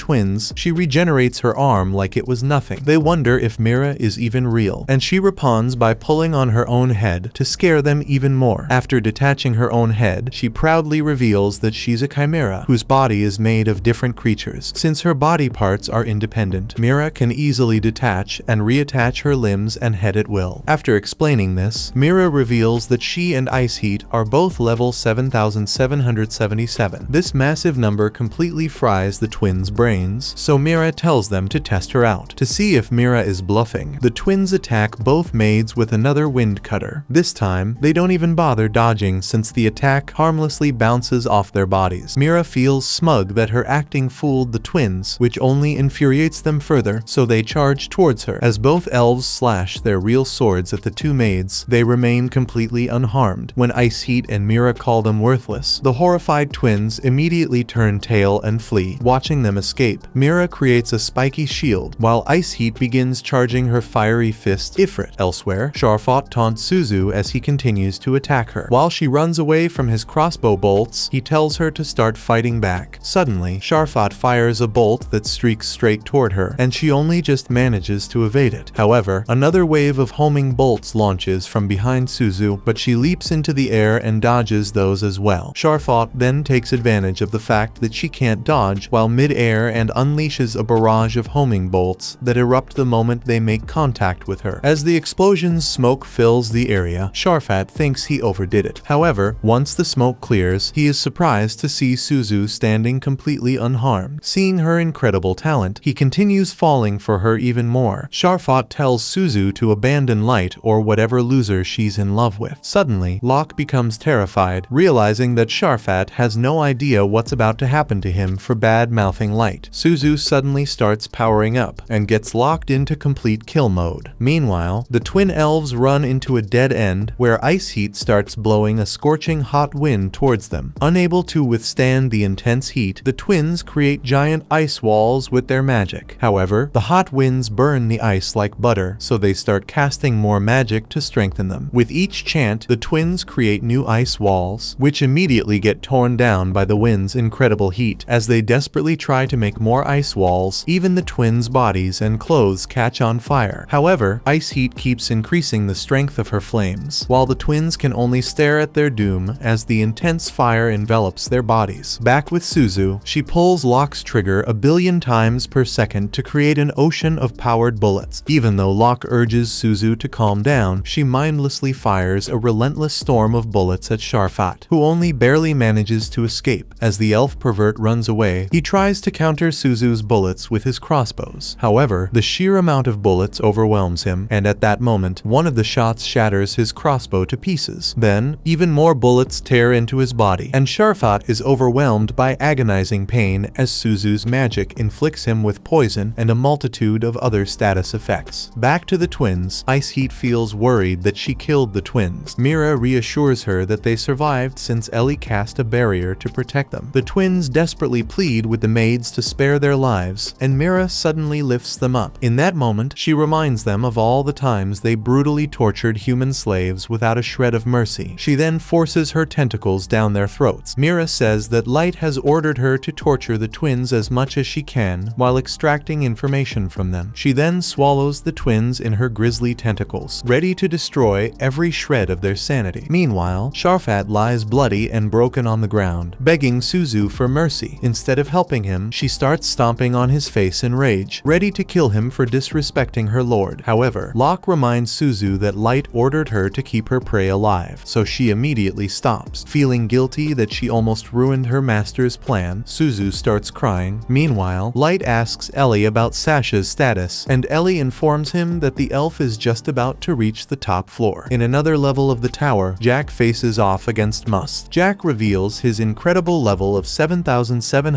twins, she regenerates her arm like it was nothing. They wonder if Mira is even real, and she responds by pulling on her own head to scare them even more. After detaching her own head, she proudly reveals that she's a chimera, whose body is made of different creatures. Since her body parts are independent, Mira can easily detach and reattach her limbs and head at will. After explaining this, Mira reveals that she and Ice Heat are both level 7777. This massive number completely fries the twins' brains, so Mira tells them to test her out. To see if Mira is bluffing, the twins attack both maids with another wind cutter. This time, they don't even bother dodging since the attack harmlessly bounces off their bodies. Mira feels smug that her acting fooled the twins, which only infuriates them further, so they charge towards her. As both elves slash their real swords at the two maids, they remain completely unharmed. When Ice Heat and Mira call them worthless, the horrified twins immediately turn tail and flee. Watching them escape, Mira creates a spiky shield, while Ice Heat begins charging her fiery fist Ifrit. Elsewhere, Sharfot taunts Suzu as he continues to attack her. While she runs away from his crossbow bolts, he tells her to start fighting back. Suddenly, Sharfot fires a bolt that streaks straight toward her, and she only just manages to evade it. However, another wave of homing bolts launches from behind Suzu, but she leaps into the air and dodges those as well. Sharfot then takes advantage of the fact that she can't dodge while mid-air and unleashes a barrage of homing bolts that erupt the moment they make contact with her. As the explosion's smoke fills the area, Sharfot thinks he overdid it. However, once the smoke clears, he is surprised to see Suzu standing completely unharmed. Seeing her incredible talent, he continues falling for her even more. Sharfot tells Suzu to abandon Light or whatever loser she's in love with. Suddenly, Locke becomes terrified, realizing that Sharfot has no idea what's about to happen to him for bad-mouthing Light. Suzu suddenly starts powering up and gets locked into complete kill mode. Meanwhile, the twin elves run into a dead end where Ice Heat starts blowing a scorching hot wind towards them. Unable to withstand the intense heat, the twins create giant ice walls with their magic. However, the hot winds burn the ice like butter, so they start casting more magic to strengthen them. With each chant, the twins create new ice walls, which immediately get torn down by the wind's incredible heat. As they desperately try to make more ice walls, even the twins' bodies and clothes catch on fire. However, Ice Heat keeps increasing the strength of her flames, while the twins can only stare at their doom as the intense fire envelops their bodies. Back with Suzu, she pulls Locke's trigger a billion times per second to create an ocean of powered bullets. Even though Locke urges Suzu to calm down, she mindlessly fires a relentless storm of bullets at Sharfot, who only barely manages to escape. As the elf pervert runs away, he tries to counter Suzu's bullets with his crossbows. However, the sheer amount of bullets overwhelms him, and at that moment, one of the shots shatters his crossbow to pieces. Then, even more bullets tear into his body, and Sharfot is overwhelmed by agonizing pain as Suzu's magic inflicts him with poison and a multitude of other status effects. Back to the twins, Ice Heat feels worried that she killed the twins. Mira reassures her that they survived since Ellie cast a barrier to protect them. The twins desperately plead with the maids to spare their lives, and Mira suddenly lifts them up. In that moment, she reminds them of all the times they brutally tortured human slaves without a shred of mercy. She then forces her tentacles down their throats. Mira says that Light has ordered her to torture the twins as much as she can while extracting information from them. She then swallows the twins in her grisly tentacles, ready to destroy every shred of their sanity. Meanwhile, Sharfot lies bloody and broken on the ground, begging Suzu for mercy. Instead instead of helping him, she starts stomping on his face in rage, ready to kill him for disrespecting her lord. However, Locke reminds Suzu that Light ordered her to keep her prey alive, so she immediately stops. Feeling guilty that she almost ruined her master's plan, Suzu starts crying. Meanwhile, Light asks Ellie about Sasha's status, and Ellie informs him that the elf is just about to reach the top floor. In another level of the tower, Jack faces off against Must. Jack reveals his incredible level of 7,777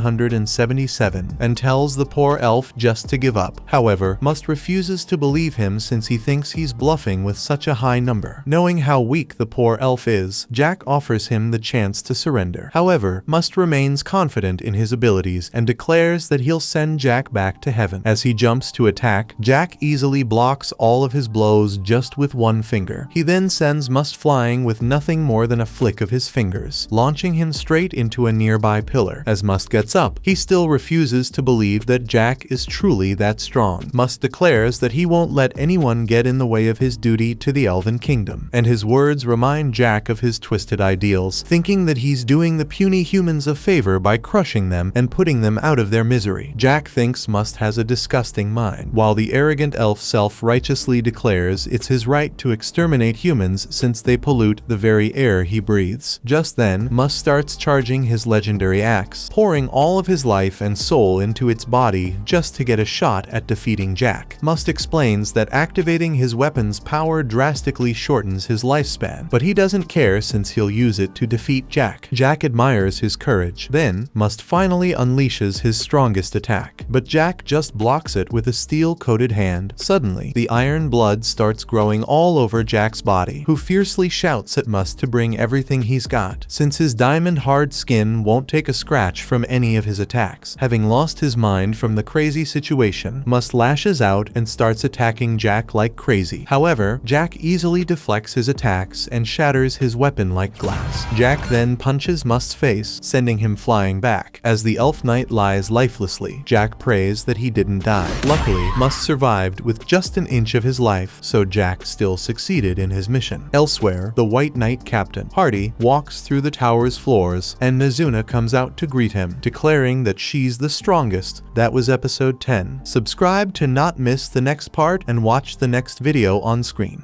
and tells the poor elf just to give up. However, Must refuses to believe him since he thinks he's bluffing with such a high number. Knowing how weak the poor elf is, Jack offers him the chance to surrender. However, Must remains confident in his abilities and declares that he'll send Jack back to heaven. As he jumps to attack, Jack easily blocks all of his blows just with one finger. He then sends Must flying with nothing more than a flick of his fingers, launching him straight into a nearby pillar. As Must gets up, he still refuses to believe that Jack is truly that strong. Must declares that he won't let anyone get in the way of his duty to the Elven Kingdom, and his words remind Jack of his twisted ideals, thinking that he's doing the puny humans a favor by crushing them and putting them out of their misery. Jack thinks Must has a disgusting mind, while the arrogant elf self-righteously declares it's his right to exterminate humans since they pollute the very air he breathes. Just then, Must starts charging his legendary axe, pouring all of his life and soul into its body just to get a shot at defeating Jack. Must explains that activating his weapon's power drastically shortens his lifespan, but he doesn't care since he'll use it to defeat Jack. Jack admires his courage. Then, Must finally unleashes his strongest attack, but Jack just blocks it with a steel-coated hand. Suddenly, the iron blood starts growing all over Jack's body, who fiercely shouts at Must to bring everything he's got, since his diamond-hard skin won't take a scratch from any of his attacks. Having lost his mind from the crazy situation, Must lashes out and starts attacking Jack like crazy. However, Jack easily deflects his attacks and shatters his weapon like glass. Jack then punches Must's face, sending him flying back. As the Elf Knight lies lifelessly, Jack prays that he didn't die. Luckily, Must survived with just an inch of his life, so Jack still succeeded in his mission. Elsewhere, the White Knight captain, Hardy, walks through the tower's floors, and Mizuna comes out to greet him, declaring that she's the strongest. That was episode 10. Subscribe to not miss the next part and watch the next video on screen.